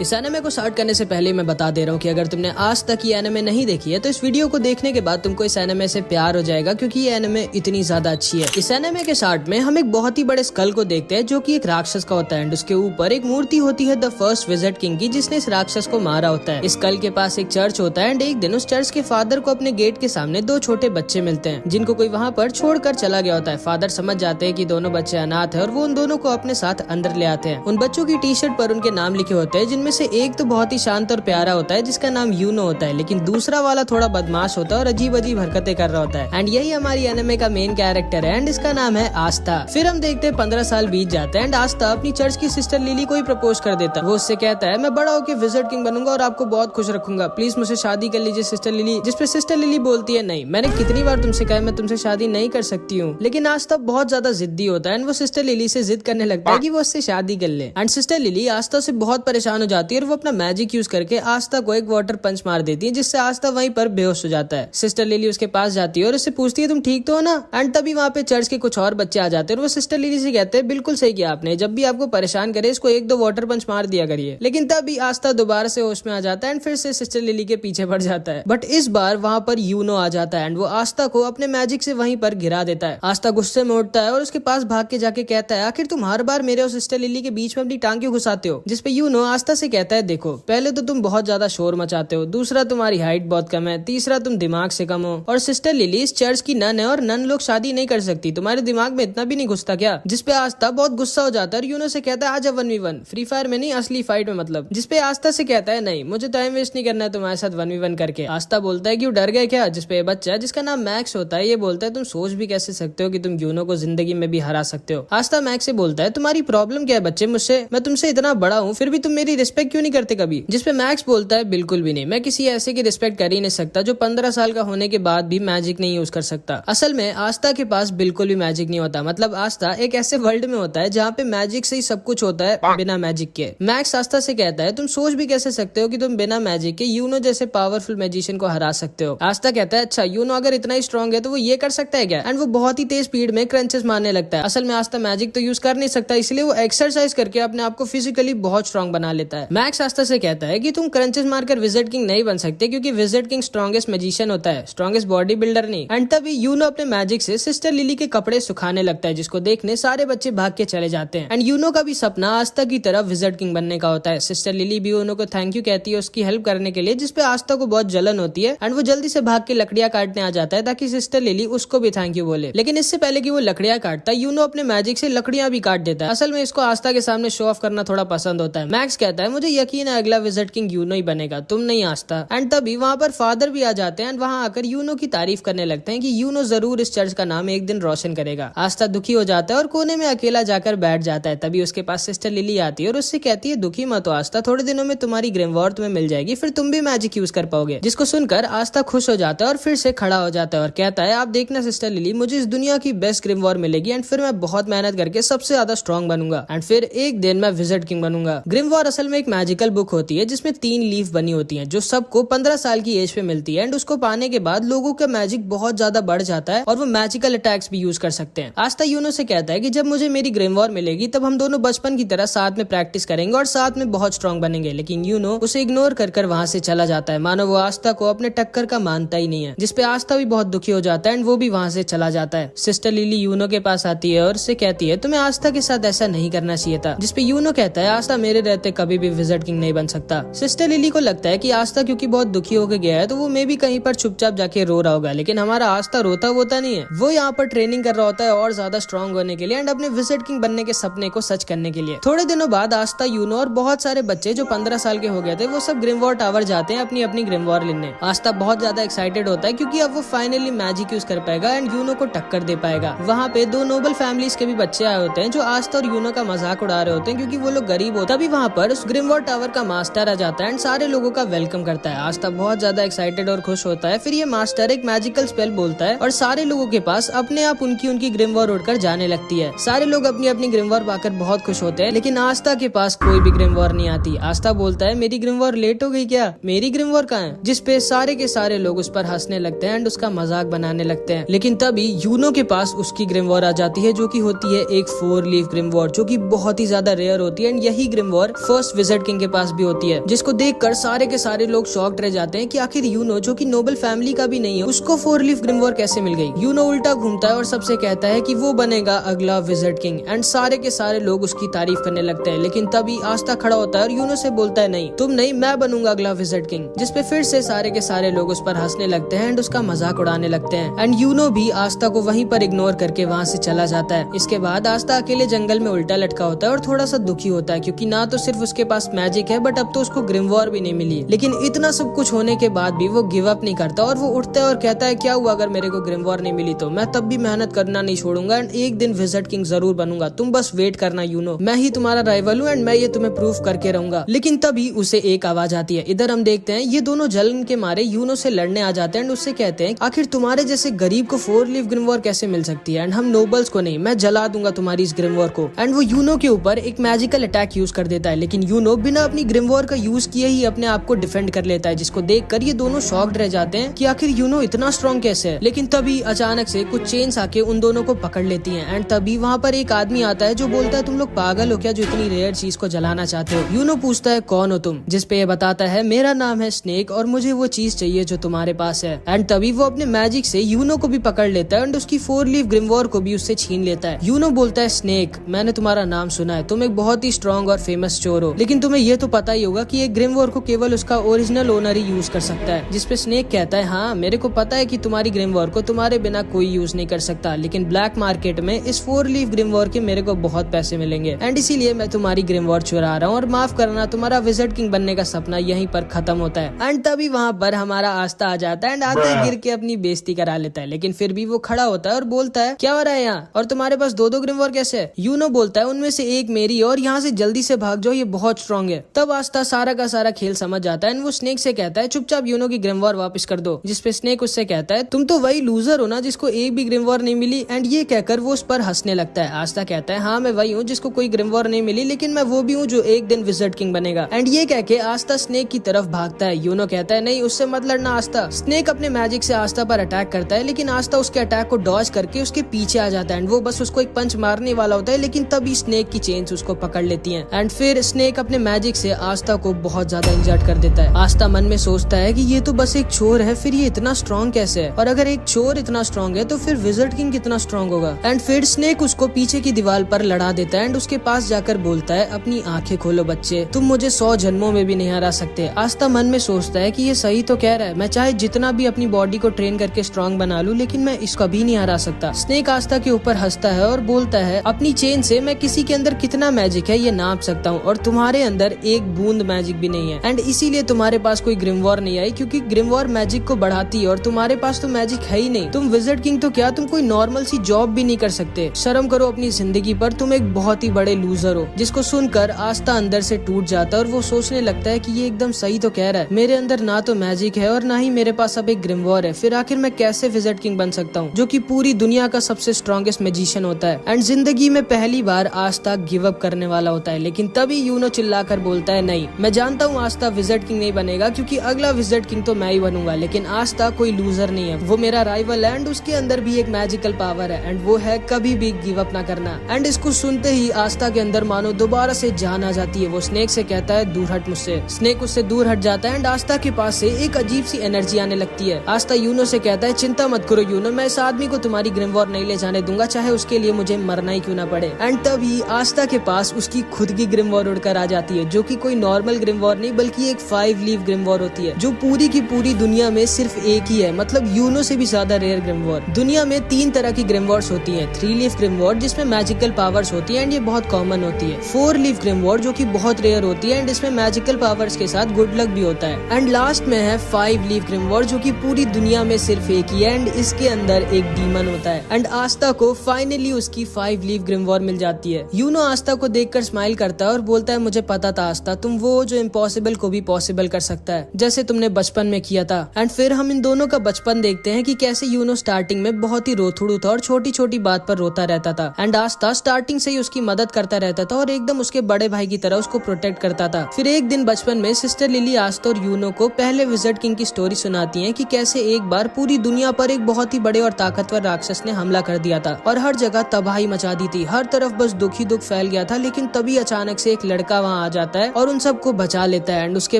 इस एनिमे को स्टार्ट करने से पहले मैं बता दे रहा हूँ कि अगर तुमने आज तक ये एनिमे नहीं देखी है तो इस वीडियो को देखने के बाद तुमको इस एनिमे से प्यार हो जाएगा, क्योंकि ये एनिमे इतनी ज्यादा अच्छी है। इस एनिमे के स्टार्ट में हम एक बहुत ही बड़े स्कल को देखते हैं जो कि एक राक्षस का होता है एंड उसके ऊपर एक मूर्ति होती है द फर्स्ट विजिट किंग की, जिसने इस राक्षस को मारा होता है। इस स्कल के पास एक चर्च होता है एंड एक दिन उस चर्च के फादर को अपने गेट के सामने दो छोटे बच्चे मिलते हैं जिनको कोई वहाँ पर छोड़कर चला गया होता है। फादर समझ जाते हैं कि दोनों बच्चे अनाथ है और वो उन दोनों को अपने साथ अंदर ले आते हैं। उन बच्चों की टी शर्ट पर उनके नाम लिखे होते हैं, जिनमें से एक तो बहुत ही शांत और प्यारा होता है जिसका नाम यूनो होता है, लेकिन दूसरा वाला थोड़ा बदमाश होता है और अजीब अजीब हरकतें कर रहा होता है। एंड यही हमारी एनिमे का मेन कैरेक्टर है एंड इसका नाम है आस्था। फिर हम देखते हैं 15 साल बीत जाते हैं एंड आस्था अपनी चर्च की सिस्टर लिली को ही प्रपोज कर देता है। वो उससे कहता है मैं बड़ा होकर विजिट किंग बनूंगा और आपको बहुत खुश रखूंगा, प्लीज मुझसे शादी कर लीजिए सिस्टर लिली। जिसपे सिस्टर लिली बोलती है नहीं, मैंने कितनी बार तुमसे कहा मैं तुमसे शादी नहीं कर सकती हूँ। लेकिन आस्था बहुत ज्यादा जिद्दी होता है एंड वो सिस्टर लिली से जिद करने लगता है कि वो उससे शादी कर ले। एंड सिस्टर लिली आस्था से बहुत परेशान हो जाती है और वो अपना मैजिक यूज करके आस्था को एक वाटर पंच मार देती है, जिससे आस्था वहीं पर बेहोश हो जाता है। सिस्टर लिली उसके पास जाती है और उससे पूछती है तुम ठीक तो हो ना। एंड तभी वहाँ पे चर्च के कुछ और बच्चे आ जाते हैं और वो सिस्टर लिली से कहते हैं बिल्कुल सही किया आपने, जब भी आपको परेशान करे इसको एक दो वाटर पंच मार दिया करिए। लेकिन तभी आस्था दोबारा से होश में आ जाता है एंड फिर से सिस्टर लिली के पीछे पड़ जाता है। बट इस बार वहाँ पर यूनो आ जाता है एंड वो आस्था को अपने मैजिक से वहीं पर गिरा देता है। आस्था गुस्से में उठता है और उसके पास भाग के जाके कहता है आखिर तुम हर बार मेरे और सिस्टर लिली के बीच में अपनी टांग क्यों घुसाते हो। जिसपे यूनो आस्था से कहता है देखो, पहले तो तुम बहुत ज्यादा शोर मचाते हो, दूसरा तुम्हारी हाइट बहुत कम है, तीसरा तुम दिमाग से कम हो, और सिस्टर लिली इस चर्च की नन है और नन लोग शादी नहीं कर सकती, तुम्हारे दिमाग में इतना भी नहीं घुसता क्या। जिसपे आस्था बहुत गुस्सा हो जाता है और यूनो से कहता है आजा 1v1, फ्री फायर में नहीं असली फाइट में मतलब। जिसपे आस्था से कहता है नहीं, मुझे टाइम वेस्ट नहीं करना है तुम्हारे साथ 1v1 करके। आस्था बोलता है क्यों डर गए क्या। जिसपे बच्चा जिसका नाम मैक्स होता है ये बोलता है तुम सोच भी कैसे सकते हो कि तुम यूनो को जिंदगी में भी हरा सकते हो। आस्था मैक्स से बोलता है तुम्हारी प्रॉब्लम क्या है बच्चे, मुझसे मैं तुमसे इतना बड़ा हूँ फिर भी तुम मेरी रिस्पेक्ट क्यों नहीं करते कभी। जिसपे मैक्स बोलता है बिल्कुल भी नहीं, मैं किसी ऐसे की रिस्पेक्ट कर ही नहीं सकता जो 15 साल का होने के बाद भी मैजिक नहीं यूज कर सकता। असल में आस्था के पास बिल्कुल भी मैजिक नहीं होता, मतलब आस्था एक ऐसे वर्ल्ड में होता है जहाँ पे मैजिक से ही सब कुछ होता है बिना मैजिक के। मैक्स आस्था से कहता है तुम सोच भी कैसे सकते हो कि तुम बिना मैजिक के यूनो जैसे पावरफुल मैजिशियन को हरा सकते हो। आस्था कहता है अच्छा यूनो अगर इतना ही स्ट्रॉन्ग है तो वो ये कर सकता है क्या। एंड वो बहुत ही तेज स्पीड में क्रंचेस मारने लगता है। असल में आस्था मैजिक तो यूज कर नहीं सकता, इसलिए वो एक्सरसाइज करके अपने आप को फिजिकली बहुत स्ट्रॉन्ग बना लेता है। मैक्स आस्था से कहता है कि तुम क्रंचेस मारकर विजिट किंग नहीं बन सकते, क्योंकि विजिट किंग स्ट्रॉन्गेस्ट मैजिशियन होता है, स्ट्रॉन्गेस्ट बॉडी बिल्डर नहीं। एंड तभी यूनो अपने मैजिक से सिस्टर लिली के कपड़े सुखाने लगता है, जिसको देखने सारे बच्चे भाग के चले जाते हैं। एंड यूनो का भी सपना आस्था की तरह विजिट किंग बनने का होता है। सिस्टर लिली भी यूनो को थैंक यू कहती है उसकी हेल्प करने के लिए, जिसपे आस्था को बहुत जलन होती है एंड वो जल्दी से भाग के लकड़ियां काटने आ जाता है ताकि सिस्टर लिली उसको भी थैंक यू बोले। लेकिन इससे पहले कि वो लकड़ियां काटता है यूनो अपने मैजिक से लकड़ियां भी काट देता है। असल में इसको आस्था के सामने शो ऑफ करना थोड़ा पसंद होता है। मैक्स कहता है मुझे यकीन है अगला विजिट किंग यूनो ही बनेगा, तुम नहीं आस्था। एंड तभी वहाँ पर फादर भी आ जाते हैं एंड वहाँ आकर यूनो की तारीफ करने लगते हैं कि यूनो जरूर इस चर्च का नाम एक दिन रोशन करेगा। आस्था दुखी हो जाता है और कोने में अकेला जाकर बैठ जाता है। तभी उसके पास सिस्टर लिली आती है और उससे कहती है दुखी मत हो आस्था, थोड़े दिनों में तुम्हारी ग्रिमवॉर तुम्हें मिल जाएगी, फिर तुम भी मैजिक यूज कर पाओगे। जिसको सुनकर आस्था खुश हो जाता है और फिर से खड़ा हो जाता है और कहता है आप देखना सिस्टर लिली, मुझे इस दुनिया की बेस्ट ग्रिमवॉर मिलेगी एंड फिर मैं बहुत मेहनत करके सबसे ज्यादा स्ट्रॉन्ग बनूंगा एंड फिर एक दिन मैं विजिट किंग बनूंगा। ग्रिमवॉर असल में एक मैजिकल बुक होती है जिसमें 3 लीफ बनी होती है जो सबको 15 साल की एज पे मिलती है एंड उसको पाने के बाद लोगों का मैजिक बहुत ज्यादा बढ़ जाता है और वो मैजिकल अटैक्स भी यूज कर सकते हैं। आस्था यूनो से कहता है कि जब मुझे मेरी ग्रिमवॉर मिलेगी तब हम दोनों बचपन की तरह साथ में प्रैक्टिस करेंगे और साथ में बहुत स्ट्रॉन्ग बनेंगे। लेकिन यूनो उसे इग्नोर कर वहाँ से चला जाता है, मानो वो आस्था को अपने टक्कर का मानता ही नहीं है। जिसपे आस्था भी बहुत दुखी हो जाता है एंड वो भी वहाँ से चला जाता है। सिस्टर लिली यूनो के पास आती है और उससे कहती है तुम्हें आस्था के साथ ऐसा नहीं करना चाहिए था। जिसपे यूनो कहता है आस्था मेरे रहते कभी भी विजिट किंग नहीं बन सकता। सिस्टर लिली को लगता है कि आस्था क्योंकि बहुत दुखी होकर गया है तो वो मे भी कहीं पर चुपचाप जाके रो रहा होगा, लेकिन हमारा आस्था रोता होता नहीं है, वो यहाँ पर ट्रेनिंग कर रहा होता है और ज्यादा स्ट्रॉन्ग होने के लिए एंड अपने विजिट किंग बनने के सपने को सच करने के लिए। थोड़े दिनों बाद आस्था यूनो और बहुत सारे बच्चे जो 15 साल के हो गए थे वो सब ग्रिमवॉर टावर जाते हैं अपनी अपनी ग्रिमवॉर लेने। आस्था बहुत ज्यादा एक्साइटेड होता है क्योंकि अब वो फाइनली मैजिक यूज कर पाएगा एंड यूनो को टक्कर दे पाएगा। वहाँ पे 2 नोबल फैमिलीज के भी बच्चे आए होते हैं जो आस्था और यूनो का मजाक उड़ा रहे होते हैं क्योंकि वो लोग गरीब होता। तभी वहाँ पर उस ग्रिमवॉर टावर का मास्टर आ जाता है एंड सारे लोगों का वेलकम करता है। आस्था बहुत ज्यादा एक्साइटेड और खुश होता है। फिर ये मास्टर एक मैजिकल स्पेल बोलता है और सारे लोगों के पास अपने आप उनकी ग्रिमवॉर उड़कर जाने लगती है। सारे लोग अपनी अपनी ग्रिमवॉर पाकर बहुत खुश होते हैं, लेकिन आस्था के पास कोई भी ग्रिमवॉर नहीं आती। आस्था बोलता है मेरी ग्रिमवॉर लेट हो गई क्या, मेरी ग्रिमवॉर कहाँ है। जिसपे सारे के सारे लोग उस पर हंसने लगते हैं एंड उसका मजाक बनाने लगते हैं। लेकिन तभी यूनो के पास उसकी ग्रिमवॉर आ जाती है जो कि होती है एक 4 लीफ ग्रिमवॉर जो कि बहुत ही ज्यादा रेयर होती है एंड यही ग्रिमवॉर फर्स्ट विज़र्ड किंग के पास भी होती है, जिसको देखकर सारे के सारे लोग शॉक्ड रह जाते हैं कि आखिर यूनो जो कि नोबल फैमिली का भी नहीं है उसको 4 लीफ ग्रिमवॉर कैसे मिल गई। यूनो उल्टा घूमता है और सबसे कहता है कि वो बनेगा अगला विज़र्ड किंग एंड सारे के सारे लोग उसकी तारीफ करने लगते हैं। लेकिन तभी आस्था खड़ा होता है और यूनो से बोलता है नहीं तुम नहीं, मैं बनूंगा अगला विज़र्ड किंग, जिसपे फिर से सारे के सारे लोग उस पर हंसने लगते हैं एंड उसका मजाक उड़ाने लगते हैं एंड यूनो भी आस्था को वहीं पर इग्नोर करके वहाँ से चला जाता है। इसके बाद आस्था अकेले जंगल में उल्टा लटका होता है और थोड़ा सा दुखी होता है क्योंकि ना तो सिर्फ उसके पास मैजिक है बट अब तो उसको ग्रिमवॉर भी नहीं मिली। लेकिन इतना सब कुछ होने के बाद भी वो गिव अप नहीं करता और वो उठता है और कहता है क्या हुआ अगर मेरे को ग्रिमवॉर नहीं मिली तो मैं तब भी मेहनत करना नहीं छोड़ूंगा एंड एक दिन विज़र्ड किंग जरूर बनूंगा, तुम बस वेट करना यूनो, मैं ही तुम्हारा राइवल हूँ एंड मैं ये तुम्हें प्रूफ करके रहूंगा। लेकिन तभी उसे एक आवाज आती है। इधर हम देखते हैं ये दोनों जलन के मारे यूनो से लड़ने आ जाते हैं एंड उससे कहते हैं आखिर तुम्हारे जैसे गरीब को 4 लीफ ग्रिमवॉर कैसे मिल सकती है एंड हम नोबल्स को नहीं, मैं जला दूंगा तुम्हारी इस ग्रिमवॉर को। एंड वो यूनो के ऊपर एक मैजिकल अटैक यूज कर देता है, लेकिन यूनो बिना अपनी ग्रिमवॉर का यूज किए ही अपने आप को डिफेंड कर लेता है, जिसको देखकर ये दोनों शॉक्ड रह जाते हैं कि आखिर यूनो इतना स्ट्रॉन्ग कैसे है। लेकिन तभी अचानक से कुछ चेन्स आके उन दोनों को पकड़ लेती हैं एंड तभी वहाँ पर एक आदमी आता है जो बोलता है तुम लोग पागल हो क्या जो इतनी रेयर चीज को जलाना चाहते हो। यूनो पूछता है कौन हो तुम, जिसपे ये बताता है मेरा नाम है स्नेक और मुझे वो चीज चाहिए जो तुम्हारे पास है। एंड तभी वो अपने मैजिक से यूनो को भी पकड़ लेता है एंड उसकी 4 लीफ ग्रिमवॉर को भी उससे छीन लेता है। यूनो बोलता है स्नेक मैंने तुम्हारा नाम सुना है, तुम एक बहुत ही स्ट्रॉन्ग और फेमस चोर हो, लेकिन तुम्हें ये तो पता ही होगा कि एक ग्रिमवॉर को केवल उसका ओरिजिनल ओनर ही यूज कर सकता है। जिसपे स्नेक कहता है हाँ मेरे को पता है कि तुम्हारी ग्रिमवॉर को तुम्हारे बिना कोई यूज नहीं कर सकता, लेकिन ब्लैक मार्केट में इस 4 लीफ ग्रिमवॉर के मेरे को बहुत पैसे मिलेंगे एंड इसीलिए मैं तुम्हारी ग्रिमवॉर चुरा रहा हूँ और माफ करना तुम्हारा विज़र्ड किंग बनने का सपना यहीं पर खत्म होता है। एंड तभी वहाँ पर हमारा आस्था आ जाता है एंड आते ही गिर के अपनी बेइज्जती करा लेता है, लेकिन फिर भी वो खड़ा होता है और बोलता है क्या हो रहा है यहाँ और तुम्हारे पास 2-2 ग्रिमवॉर कैसे है। यूनो बोलता है उनमें से एक मेरी और यहाँ से जल्दी से भाग जाओ, ये बहुत स्ट्रॉन्ग है। तब आस्था सारा का सारा खेल समझ जाता है एंड वो स्नेक से कहता है चुपचाप यूनो की ग्रिमवॉर वापस कर दो, जिसपे स्नेक उससे कहता है तुम तो वही लूजर हो ना जिसको एक भी ग्रिमवॉर नहीं मिली। एंड ये कहकर वो उस पर हंसने लगता है। आस्था कहता है हाँ मैं वही हूँ जिसको कोई ग्रिमवॉर नहीं मिली, लेकिन मैं वो भी हूँ जो एक दिन विज़र्ड किंग बनेगा। एंड ये कह के आस्था स्नेक की तरफ भागता है। यूनो कहता है नहीं उससे मत लड़ना आस्था। स्नेक अपने मैजिक से आस्था पर अटैक करता है, लेकिन आस्था उसके अटैक को डॉज करके उसके पीछे आ जाता है एंड वो बस उसको एक पंच मारने वाला होता है, लेकिन तभी स्नेक की चेन्स उसको पकड़ लेती हैं एंड फिर स्नेक अपने मैजिक से आस्था को बहुत ज्यादा इंजर्ड कर देता है। आस्था मन में सोचता है कि ये तो बस एक चोर है, फिर ये इतना स्ट्रॉन्ग कैसे है, और अगर एक चोर इतना स्ट्रॉन्ग है तो फिर विज़र्ड किंग कितना स्ट्रॉन्ग होगा। एंड फिर स्नेक उसको पीछे की दीवार पर लड़ा देता है एंड उसके पास जाकर बोलता है अपनी आंखें खोलो बच्चे, तुम मुझे 100 जन्मों में भी नहीं हरा सकते। आस्था मन में सोचता है कि ये सही तो कह रहा है, मैं चाहे जितना भी अपनी बॉडी को ट्रेन करके स्ट्रॉन्ग बना लूं, लेकिन मैं इसको भी नहीं हरा सकता। स्नेक आस्था के ऊपर हंसता है और बोलता है अपनी चेन से मैं किसी के अंदर कितना मैजिक है ये नाप सकता हूँ, और तुम्हारे अंदर एक बूंद मैजिक भी नहीं है एंड इसीलिए तुम्हारे पास कोई ग्रिमवॉर नहीं आई, क्योंकि ग्रिमवॉर मैजिक को बढ़ाती है और तुम्हारे पास तो मैजिक है ही नहीं। तुम विज़र्ड किंग तो क्या, तुम कोई नॉर्मल सी जॉब भी नहीं कर सकते। शर्म करो अपनी जिंदगी पर, तुम एक बहुत ही बड़े लूजर हो। जिसको सुनकर आस्था अंदर से टूट जाता है और वो सोचने लगता है कि ये एकदम सही तो कह रहा है, मेरे अंदर ना तो मैजिक है और ना ही मेरे पास अब एक ग्रिमवॉर है, फिर आखिर मैं कैसे विज़र्ड किंग बन सकता हूँ जो कि पूरी दुनिया का सबसे स्ट्रॉन्गेस्ट मैजिशियन होता है। एंड जिंदगी में पहली बार आस्था गिव अप करने वाला होता है, लेकिन तभी यूनो चिल्लाकर बोलता है नहीं, मैं जानता हूँ आस्था विज़र्ड किंग नहीं बनेगा, क्योंकि अगला विज़र्ड किंग तो मैं ही बनूंगा, लेकिन आस्था कोई लूजर नहीं है, वो मेरा राइवल है एंड उसके अंदर भी एक मैजिकल पावर है एंड वो है कभी भी गिव अप ना करना। एंड इसको सुनते ही आस्था के अंदर मानो दोबारा से जान आ जाती है। वो स्नेक से कहता है दूर हट मुझसे। स्नेक उससे दूर हट जाता है एंड आस्था के पास से एक अजीब सी एनर्जी आने लगती है। आस्था यूनो से कहता है चिंता मत करो यूनो, मैं इस आदमी को तुम्हारी ग्रिमवॉर नहीं ले जाने दूंगा, चाहे उसके लिए मुझे मरना ही क्यों ना पड़े। एंड तभी आस्था के पास उसकी खुद की ग्रिमवॉर उड़कर आ जाती है, जो कि कोई नॉर्मल ग्रिमवॉर नहीं बल्कि एक 5 लीफ ग्रिमवॉर होती है, जो पूरी की पूरी दुनिया में सिर्फ एक ही है, मतलब यूनो से भी ज्यादा रेयर ग्रिमवॉर। दुनिया में 3 तरह की ग्रिमवॉर्स होती है। 3 लीफ ग्रिमवॉर जिसमें मैजिकल पावर्स होती है एंड ये बहुत कॉमन होती है। 4 लीफ ग्रिमवॉर जो कि बहुत रेयर होती है एंड इसमें मैजिकल पावर्स के साथ गुड लक भी होता है। एंड लास्ट में है 5 लीफ ग्रिमवॉर जो कि पूरी दुनिया में सिर्फ एक ही है एंड इसके अंदर एक डीमन होता है। एंड आस्था को फाइनली उसकी 5 लीफ ग्रिमवॉर मिल जाती है। यूनो आस्था को देखकर स्माइल करता है और बोलता है मुझे पता था आस्था, तुम वो जो इम्पॉसिबल को भी पॉसिबल कर सकता है, जैसे तुमने बचपन में किया था। एंड फिर हम इन दोनों का बचपन देखते हैं कि कैसे यूनो स्टार्टिंग में बहुत ही रोथुड़ू था और छोटी छोटी बात पर रोता रहता था एंड आस्था स्टार्टिंग से ही उसकी मदद करता रहता था और एकदम उसके बड़े भाई की तरह उसको प्रोटेक्ट करता था। फिर एक दिन बचपन में सिस्टर लिली आस्था और यूनो को पहले विज़र्ड किंग की स्टोरी सुनाती है कि कैसे एक बार पूरी दुनिया पर एक बहुत ही बड़े और ताकतवर राक्षस ने हमला कर दिया था और हर जगह तबाही मचा दी थी। हर तरफ बस दुख ही दुख फैल गया था, लेकिन तभी अचानक से एक लड़का वहाँ वहाँ आ जाता है और उन सबको बचा लेता है। एंड उसके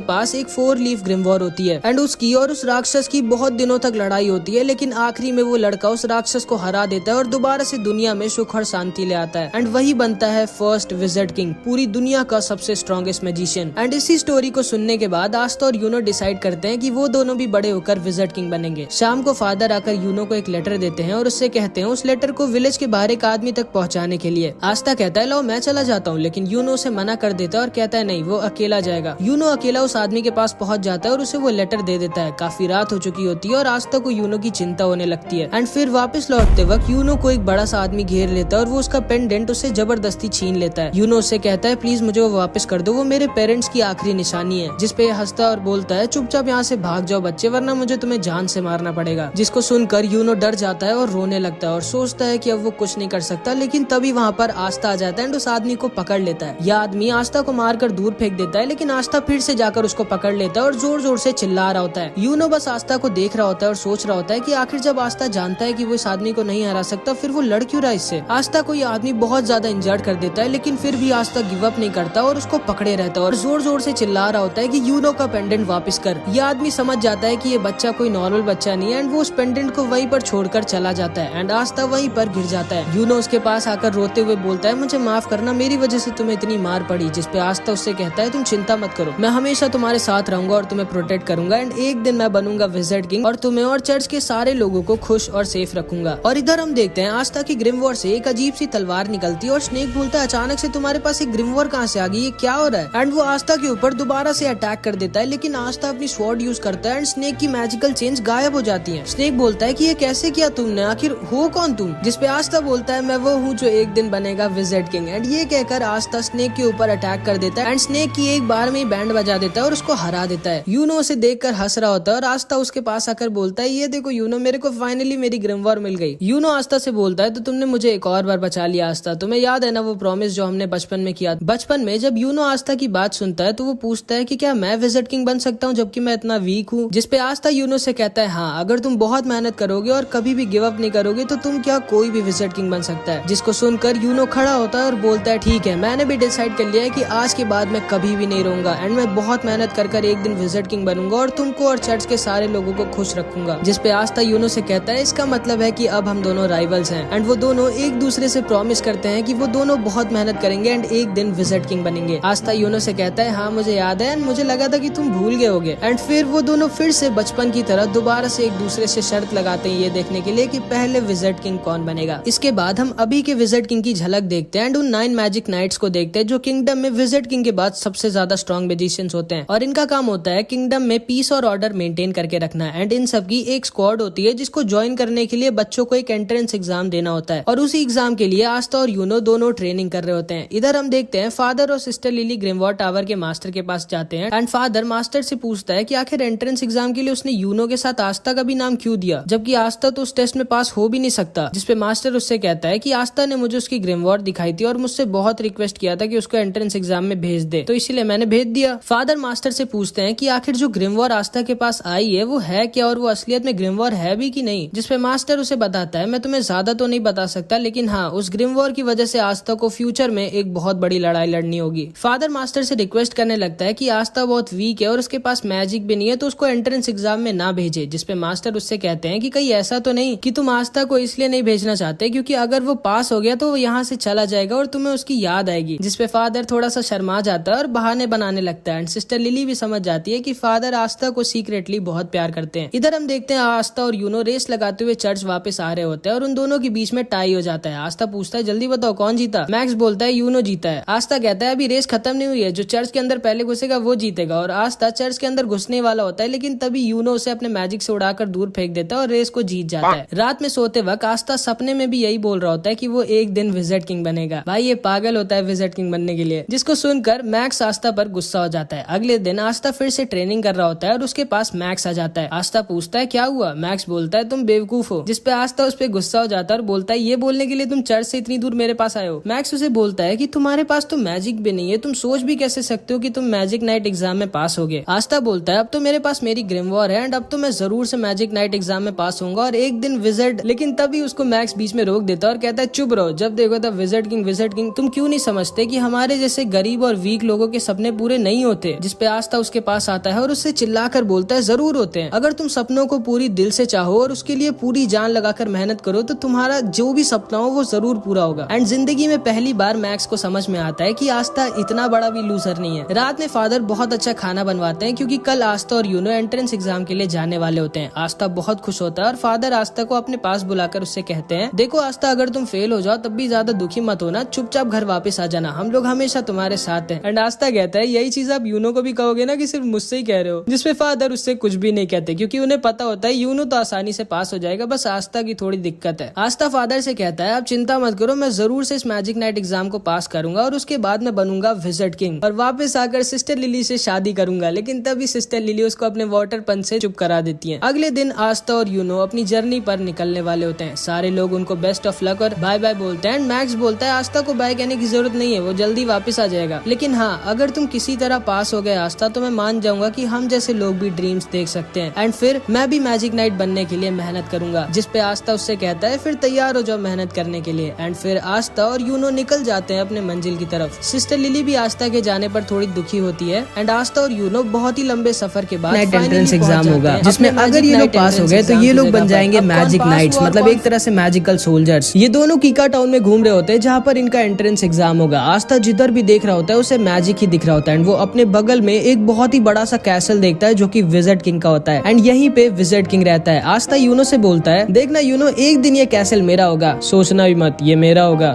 पास एक 4 लीफ ग्रिमवॉर होती है एंड उसकी और उस राक्षस की बहुत दिनों तक लड़ाई होती है, लेकिन आखिरी में वो लड़का उस राक्षस को हरा देता है और दोबारा से दुनिया में सुख और शांति ले आता है। एंड वही बनता है फर्स्ट विज़ार्ड किंग, पूरी दुनिया का सबसे स्ट्रॉन्गेस्ट मैजिशियन। एंड इसी स्टोरी को सुनने के बाद आस्था और यूनो डिसाइड करते हैं कि वो दोनों भी बड़े होकर विज़ार्ड किंग बनेंगे। शाम को फादर आकर यूनो को एक लेटर देते हैं और उससे कहते हैं उस लेटर को विलेज के बाहर एक आदमी तक पहुँचाने के लिए। आस्था कहता है लो मैं चला जाता हूँ, लेकिन यूनो उसे मना कर देता है और कहता है नहीं, वो अकेला जाएगा। यूनो अकेला उस आदमी के पास पहुँच जाता है और उसे वो लेटर दे देता है। काफी रात हो चुकी होती है और आस्था को यूनो की चिंता होने लगती है। एंड फिर वापस लौटते वक्त यूनो को एक बड़ा सा आदमी घेर लेता है और वो उसका पेंडेंट उससे जबरदस्ती छीन लेता है। यूनो उससे कहता है प्लीज मुझे वो वापस कर दो, वो मेरे पेरेंट्स की आखिरी निशानी है। जिसपे हंसता और बोलता है चुपचाप यहाँ से भाग जाओ बच्चे, वरना मुझे तुम्हें जान से मारना पड़ेगा। जिसको सुनकर यूनो डर जाता है और रोने लगता है और सोचता है कि अब वो कुछ नहीं कर सकता, लेकिन तभी वहाँ पर आस्था आ जाता है एंड उस आदमी को पकड़ लेता है। यह आदमी आस्था को मारकर दूर फेंक देता है, लेकिन आस्था फिर से जाकर उसको पकड़ लेता है और जोर जोर से चिल्ला रहा होता है। यूनो बस आस्था को देख रहा होता है और सोच रहा होता है कि आखिर जब आस्था जानता है कि वो इस आदमी को नहीं हरा सकता, फिर वो लड़ क्यों रहा इससे। आस्था को ये आदमी बहुत ज्यादा इंजर्ड कर देता है, लेकिन फिर भी आस्था गिव अप नहीं करता और उसको पकड़े रहता है और जोर जोर से चिल्ला रहा होता है कि यूनो का पेंडेंट वापस कर। ये आदमी समझ जाता है कि ये बच्चा कोई नॉर्मल बच्चा नहीं है एंड वो उस पेंडेंट को वहीं पर छोड़कर चला जाता है एंड आस्था वहीं पर गिर जाता है। यूनो उसके पास आकर रोते हुए बोलता है मुझे माफ करना, मेरी वजह से तुम्हें इतनी मार पड़ी। जिसपे आस्था उससे कहता है तुम चिंता मत करो, मैं हमेशा तुम्हारे साथ रहूंगा और तुम्हें प्रोटेक्ट करूंगा एंड एक दिन मैं बनूंगा विज़ार्ड किंग और तुम्हें और चर्च के सारे लोगों को खुश और सेफ रखूंगा। और इधर हम देखते हैं आस्था की ग्रिमवॉर से एक अजीब सी तलवार निकलती है और स्नेक बोलता है अचानक से तुम्हारे पास एक ग्रिमवॉर कहाँ से आ गई, ये क्या हो रहा है। एंड वो आस्था के ऊपर दोबारा से अटैक कर देता है, लेकिन आस्था अपनी स्वॉर्ड यूज करता है एंड स्नेक की मैजिकल चेंज गायब हो जाती है। स्नेक बोलता है कि ये कैसे किया तुमने, आखिर हो कौन तुम। जिसपे आस्था बोलता है मैं वो हूँ जो एक दिन बनेगा विज़ार्ड किंग। एंड ये कहकर आस्था स्नेक के ऊपर अटैक कर देता है एंड स्नेक की एक बार में बैंड बजा देता है और उसको हरा देता है। यूनो उसे देखकर हंस रहा होता है और आस्था उसके पास आकर बोलता है ये देखो यूनो, मेरे को फाइनली मेरी ग्रिमवॉर मिल गई। यूनो आस्था से बोलता है तो तुमने मुझे एक और बार बचा लिया आस्था, तुम्हें याद है ना वो प्रॉमिस जो हमने बचपन में किया। बचपन में जब यूनो आस्था की बात सुनता है तो वो पूछता है कि क्या मैं विज़ार्ड किंग बन सकता हूँ जबकि मैं इतना वीक हूँ। जिसपे आस्था यूनो से कहता है हाँ, अगर तुम बहुत मेहनत करोगे और कभी भी गिव अप नहीं करोगे तो तुम क्या कोई भी विज़ार्ड किंग बन सकता है। जिसको सुनकर यूनो खड़ा होता है और बोलता है ठीक है, मैंने भी डिसाइड कर लिया है कि आज के बाद मैं कभी भी नहीं रहूंगा एंड मैं बहुत मेहनत कर एक दिन विज़ार्ड किंग बनूंगा और तुमको और चर्च के सारे लोगों को खुश रखूंगा। जिसपे आस्था यूनो से कहता है इसका मतलब है कि अब हम दोनों राइवल्स हैं। एंड वो दोनों एक दूसरे से प्रॉमिस करते हैं कि वो दोनों बहुत मेहनत करेंगे एंड एक दिन विज़ार्ड किंग बनेंगे। आस्था यूनो से कहता है हाँ मुझे याद है एंड मुझे लगा था कि तुम भूल गए होगे। एंड फिर वो दोनों फिर से बचपन की तरह दोबारा से एक दूसरे से शर्त लगाते हैं ये देखने के लिए कि पहले विज़ार्ड किंग कौन बनेगा। इसके बाद हम अभी के विज़ार्ड किंग की झलक देखते हैं एंड उन 9 मैजिक नाइट्स को देखते हैं जो किंगडम में विज़ार्ड किंग के बाद सबसे ज्यादा स्ट्रॉन्ग मैजिशियंस होते हैं और इनका काम होता है किंगडम में पीस और ऑर्डर मेंटेन करके रखना। एंड इन सबकी एक स्क्वाड होती है जिसको ज्वाइन करने के लिए बच्चों को एक एंट्रेंस एग्जाम देना होता है और उसी एग्जाम के लिए आस्था और यूनो दोनों ट्रेनिंग कर रहे होते हैं। इधर हम देखते हैं फादर और सिस्टर लिली ग्रिमवॉर टावर के मास्टर के पास जाते हैं एंड फादर मास्टर से पूछता है कि आखिर एंट्रेंस एग्जाम के लिए उसने यूनो के साथ आस्था का भी नाम क्यों दिया, जबकि आस्था तो उस टेस्ट में पास हो भी नहीं सकता। जिसपे मास्टर उससे कहता है कि आस्था ने मुझे उसकी ग्रिमवॉर दिखाई थी और मुझसे बहुत रिक्वेस्ट किया था कि उसको एंट्रेंस एग्जाम में भेज दे, तो इसलिए मैंने भेज दिया। फादर मास्टर से पूछते हैं कि आखिर जो ग्रिमवॉर आस्था के पास आई है वो है क्या और वो असलियत में ग्रिमवॉर है भी कि नहीं। जिसपे मास्टर उसे बताता है मैं तुम्हें ज्यादा तो नहीं बता सकता, लेकिन हाँ उस ग्रिमवॉर की वजह से आस्था को फ्यूचर में एक बहुत बड़ी लड़ाई लड़नी होगी। फादर मास्टर से रिक्वेस्ट करने लगता है कि आस्था बहुत वीक है और उसके पास मैजिक भी नहीं है तो उसको एंट्रेंस एग्जाम में ना भेजे। जिसपे मास्टर उससे कहते हैं कि कहीं ऐसा तो नहीं कि तुम आस्था को इसलिए नहीं भेजना चाहते क्योंकि अगर वो पास हो गया तो वो यहाँ से चला जाएगा और तुम्हें उसकी याद आएगी। जिसपे फादर थोड़ा सा शर्मा जाता है और बहाने बनाने लगता है एंड सिस्टर लिली भी समझ जाती है कि फादर आस्था को सीक्रेटली बहुत प्यार करते हैं। इधर हम देखते हैं आस्था और यूनो रेस लगाते हुए चर्च वापस आ रहे होते हैं और उन दोनों के बीच में टाई हो जाता है। आस्था पूछता है जल्दी बताओ कौन जीता। मैक्स बोलता है यूनो जीता है। आस्था कहता है अभी रेस खत्म नहीं हुई है, जो चर्च के अंदर पहले घुसेगा वो जीतेगा। और आस्था चर्च के अंदर घुसने वाला होता है, लेकिन तभी यूनो उसे अपने मैजिक से उड़ाकर दूर फेंक देता है और रेस को जीत जाता है। रात में सोते वक्त आस्था सपने में भी यही बोल रहा होता है कि वो एक दिन विज़ार्ड किंग बनेगा। भाई ये पागल होता है विज़ार्ड किंग बनने के लिए। जिसको सुनकर मैक्स आस्था पर गुस्सा हो जाता है। अगले दिन आस्था फिर से ट्रेनिंग कर रहा होता है और उसके पास मैक्स आ जाता है। आस्था पूछता है क्या हुआ। मैक्स बोलता है तुम बेवकूफ हो। जिसपे आस्था उस पर गुस्सा हो जाता है और बोलता है ये बोलने के लिए तुम चर्च से इतनी दूर मेरे पास आए हो। मैक्स उसे बोलता है कि तुम्हारे पास तो मैजिक भी नहीं है, तुम सोच भी कैसे सकते हो कि तुम मैजिक नाइट एग्जाम में पास होगे। आस्था बोलता है अब तो मेरे पास मेरी ग्रिमवॉर है एंड अब तो मैं जरूर से मैजिक नाइट एग्जाम में पास होऊंगा और एक दिन विज़ार्ड। लेकिन तभी उसको मैक्स बीच में रोक देता है और कहता है चुप रहो, जब देखो तब विज़ार्ड किंग तुम क्यों नहीं समझते कि हमारे जैसे गरीब गरीब और वीक लोगों के सपने पूरे नहीं होते, जिसपे आस्था उसके पास आता है और उससे चिल्लाकर बोलता है जरूर होते हैं। अगर तुम सपनों को पूरी दिल से चाहो और उसके लिए पूरी जान लगाकर मेहनत करो तो तुम्हारा जो भी सपना हो वो जरूर पूरा होगा। एंड जिंदगी में पहली बार मैक्स को समझ में आता है कि आस्था इतना बड़ा भी लूजर नहीं है। रात में फादर बहुत अच्छा खाना बनवाते हैं क्योंकि कल आस्था और यूनो एंट्रेंस एग्जाम के लिए जाने वाले होते हैं। आस्था बहुत खुश होता है और फादर आस्था को अपने पास बुलाकर उससे कहते हैं, देखो आस्था, अगर तुम फेल हो जाओ तब भी ज्यादा दुखी मत होना, चुपचाप घर वापस आ जाना, हम लोग हमेशा तुम्हारे साथ हैं। एंड आस्था कहता है, यही चीज आप यूनो को भी कहोगे ना कि सिर्फ मुझसे ही कह रहे हो? जिसपे फादर उससे कुछ भी नहीं कहते क्योंकि उन्हें पता होता है यूनो तो आसानी से पास हो जाएगा, बस आस्था की थोड़ी दिक्कत है। आस्था फादर से कहता है, आप चिंता मत करो, मैं जरूर से इस मैजिक नाइट एग्जाम को पास करूंगा और उसके बाद मैं बनूंगा विज़र्ड किंग और वापस आकर सिस्टर लिली से शादी करूंगा। लेकिन तभी सिस्टर लिली उसको अपने वाटर पंच से चुप करा देती है। अगले दिन आस्था और यूनो अपनी जर्नी पर निकलने वाले होते हैं। सारे लोग उनको बेस्ट ऑफ लक और बाय बाय बोलते हैं। मैक्स बोलता है, आस्था को बाय कहने की जरूरत नहीं है, वो जल्दी वापस आ जाएगा। लेकिन हाँ, अगर तुम किसी तरह पास हो गए आस्था तो मैं मान जाऊंगा कि हम जैसे लोग भी ड्रीम्स देख सकते हैं एंड फिर मैं भी मैजिक नाइट बनने के लिए मेहनत करूंगा। जिसपे आस्था उससे कहता है, फिर तैयार हो जाओ मेहनत करने के लिए। एंड फिर आस्था और यूनो निकल जाते हैं अपने मंजिल की तरफ। सिस्टर लिली भी आस्था के जाने पर थोड़ी दुखी होती है एंड आस्था और यूनो बहुत ही लंबे सफर के बाद नाइट एंट्रेंस एग्जाम होगा, जिसमें अगर ये लोग पास हो गए तो ये लोग बन जाएंगे मैजिक नाइट्स, मतलब एक तरह से मैजिकल सोल्जर्स। ये दोनों कीका टाउन में घूम रहे होते हैं जहाँ पर इनका एंट्रेंस एग्जाम होगा। आस्था जिधर भी देख रहा होता है उसे मैजिक ही दिख रहा होता है एंड वो अपने बगल में एक बहुत ही बड़ा सा कैसल देखता है जो कि विज़र्ड किंग का होता है एंड यहीं पे विज़र्ड किंग रहता है। आस्था यूनो से बोलता है, देखना यूनो, एक दिन ये कैसल मेरा होगा, सोचना भी मत ये मेरा होगा।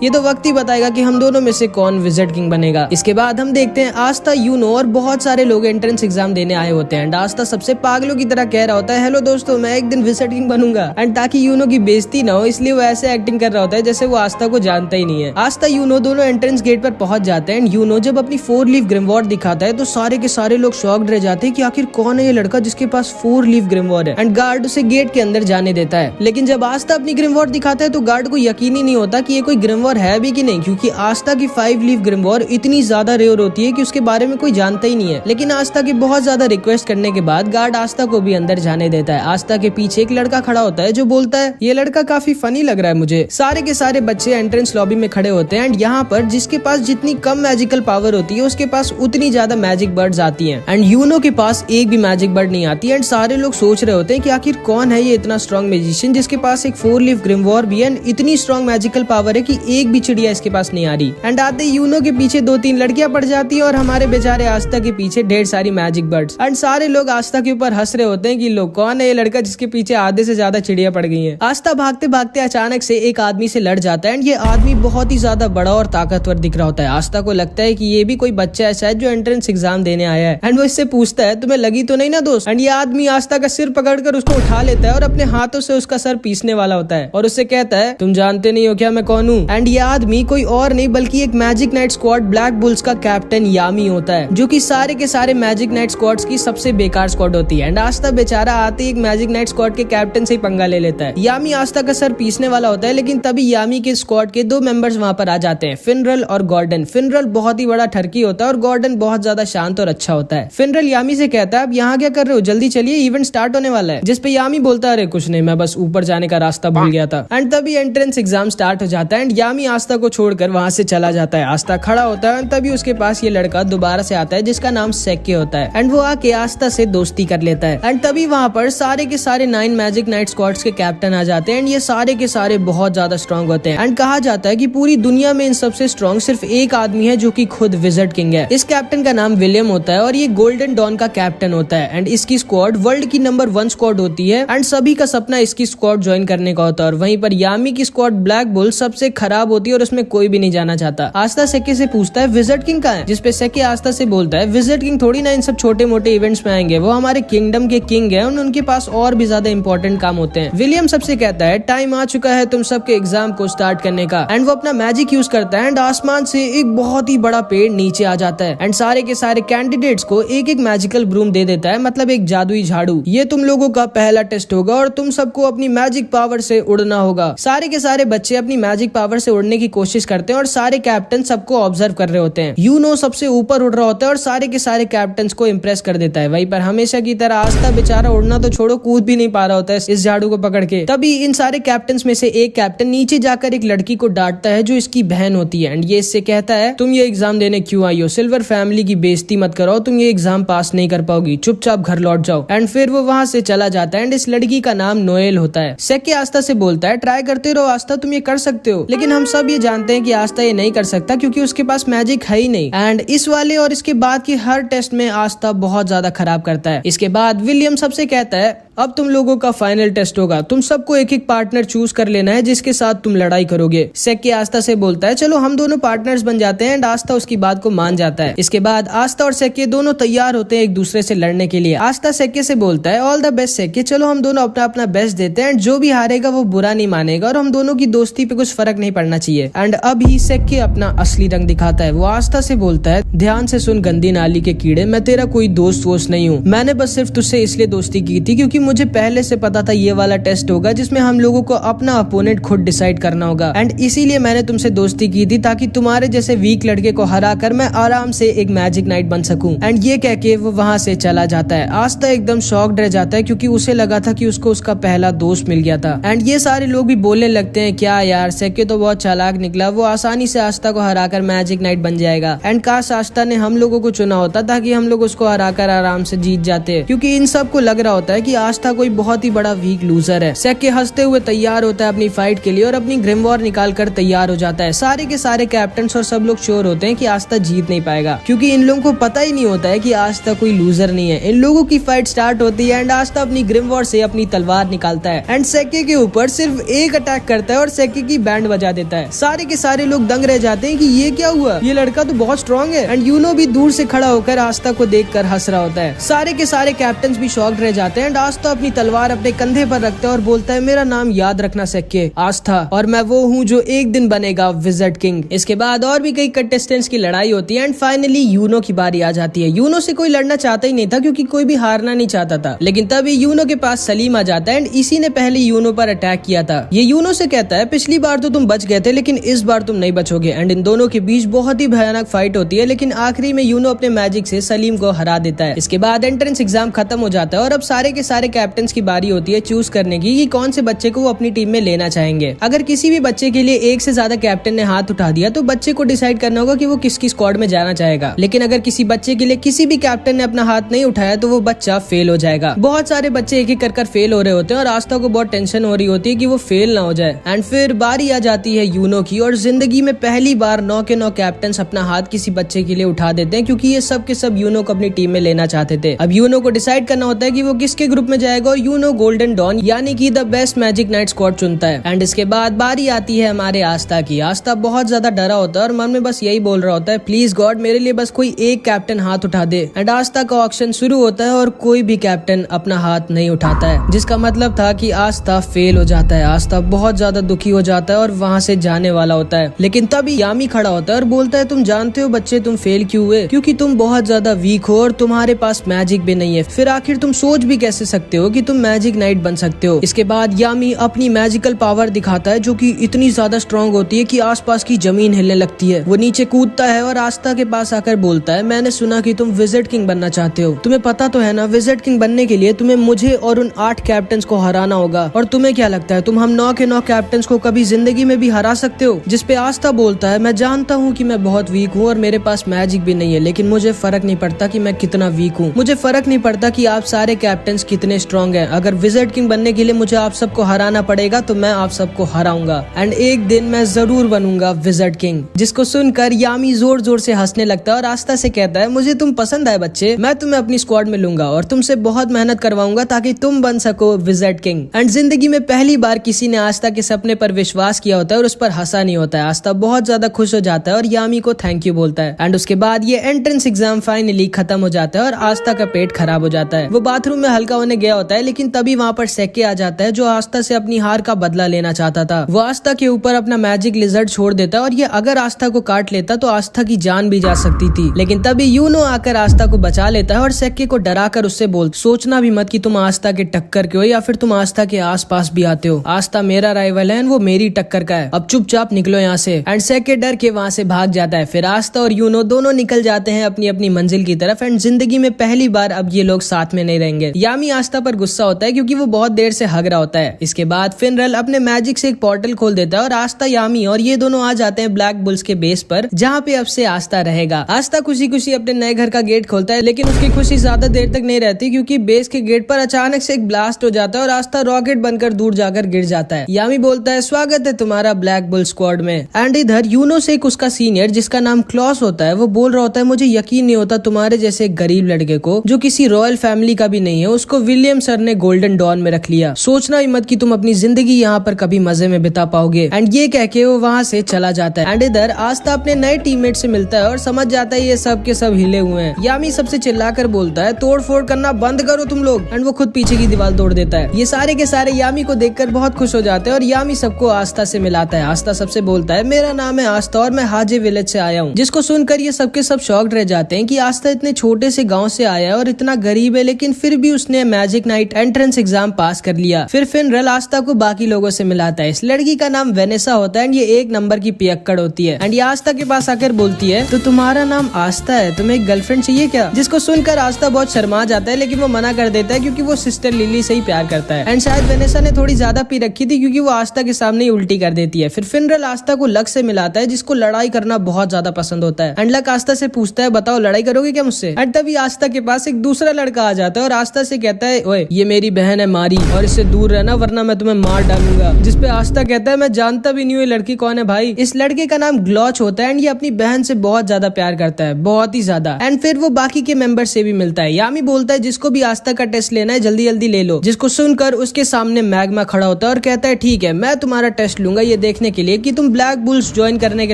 ये तो वक्त ही बताएगा कि हम दोनों में से कौन विज़र्ड किंग बनेगा। इसके बाद हम देखते हैं आस्था, यूनो और बहुत सारे लोग एंट्रेंस एग्जाम देने आए होते हैं एंड आस्था सबसे पागलों की तरह कह रहा होता है, हेलो दोस्तों, मैं एक दिन विज़र्ड किंग बनूंगा। एंड ताकि यूनो की बेइज्जती ना हो इसलिए वो ऐसे एक्टिंग कर रहा होता है जैसे वो आस्था को जानता ही नहीं है। आस्था यूनो दोनों एंट्रेंस गेट पर पहुंच जाते हैं एंड यूनो जब अपनी 4 लीफ ग्रिमवॉर्ड दिखाता है तो सारे के सारे लोग शॉक्ड रह जाते हैं कि आखिर कौन है ये लड़का जिसके पास 4 लीफ ग्रिमवॉर्ड है। एंड गार्ड उसे गेट के अंदर जाने देता है। लेकिन जब आस्था अपनी ग्रिमवॉर्ड दिखाता है तो गार्ड को यकीन ही नहीं होता कि ये कोई ग्रिमवॉर्ड है भी कि नहीं, क्योंकि आस्था की 5 लीफ ग्रिमवॉर्ड इतनी ज्यादा रेयर होती है कि उसके बारे में कोई जानता ही नहीं है। लेकिन आस्था की बहुत ज्यादा रिक्वेस्ट करने के बाद गार्ड आस्था को भी अंदर जाने देता है। आस्था के पीछे एक लड़का खड़ा होता है जो बोलता है, ये लड़का काफी फनी लग रहा है मुझे। सारे के सारे बच्चे एंट्रेंस लॉबी में खड़े होते हैं एंड यहाँ पर जिसके पास जितनी कम मैजिकल पावर होती है उसके पास उतनी ज्यादा मैजिक बर्ड्स आती हैं एंड यूनो के पास एक भी मैजिक बर्ड नहीं आती। एंड सारे लोग सोच रहे होते हैं कि आखिर कौन है ये इतना स्ट्रॉन्ग मैजिशियन जिसके पास एक 4 लीफ ग्रिमवॉर्ड भी है, इतनी स्ट्रॉन्ग मैजिकल पावर है कि एक भी चिड़िया इसके पास नहीं आ रही। एंड आते यूनो के पीछे 2-3 लड़कियां पड़ जाती है और हमारे बेचारे आस्था के पीछे ढेर सारी मैजिक बर्ड्स। एंड सारे लोग आस्था के ऊपर हंस रहे होते हैं कि लोग, कौन है ये लड़का जिसके पीछे आधे से ज्यादा चिड़िया पड़ गई है। आस्था भागते भागते अचानक से एक आदमी से लड़ जाता है एंड ये आदमी बहुत ही ज्यादा बड़ा और ताकतवर दिख रहा होता है। आस्था को लगता है कि ये भी कोई बच्चा ऐसा है जो एंट्रेंस एग्जाम देने आया है एंड वो इससे पूछता है, तुम्हें लगी तो नहीं ना दोस्त? एंड ये आदमी आस्था का सिर पकड़कर उसको उठा लेता है और अपने हाथों से उसका सर पीसने वाला होता है और उससे कहता है, तुम जानते नहीं हो क्या मैं कौन हूँ? एंड ये आदमी कोई और नहीं बल्कि एक magic knight squad black bulls का कैप्टन यामी होता है, जो कि सारे के सारे मैजिक नाइट स्क्वाड्स की सबसे बेकार स्क्वाड होती है। एंड आस्था बेचारा आते ही एक मैजिक नाइट स्क्वाड के कैप्टन से ही पंगा ले लेता है। यामी आस्था का सर पीसने वाला होता है लेकिन तभी यामी के स्क्वाड के 2 मेंबर्स वहाँ पर आ जाते हैं, फिनरल और गॉर्डन। फिनरल बहुत ही बड़ा ठरकी होता है और गॉर्डन बहुत ज्यादा शांत और अच्छा होता है। फिनरल यामी से कहता है, आप यहाँ क्या कर रहे हो, जल्दी चलिए, इवेंट स्टार्ट होने वाला है। जिसपे यामी बोलता है, अरे कुछ नहीं, मैं बस ऊपर जाने का रास्ता भूल गया था। एंड तभी एंट्रेंस एग्जाम स्टार्ट हो जाता है एंड यामी आस्था को छोड़कर वहाँ से चला जाता है। आस्था खड़ा होता है एंड तभी उसके पास ये लड़का दोबारा से आता है जिसका नाम सेक्के होता है एंड वो आके आस्था से दोस्ती कर लेता है। एंड तभी वहाँ पर सारे के सारे 9 मैजिक नाइट स्क्वाड्स के कैप्टन आ जाते हैं एंड ये सारे के सारे बहुत ज्यादा स्ट्रॉन्ग होते हैं। एंड कहा जाता है कि पूरी दुनिया में इन सबसे स्ट्रॉन्ग सिर्फ एक आदमी है जो कि खुद विज़र्ड किंग है। इस कैप्टन का नाम विलियम होता है और ये गोल्डन डॉन का कैप्टन होता है एंड इसकी स्क्वाड वर्ल्ड की नंबर 1 स्क्वाड होती है एंड सभी का सपना इसकी स्क्वाड ज्वाइन करने का होता है। और वहीं पर यामी की स्क्वाड ब्लैक बुल सबसे खराब होती है और उसमें कोई भी नहीं जाना चाहता। आस्था सेक्के से पूछता है, विज़र्ड किंग कहाँ है? जिसपे सेक्के आस्था से बोलता है, विज़र्ड किंग थोड़ी ना इन सब छोटे मोटे इवेंट्स में आएंगे, वो हमारे किंगडम के किंग है, उनके पास और भी ज्यादा इंपॉर्टेंट काम होते हैं। विलियम सबसे कहता है, टाइम आ चुका है तुम सबके एग्जाम को स्टार्ट करने का। एंड वो अपना मैजिक यूज करता है एंड आसमान से एक बहुत ही बड़ा पेड़ नीचे आ जाता है एंड सारे के सारे कैंडिडेट्स को एक एक मैजिकल ब्रूम दे देता है, मतलब एक जादुई झाड़ू। ये तुम लोगों का पहला टेस्ट होगा और तुम सबको अपनी मैजिक पावर से उड़ना होगा। सारे के सारे बच्चे अपनी मैजिक पावर से उड़ने की कोशिश करते हैं और सारे कैप्टन सबको ऑब्जर्व कर रहे होते हैं। यूनो सबसे ऊपर उड़ रहा होता है और सारे के सारे कैप्टन को इम्प्रेस कर देता है। वहीं पर हमेशा की तरह आस्था बेचारा उड़ना तो छोड़ो, कूद भी नहीं पा रहा होता है इस झाड़ू को पकड़ के। तभी इन सारे कैप्टन में से एक कैप्टन नीचे जाकर एक लड़की को डांटता है जो इसकी बहन होती है एंड ये इससे कहता है, तुम ये एग्जाम देने क्यों आई हो, सिल्वर फैमिली की बेइज्जती मत करो, तुम ये एग्जाम पास नहीं कर पाओगी, चुपचाप घर लौट जाओ। एंड फिर वो वहाँ से चला जाता है। एंड इस लड़की का नाम नोएल होता है। सेक्के आस्था से बोलता है ट्राई करते रहो आस्था, तुम ये कर सकते हो। लेकिन हम सब ये जानते हैं कि आस्था ये नहीं कर सकता क्योंकि उसके पास मैजिक है ही नहीं। एंड इस वाले और इसके बाद की हर टेस्ट में आस्था बहुत ज्यादा खराब करता है। इसके बाद विलियम सबसे कहता है अब तुम लोगों का फाइनल टेस्ट होगा, तुम सबको एक एक पार्टनर चूज कर लेना है जिसके साथ तुम लड़ाई करोगे। सेक्के आस्था से बोलता है चलो हम दोनों पार्टनर्स बन जाते हैं। एंड आस्था उसकी बात को मान जाता है। इसके बाद आस्था और सेक्के दोनों तैयार होते हैं एक दूसरे से लड़ने के लिए। आस्था सेक्के से बोलता है ऑल द बेस्ट सेक्के, चलो हम दोनों अपना अपना बेस्ट देते हैं। जो भी हारेगा वो बुरा नहीं मानेगा और हम दोनों की दोस्ती पे कुछ फर्क नहीं पड़ना चाहिए। एंड अभी सेक्के अपना असली रंग दिखाता है। वो आस्था से बोलता है ध्यान से सुन गंदी नाली के कीड़े, मैं तेरा कोई दोस्त वोस्त नहीं हूँ। मैंने बस सिर्फ तुझसे इसलिए दोस्ती की थी क्योंकि मुझे पहले से पता था ये वाला टेस्ट होगा जिसमें हम लोगों को अपना अपोनेंट खुद डिसाइड करना होगा। एंड इसीलिए मैंने तुमसे दोस्ती की थी ताकि तुम्हारे जैसे वीक लड़के को हरा कर मैं आराम से एक मैजिक नाइट बन सकूं। एंड ये कह के वो वहाँ से चला जाता है। आस्था एकदम शॉक्ड रह जाता है क्योंकि उसे लगा था कि उसको उसका पहला दोस्त मिल गया था। एंड ये सारे लोग भी बोलने लगते हैं क्या यार सेक्के तो बहुत चालाक निकला, वो आसानी से आस्था को हराकर मैजिक नाइट बन जाएगा। एंड काश आस्था ने हम लोगों को चुना होता ताकि हम लोग उसको हराकर आराम से जीत जाते, क्योंकि इन सब को लग रहा होता है कि आस्था कोई बहुत ही बड़ा वीक लूजर है। सेक्के हंसते हुए तैयार होता है अपनी फाइट के लिए और अपनी ग्रिमवॉर निकाल कर तैयार हो जाता है। सारे के सारे कैप्टन्स और सब लोग श्योर होते हैं कि आस्था जीत नहीं पाएगा क्योंकि इन लोगों को पता ही नहीं होता है कि आस्था कोई लूजर नहीं है। इन लोगों की फाइट स्टार्ट होती है एंड आस्था अपनी ग्रिमवॉर से अपनी तलवार निकालता है एंड सेक्के के ऊपर सिर्फ एक अटैक करता है और सेक्के की बैंड बजा देता है। सारे के सारे लोग दंग रह जाते हैं कि ये क्या हुआ, ये लड़का तो बहुत स्ट्रॉन्ग है। एंड यूनो भी दूर से खड़ा होकर आस्था को देखकर हंस रहा होता है। सारे के सारे कैप्टन्स भी शॉक्ड रह जाते हैं एंड आस्था अपनी तलवार अपने कंधे पर रखता है और बोलता है मेरा नाम याद रखना सेक्के, आस्था, और मैं वो हूँ जो एक दिन बनेगा विज़र्ड किंग। इसके बाद और भी कई कंटेस्टेंट्स की लड़ाई होती है एंड फाइनली यूनो की बारी आ जाती है। यूनो से कोई लड़ना चाहता ही नहीं था क्योंकि कोई भी हारना नहीं चाहता था, लेकिन तभी यूनो के पास सलीम आ जाता है एंड इसी ने पहले यूनो पर अटैक किया था। ये यूनो से कहता है पिछली बार तो तुम बच गए थे लेकिन इस बार तुम नहीं बचोगे। एंड इन दोनों के बीच बहुत ही भयानक फाइट होती है लेकिन आखिरी में यूनो अपने मैजिक से सलीम को हरा देता है। इसके बाद एंट्रेंस एग्जाम खत्म हो जाता है और अब सारे के सारे कैप्टन की बारी होती है चूज करने की कि कौन से बच्चे को वो अपनी टीम में लेना चाहेंगे। अगर किसी भी बच्चे के लिए एक से ज्यादा कैप्टन ने हाथ उठा दिया तो बच्चे को डिसाइड करना होगा कि वो किसकी स्क्वाड में जाना चाहेगा। लेकिन अगर किसी बच्चे के लिए किसी भी कैप्टन ने अपना हाथ नहीं उठाया तो वो बच्चा फेल हो जाएगा। बहुत सारे बच्चे एक एक कर फेल हो रहे होते हैं और आस्था को बहुत टेंशन हो रही होती है कि वो फेल ना हो जाए। एंड फिर बारी आ जाती है यूनो की और जिंदगी में पहली बार 9 के 9 कैप्टन अपना हाथ किसी बच्चे के लिए उठा देते हैं क्योंकि ये सब के सब यूनो को अपनी टीम में लेना चाहते थे। अब यूनो को डिसाइड करना होता है कि वो किसके ग्रुप में जाएगा और यूनो गोल्डन डॉन यानी कि the best magic knight squad चुनता है। एंड इसके बाद बारी आती है हमारे आस्था की। आस्था बहुत ज्यादा डरा होता है और मन में बस यही बोल रहा होता है प्लीज गॉड मेरे लिए बस कोई एक कैप्टन हाथ उठा दे। एंड आस्था का ऑक्शन शुरू होता है और कोई भी कैप्टन अपना हाथ नहीं उठाता है, जिसका मतलब था कि आस्था फेल हो जाता है। आस्था बहुत ज्यादा दुखी हो जाता है और वहाँ से जाने वाला होता है। लेकिन तभी यामी खड़ा होता है और बोलता है तुम जानते हो बच्चे तुम फेल क्यों हुए, क्योंकि तुम बहुत ज्यादा वीक हो और तुम्हारे पास मैजिक भी नहीं है। फिर आखिर तुम सोच भी कैसे सकते हो कि तुम मैजिक नाइट बन सकते हो। इसके बाद यामी अपनी मैजिकल पावर दिखाता है जो कि इतनी ज्यादा स्ट्रॉन्ग होती है कि आसपास की जमीन हिलने लगती है। वो नीचे कूदता है और आस्था के पास आकर बोलता है मैंने सुना कि तुम विज़र्ड किंग बनना चाहते हो, तुम्हें पता तो है ना विज़र्ड किंग बनने के लिए तुम्हें मुझे और उन 8 कैप्टन्स को हराना होगा। और तुम्हें क्या लगता है तुम हम 9 के 9 कैप्टन्स को कभी जिंदगी में भी हरा सकते हो? जिसपे आस्था बोलता है मैं जानता हूँ कि मैं बहुत वीक हूँ और मेरे पास मैजिक भी नहीं है, लेकिन मुझे फर्क नहीं पड़ता कि मैं कितना वीक हूँ। मुझे फर्क नहीं पड़ता कि आप सारे कैप्टन्स कितने स्ट्रॉन्ग हैं। अगर विज़र्ड किंग बनने के लिए मुझे आप सबको हराना पड़ेगा तो मैं आप सबको हराऊंगा एंड एक दिन मैं जरूर बनूंगा विज़र्ड किंग। जिसको सुनकर यामी जोर जोर से हंसने लगता है और आस्था से कहता है मुझे तुम पसंद आए बच्चे, मैं तुम्हें अपनी स्क्वाड में लूंगा और तुमसे बहुत मेहनत करवाऊंगा ताकि तुम बन सको विज़र्ड किंग। एंड जिंदगी में पहली बार किसी ने आस्था के सपने पर विश्वास किया होता है और उस पर हंसा नहीं होता है। आस्था बहुत ज्यादा खुश हो जाता है और यामी को थैंक यू बोलता है। एंड उसके बाद ये एंट्रेंस एग्जाम फाइनली खत्म हो जाता है और आस्था का पेट खराब हो जाता है। वो बाथरूम में हल्का होने गया होता है लेकिन तभी वहाँ पर सेक्के आ जाता है जो आस्था से अपनी हार का बदला लेना चाहता था। वो आस्था के ऊपर अपना मैजिक लिजर्ड छोड़ देता है और ये अगर आस्था को काट लेता तो आस्था की जान भी जा सकती थी। लेकिन तभी यूनो आकर आस्था को बचा लेता है और सेक्के को डरा कर उससे बोल सोचना भी मत कि तुम आस्था के टक्कर के हो या फिर तुम आस्था के आसपास भी आते हो। आस्था मेरा राइवल है, वो मेरी टक्कर का है, अब चुपचाप निकलो यहाँ से। एंड सेक्के डर के वहाँ से भाग जाता है। फिर आस्था और यूनो दोनों निकल जाते हैं अपनी अपनी मंजिल की तरफ एंड जिंदगी में पहली बार अब ये लोग साथ में नहीं रहेंगे। यामी आस्था आस्था पर गुस्सा होता है क्योंकि वो बहुत देर से हग रहा होता है। इसके बाद फिनरल अपने मैजिक से एक पोर्टल खोल देता है और आस्था, यामी और ये दोनों आ जाते हैं ब्लैक बुल्स के बेस पर, जहाँ पे अब से आस्था रहेगा। आस्था खुशी खुशी अपने नए घर का गेट खोलता है, लेकिन उसकी खुशी ज्यादा देर तक नहीं रहती क्योंकि बेस के गेट पर अचानक से एक ब्लास्ट हो जाता है और आस्था रॉकेट बनकर दूर जाकर गिर जाता है। यामी बोलता है, स्वागत है तुम्हारा ब्लैक बुल स्क्वाड में। एंड इधर यूनो से एक उसका सीनियर जिसका नाम क्लॉस होता है, वो बोल रहा होता है, मुझे यकीन नहीं होता तुम्हारे जैसे एक गरीब लड़के को, जो किसी रॉयल फैमिली का भी नहीं है, उसको विलियम सर ने गोल्डन डॉन में रख लिया। सोचना ही मत कि तुम अपनी जिंदगी यहाँ पर कभी मजे में बिता पाओगे। एंड ये कह के वो वहाँ से चला जाता है। एंड इधर आस्था अपने नए टीममेट से मिलता है और समझ जाता है ये सब के सब हिले हुए हैं। यामी सबसे चिल्लाकर बोलता है, तोड़ फोड़ करना बंद करो तुम लोग। एंड वो खुद पीछे की दीवार तोड़ देता है। ये सारे के सारे यामी को देखकर बहुत खुश हो जाते हैं और यामी सबको आस्था से मिलाता है। आस्था सबसे बोलता है, मेरा नाम है आस्था और मैं हाजे विलेज से आया हूँ। जिसको सुनकर ये सबके सब शॉक्ड रह जाते हैं कि आस्था इतने छोटे से गाँव से आया है और इतना गरीब है, लेकिन फिर भी उसने मैजिक नाइट एंट्रेंस एग्जाम पास कर लिया। फिर फिनरल आस्था को बाकी लोगों से मिलाता है। इस लड़की का नाम वेनेसा होता है एंड ये 1 नंबर की पियक्कड़ होती है। एंड ये आस्था के पास आकर बोलती है, तो तुम्हारा नाम आस्था है, तुम्हें एक गर्लफ्रेंड चाहिए क्या? जिसको सुनकर आस्था बहुत शर्मा जाता है, लेकिन वो मना कर देता है क्योंकि वो सिस्टर लिली से ही प्यार करता है। एंड शायद वेनेसा ने थोड़ी ज्यादा पी रखी थी क्योंकि वो आस्था के सामने ही उल्टी कर देती है। फिर फिनरल आस्था को लक से मिलाता है जिसको लड़ाई करना बहुत ज्यादा पसंद होता है। एंड लक आस्था से पूछता है, बताओ लड़ाई करोगे क्या मुझसे? एंड तभी आस्था के पास एक दूसरा लड़का आ जाता है और आस्था से कहता है, ओए ये मेरी बहन है मारी और इससे दूर रहना वरना मैं तुम्हें मार डालूंगा। जिसपे आस्था कहता है, मैं जानता भी नहीं हूँ ये लड़की कौन है भाई। इस लड़के का नाम ग्लॉच होता है एंड ये अपनी बहन से बहुत ज्यादा प्यार करता है, बहुत ही ज्यादा। एंड फिर वो बाकी के मेंबर से भी मिलता है। यामी बोलता है, जिसको भी आस्था का टेस्ट लेना है जल्दी जल्दी ले लो। जिसको सुनकर उसके सामने मैग्मा खड़ा होता है और कहता है, ठीक है मैं तुम्हारा टेस्ट लूंगा ये देखने के लिए कि तुम ब्लैक बुल्स ज्वाइन करने के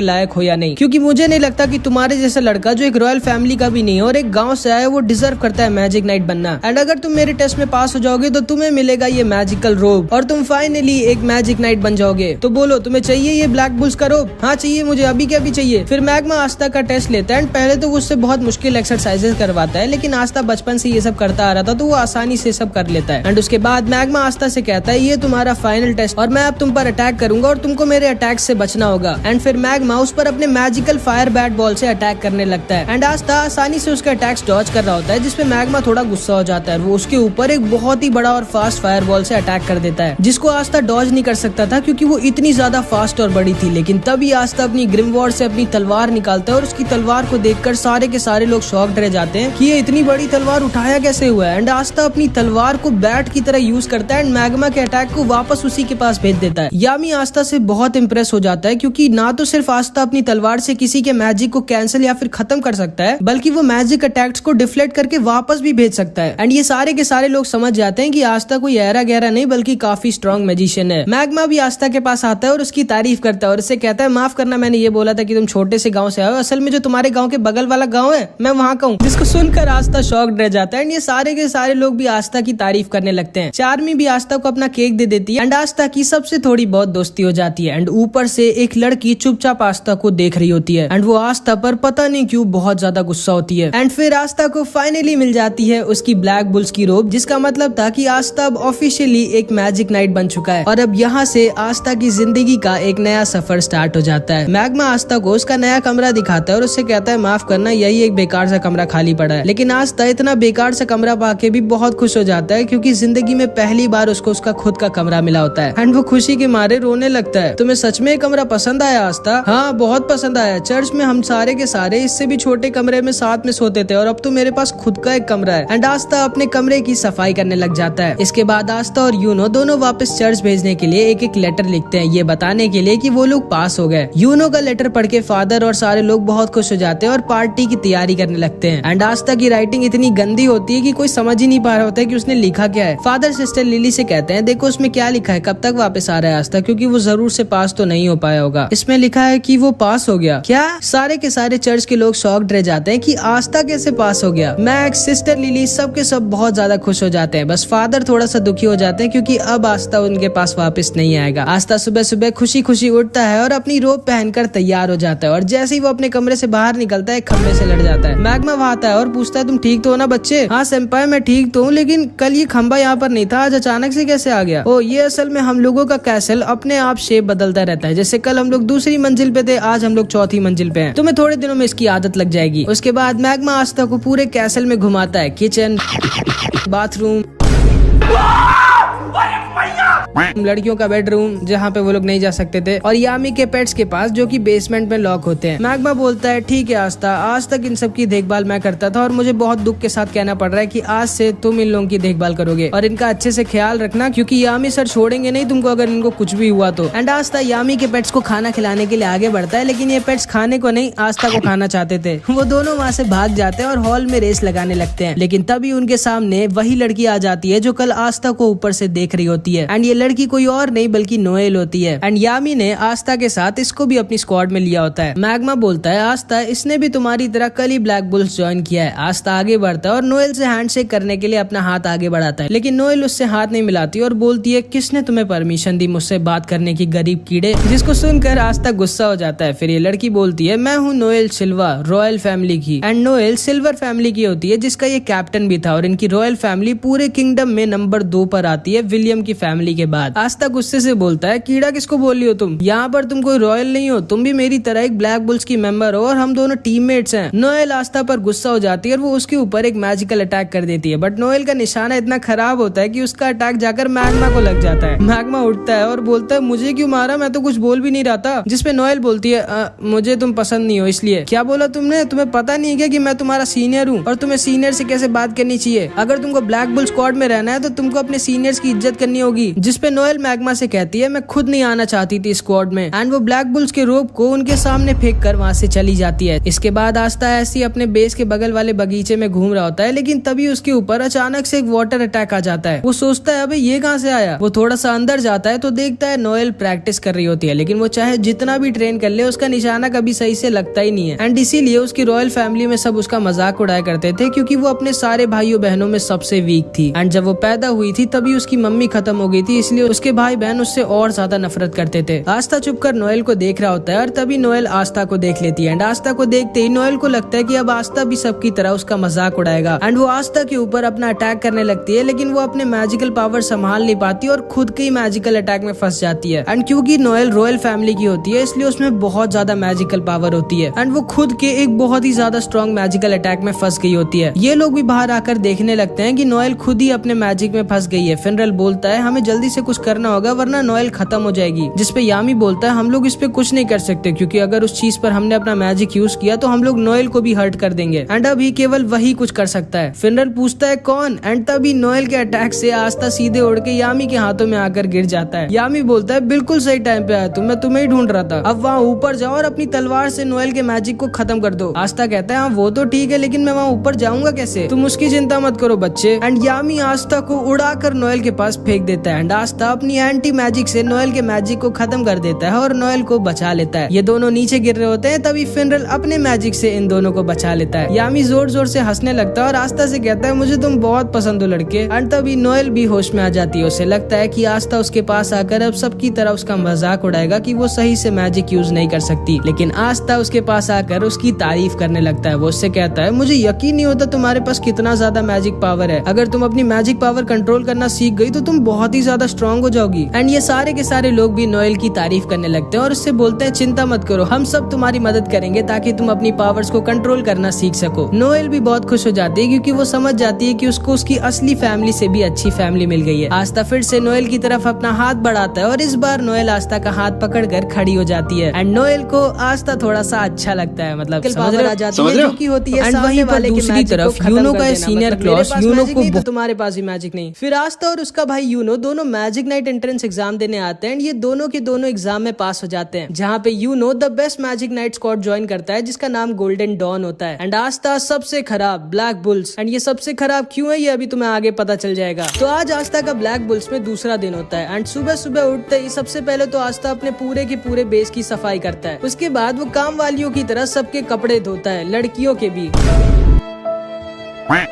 लायक हो या नहीं, क्योंकि मुझे नहीं लगता कि तुम्हारे जैसा लड़का जो एक रॉयल फैमिली का भी नहीं है और एक गाँव से आया वो डिजर्व करता है मैजिक नाइट बनना। एंड अगर तुम मेरे टेस्ट में पास हो जाओगे तो तुम्हें मिलेगा ये मैजिकल रोब और तुम फाइनली एक मैजिक नाइट बन जाओगे। तो बोलो तुम्हें चाहिए ये ब्लैक बुल्स का रोब? हाँ चाहिए मुझे, अभी क्या भी चाहिए। फिर मैग्मा आस्था का टेस्ट लेता है एंड पहले तो वो उससे बहुत मुश्किल एक्सरसाइजेस करवाता है, लेकिन आस्था बचपन से ये सब करता आ रहा था तो वो आसानी से सब कर लेता है। एंड उसके बाद मैग्मा आस्था से कहता है, ये तुम्हारा फाइनल टेस्ट और मैं अब तुम पर अटैक करूंगा और तुमको मेरे अटैक से बचना होगा। एंड फिर मैग्मा उस पर अपने मैजिकल फायर बैट बॉल से अटैक करने लगता है एंड आस्था आसानी से उसके अटैक्स डॉज कर रहा होता है, जिसपे मैग्मा थोड़ा गुस्सा हो जाता है। वो उसके ऊपर एक बहुत ही बड़ा और फास्ट फायर बॉल से अटैक कर देता है, जिसको आस्था डॉज नहीं कर सकता था क्योंकि वो इतनी ज्यादा फास्ट और बड़ी थी। लेकिन तभी आस्था अपनी ग्रिमवॉर्ड से अपनी तलवार निकालता है और उसकी तलवार को देखकर सारे के सारे लोग शॉक्ड रह जाते हैं कि ये इतनी बड़ी तलवार उठाया कैसे हुआ है। एंड आस्था अपनी तलवार को बैट की तरह यूज करता है एंड मैग्मा के अटैक को वापस उसी के पास भेज देता है। यामी आस्था से बहुत इंप्रेस हो जाता है क्योंकि ना तो सिर्फ आस्था अपनी तलवार से किसी के मैजिक को कैंसिल या फिर खत्म कर सकता है, बल्कि वो मैजिक अटैक्स को डिफ्लेक्ट करके वापस भी भेज सकता है। एंड ये सारे के सारे लोग समझ जाते हैं कि आस्था कोई ऐरा गहरा नहीं बल्कि काफी स्ट्रॉन्ग मैजिशियन है। मैग्मा भी आस्था के पास आता है और उसकी तारीफ करता है और उससे कहता है, माफ करना मैंने ये बोला था कि तुम छोटे से गांव से आए हो, असल में जो तुम्हारे गांव के बगल वाला गांव है मैं वहाँ का हूँ। जिसको सुनकर आस्था शॉक्ड रह जाता है एंड ये सारे के सारे लोग भी आस्था की तारीफ करने लगते हैं। चार्मी भी आस्था को अपना केक दे देती है एंड आस्था की सबसे थोड़ी बहुत दोस्ती हो जाती है। एंड ऊपर से एक लड़की चुपचाप आस्था को देख रही होती है एंड वो आस्था पर पता नहीं क्यों बहुत ज्यादा गुस्सा होती है। एंड फिर आस्था को फाइनली मिल जाती है उसकी ब्लैक बुल्स की रोब, जिसका मतलब था कि आस्था अब ऑफिशियली एक मैजिक नाइट बन चुका है और अब यहाँ से आस्था की जिंदगी का एक नया सफर स्टार्ट हो जाता है। मैग्मा आस्था को उसका नया कमरा दिखाता है और उससे कहता है, माफ करना यही एक बेकार सा कमरा खाली पड़ा है। लेकिन आस्था इतना बेकार सा कमरा पाके भी बहुत खुश हो जाता है क्योंकि जिंदगी में पहली बार उसको उसका खुद का कमरा मिला होता है एंड वो खुशी के मारे रोने लगता है। तुम्हें सच में कमरा पसंद आया आस्था? हाँ बहुत पसंद आया। चर्च में हम सारे के सारे इससे भी छोटे कमरे में साथ में सोते थे और अब तो मेरे पास खुद का एक कमरा है। एंड आस्था अपने कमरे की सफाई करने लग जाता है। इसके बाद आस्था और यूनो दोनों वापस चर्च भेजने के लिए एक एक लेटर लिखते हैं, ये बताने के लिए कि वो लोग पास हो गए। यूनो का लेटर पढ़ के फादर और सारे लोग बहुत खुश हो जाते हैं और पार्टी की तैयारी करने लगते हैं। एंड आस्था की राइटिंग इतनी गंदी होती है कि कोई समझ ही नहीं पा रहा होता है कि उसने लिखा क्या है। फादर सिस्टर लिली से कहते हैं, देखो उसमें क्या लिखा है, कब तक वापस आ रहा है आस्था, क्योंकि वो जरूर से पास तो नहीं हो पाया होगा। इसमें लिखा है कि वो पास हो गया। क्या? सारे के सारे चर्च के लोग शॉक्ड रह जाते हैं कि आस्था कैसे पास हो गया। मैक्स, सिस्टर लिली, सब के सब बहुत ज्यादा खुश हो जाते हैं। बस फादर थोड़ा सा दुखी हो जाते हैं क्योंकि अब आस्था उनके पास वापस नहीं आएगा। आस्था सुबह सुबह खुशी खुशी उठता है और अपनी रोब पहनकर तैयार हो जाता है और जैसे ही वो अपने कमरे से बाहर निकलता है खंबे से लड़ जाता है। मैग्मा वहाँ आता है और पूछता है, तुम ठीक तो हो ना बच्चे? हाँ सेंपाई मैं ठीक तो हूँ, लेकिन कल ये खंबा यहाँ पर नहीं था, आज अचानक से कैसे आ गया? ओ ये असल में हम लोगों का कैसल अपने आप शेप बदलता रहता है। जैसे कल हम लोग दूसरी मंजिल पे थे, आज हम लोग चौथी मंजिल पे हैं। तुम्हें थोड़े दिनों में इसकी आदत लग जाएगी। उसके बाद मैग्मा आस्था को पूरे कैसल में घुमाता है, किचन, बाथरूम, लड़कियों का बेडरूम जहाँ पे वो लोग नहीं जा सकते थे, और यामी के पेट्स के पास जो कि बेसमेंट में लॉक होते हैं। मैग्मा बोलता है ठीक है आस्था, आज तक इन सब की देखभाल मैं करता था और मुझे बहुत दुख के साथ कहना पड़ रहा है कि आज से तुम इन लोगों की देखभाल करोगे और इनका अच्छे से ख्याल रखना, क्योंकि यामी सर छोड़ेंगे नहीं तुमको अगर इनको कुछ भी हुआ तो। एंड आस्था यामी के पेट्स को खाना खिलाने के लिए आगे बढ़ता है, लेकिन ये पेट्स खाने को नहीं आस्था को खाना चाहते थे। वो दोनों वहाँ से भाग जाते हैं और हॉल में रेस लगाने लगते हैं, लेकिन तभी उनके सामने वही लड़की आ जाती है जो कल आस्था को ऊपर से देख रही होती है। एंड ये लड़की कोई और नहीं बल्कि नोएल होती है। एंड यामी ने आस्था के साथ इसको भी अपनी स्क्वाड में लिया होता है। मैग्मा बोलता है आस्था, इसने भी तुम्हारी तरह कल ही ब्लैक बुल्स ज्वाइन किया है। आस्था आगे बढ़ता है और नोएल से हैंडशेक करने के लिए अपना हाथ आगे बढ़ाता है, लेकिन नोएल उससे हाथ नहीं मिलाती और बोलती है किसने तुम्हें परमिशन दी मुझसे बात करने की गरीब कीड़े, जिसको सुनकर आस्था गुस्सा हो जाता है। फिर ये लड़की बोलती है मैं हूँ नोएल सिल्वा, रॉयल फैमिली की। एंड नोएल सिल्वर फैमिली की होती है जिसका ये कैप्टन भी था, और इनकी रॉयल फैमिली पूरे किंगडम में नंबर 2 पर आती है विलियम की फैमिली के बाद। आस्था गुस्से से बोलता है कीड़ा किसको बोल रही हो तुम, यहाँ पर तुम कोई रॉयल नहीं हो, तुम भी मेरी तरह एक ब्लैक बुल्स की मेंबर हो और हम दोनों टीममेट्स हैं। नोएल आस्था पर गुस्सा हो जाती है और वो उसके ऊपर एक मैजिकल अटैक कर देती है, बट नोएल का निशाना इतना खराब होता है कि उसका अटैक जाकर मैग्मा को लग जाता है। मैग्मा उठता है और बोलता है मुझे क्यों मारा, मैं तो कुछ बोल भी नहीं रहा था। जिसपे नोएल बोलती है मुझे तुम पसंद नहीं हो इसलिए। क्या बोला तुमने, तुम्हें पता नहीं है कि मैं तुम्हारा सीनियर हूँ और तुम्हें सीनियर से कैसे बात करनी चाहिए। अगर तुमको ब्लैक बुल स्क्वाड में रहना है तो तुमको अपने सीनियर्स की इज्जत करनी होगी। जिसपे नोएल मैग्मा से कहती है मैं खुद नहीं आना चाहती थी स्क्वाड में। एंड वो ब्लैक बुल्स के रोप को उनके सामने फेंक कर वहाँ से चली जाती है। इसके बाद आस्था ऐसी अपने बेस के बगल वाले बगीचे में घूम रहा होता है, लेकिन तभी उसके ऊपर अचानक से एक वाटर अटैक आ जाता है। वो सोचता है अबे ये कहाँ से आया। वो थोड़ा सा अंदर जाता है तो देखता है नोएल प्रैक्टिस कर रही होती है, लेकिन वो चाहे जितना भी ट्रेन कर ले उसका निशाना कभी सही से लगता ही नहीं है। एंड इसीलिए उसकी रॉयल फैमिली में सब उसका मजाक उड़ाया करते थे, क्योंकि वो अपने सारे भाइयों बहनों में सबसे वीक थी। एंड जब वो पैदा हुई थी तभी उसकी मम्मी खत्म हो गई थी, इसलिए उसके भाई बहन उससे और ज्यादा नफरत करते थे। आस्था चुपकर नोएल को देख रहा होता है और तभी नोएल आस्था को देख लेती है। एंड आस्था को देखते ही नोएल को लगता है कि अब आस्था भी सबकी तरह उसका मजाक उड़ाएगा। एंड वो आस्था के ऊपर अपना अटैक करने लगती है, लेकिन वो अपने मैजिकल पावर संभाल नहीं पाती और खुद के ही मैजिकल अटैक में फंस जाती है। एंड क्योंकि नोएल रॉयल फैमिली की होती है इसलिए उसमें बहुत ज्यादा मैजिकल पावर होती है, एंड वो खुद के एक बहुत ही ज्यादा स्ट्रॉन्ग मैजिकल अटैक में फंस गई होती है। ये लोग भी बाहर आकर देखने लगते हैं कि नोएल खुद ही अपने मैजिक में फंस गई है। फिनरल बोलता है हमें जल्दी से कुछ करना होगा वरना नोएल खत्म हो जाएगी। जिसपे यामी बोलता है हम लोग इस पे कुछ नहीं कर सकते, क्योंकि अगर उस चीज पर हमने अपना मैजिक यूज किया तो हम लोग नोएल को भी हर्ट कर देंगे, एंड अभी केवल वही कुछ कर सकता है। फिनरल पूछता है कौन, एंड तभी नोएल के अटैक से आस्था सीधे उड़ के यामी के हाथों में आकर गिर जाता है। यामी बोलता है बिल्कुल सही टाइम पे आया तुम, मैं तुम्हें ही ढूंढ रहा था। अब वहाँ ऊपर जाओ और अपनी तलवार से नोएल के मैजिक को खत्म कर दो। आस्था कहता है हाँ वो तो ठीक है, लेकिन मैं वहाँ ऊपर जाऊंगा कैसे, तुम उसकी चिंता मत करो बच्चे। एंड यामी आस्था को उड़ाकर नोएल के पास फेंक देता है, एंड आस्था अपनी एंटी मैजिक से नोएल के मैजिक को खत्म कर देता है और नोएल को बचा लेता है। ये दोनों नीचे गिर रहे होते हैं, तभी फिनरल अपने मैजिक से इन दोनों को बचा लेता है। यामी जोर जोर से हंसने लगता है और आस्था से कहता है मुझे तुम बहुत पसंद हो लड़के। एंड तभी नोएल भी होश में आ जाती है। उसे लगता है कि आस्था उसके पास आकर अब सबकी तरह उसका मजाक उड़ाएगा कि वो सही से मैजिक यूज नहीं कर सकती, लेकिन आस्था उसके पास आकर उसकी तारीफ करने लगता है। वो उससे कहता है मुझे यकीन नहीं होता तुम्हारे पास कितना ज्यादा मैजिक पावर है, अगर तुम अपनी मैजिक पावर कंट्रोल करना सीख गई तो तुम बहुत ही ज्यादा स्ट्रॉन्ग हो जाओगी। एंड ये सारे के सारे लोग भी नोएल की तारीफ करने लगते हैं और उससे बोलते हैं चिंता मत करो, हम सब तुम्हारी मदद करेंगे ताकि तुम अपनी पावर्स को कंट्रोल करना सीख सको। नोएल भी बहुत खुश हो जाती है क्योंकि वो समझ जाती है कि उसको उसकी असली फैमिली से भी अच्छी फैमिली मिल गई है। आस्था फिर से नोएल की तरफ अपना हाथ बढ़ाता है और इस बार नोएल आस्था का हाथ पकड़कर खड़ी हो जाती है। एंड नोएल को आस्था थोड़ा सा अच्छा लगता है, मतलब पावर आ जाती है जो कि होती है। एंड वहीं पर दूसरी तरफ यूनो का सीनियर क्लॉस यूनो को तुम्हारे पास भी मैजिक नहीं। फिर आस्था और उसका भाई यूनो दोनों मैजिक नाइट एंट्रेंस एग्जाम देने आते हैं। ये दोनों के दोनों एग्जाम में पास हो जाते हैं, जहाँ पे Yuno the best magic knight squad join करता है जिसका नाम गोल्डन डॉन होता है। एंड आस्था सबसे खराब ब्लैक बुल्स। एंड ये सबसे खराब क्यों है ये अभी तुम्हें आगे पता चल जाएगा। तो आज आस्था का ब्लैक बुल्स में दूसरा दिन होता है। एंड सुबह सुबह उठते ही सबसे पहले तो आस्था अपने पूरे के पूरे बेस की सफाई करता है। उसके बाद वो काम वालियों की तरह सबके कपड़े धोता है, लड़कियों के भी।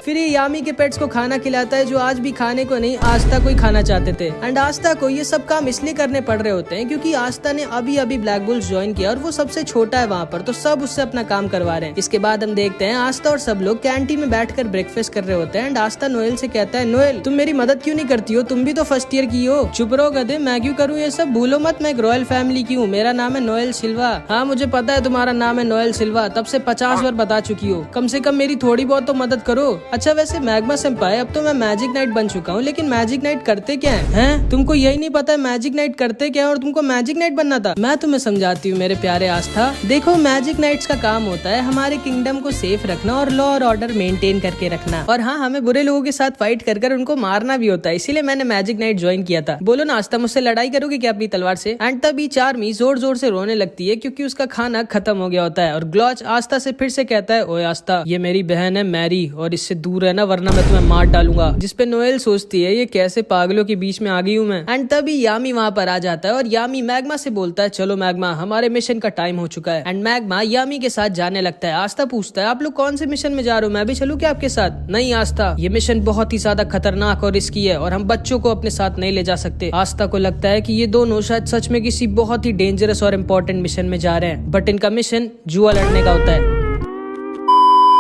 फिर ये यामी के पेट्स को खाना खिलाता है जो आज भी खाने को नहीं आस्था को ही खाना चाहते थे। एंड आस्था को ये सब काम इसलिए करने पड़ रहे होते हैं क्योंकि आस्था ने अभी अभी ब्लैक बुल्स ज्वाइन किया और वो सबसे छोटा है वहाँ पर, तो सब उससे अपना काम करवा रहे हैं। इसके बाद हम देखते हैं आस्था और सब लोग कैंटीन में बैठकर ब्रेकफास्ट कर रहे होते हैं। एंड आस्था नोएल से कहता है नोएल तुम मेरी मदद क्यों नहीं करती हो, तुम भी तो फर्स्ट ईयर की हो। चुप रहो गधे, मैं क्यों करूँ ये सब, भूलो मत मैं एक रॉयल फैमिली की हूँ, मेरा नाम है नोएल सिल्वा। हाँ मुझे पता है तुम्हारा नाम है नोएल सिल्वा, तब से 50 बार बता चुकी हो, कम से कम मेरी थोड़ी बहुत तो मदद करो। अच्छा वैसे मैग्मा सेंपाई, अब तो मैं मैजिक नाइट बन चुका हूँ, लेकिन मैजिक नाइट करते क्या है? तुमको यही नहीं पता है मैजिक नाइट करते क्या है और तुमको मैजिक नाइट बनना था? मैं तुम्हें समझाती हूँ मेरे प्यारे आस्था। देखो मैजिक नाइट्स का काम होता है हमारे किंगडम को सेफ रखना और लॉ और ऑर्डर मेंटेन करके रखना, और हाँ हमें बुरे लोगों के साथ फाइट कर उनको मारना भी होता है, इसीलिए मैंने मैजिक नाइट ज्वाइन किया था। बोलो ना आस्था, मुझसे लड़ाई करोगे क्या अपनी तलवार से? एंड तभी चार्मी जोर जोर से रोने लगती है क्योंकि उसका खाना खत्म हो गया होता है, और ग्लॉच आस्था से फिर से कहता है, ओए आस्था ये मेरी बहन है मैरी और इससे दूर रहना वरना मैं तुम्हें मार डालूंगा। जिसपे नोएल सोचती है ये कैसे पागलों के बीच में आ गई हूँ मैं। एंड तभी यामी वहाँ पर आ जाता है और यामी मैग्मा से बोलता है, चलो मैग्मा हमारे मिशन का टाइम हो चुका है। एंड मैग्मा यामी के साथ जाने लगता है। आस्था पूछता है, आप लोग कौन से मिशन में जा रहे हो, मैं भी चलूं क्या आपके साथ? नहीं आस्था, ये मिशन बहुत ही ज्यादा खतरनाक और रिस्की है और हम बच्चों को अपने साथ नहीं ले जा सकते। आस्था को लगता है कि ये दोनों शायद सच में किसी बहुत ही डेंजरस और इम्पोर्टेंट मिशन में जा रहे हैं, बट इनका मिशन जुआ लड़ने का होता है।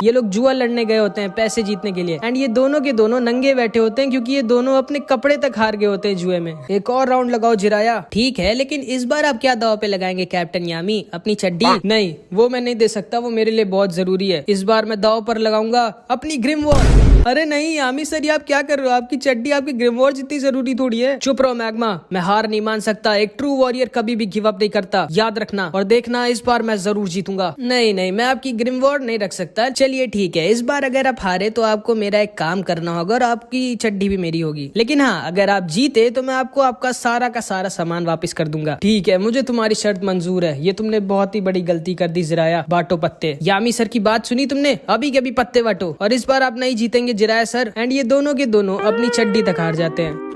ये लोग जुआ लड़ने गए होते हैं पैसे जीतने के लिए, एंड ये दोनों के दोनों नंगे बैठे होते हैं क्योंकि ये दोनों अपने कपड़े तक हार गए होते हैं जुए में। एक और राउंड लगाओ जिराया। ठीक है, लेकिन इस बार आप क्या दाव पे लगाएंगे कैप्टन यामी? अपनी चड्डी? नहीं, वो मैं नहीं दे सकता, वो मेरे लिए बहुत जरूरी है। इस बार मैं दाव पर लगाऊंगा अपनी ग्रिम वॉर। अरे नहीं यामी सर, ये आप क्या कर रहे हो? आपकी चड्डी आपकी ग्रिम वॉर जितनी जरूरी थोड़ी है। चुप रहो मैग्मा, मैं हार नहीं मान सकता। एक ट्रू वॉरियर कभी भी गिव अप नहीं करता, याद रखना। और देखना इस बार मैं जरूर जीतूंगा। नहीं नहीं, मैं आपकी ग्रिम वॉर नहीं रख सकता। चलिए ठीक है, इस बार अगर आप हारे तो आपको मेरा एक काम करना होगा और आपकी चड्डी भी मेरी होगी। लेकिन हाँ, अगर आप जीते तो मैं आपको आपका सारा का सारा सामान वापस कर दूंगा। ठीक है, मुझे तुम्हारी शर्त मंजूर है। ये तुमने बहुत ही बड़ी गलती कर दी जिराया। बांटो पत्ते। यामी सर की बात सुनी तुमने? अभी के अभी पत्ते बांटो, और इस बार आप नहीं जीतेंगे जिराया सर। एंड ये दोनों के दोनों अपनी चड्डी तक हार जाते हैं।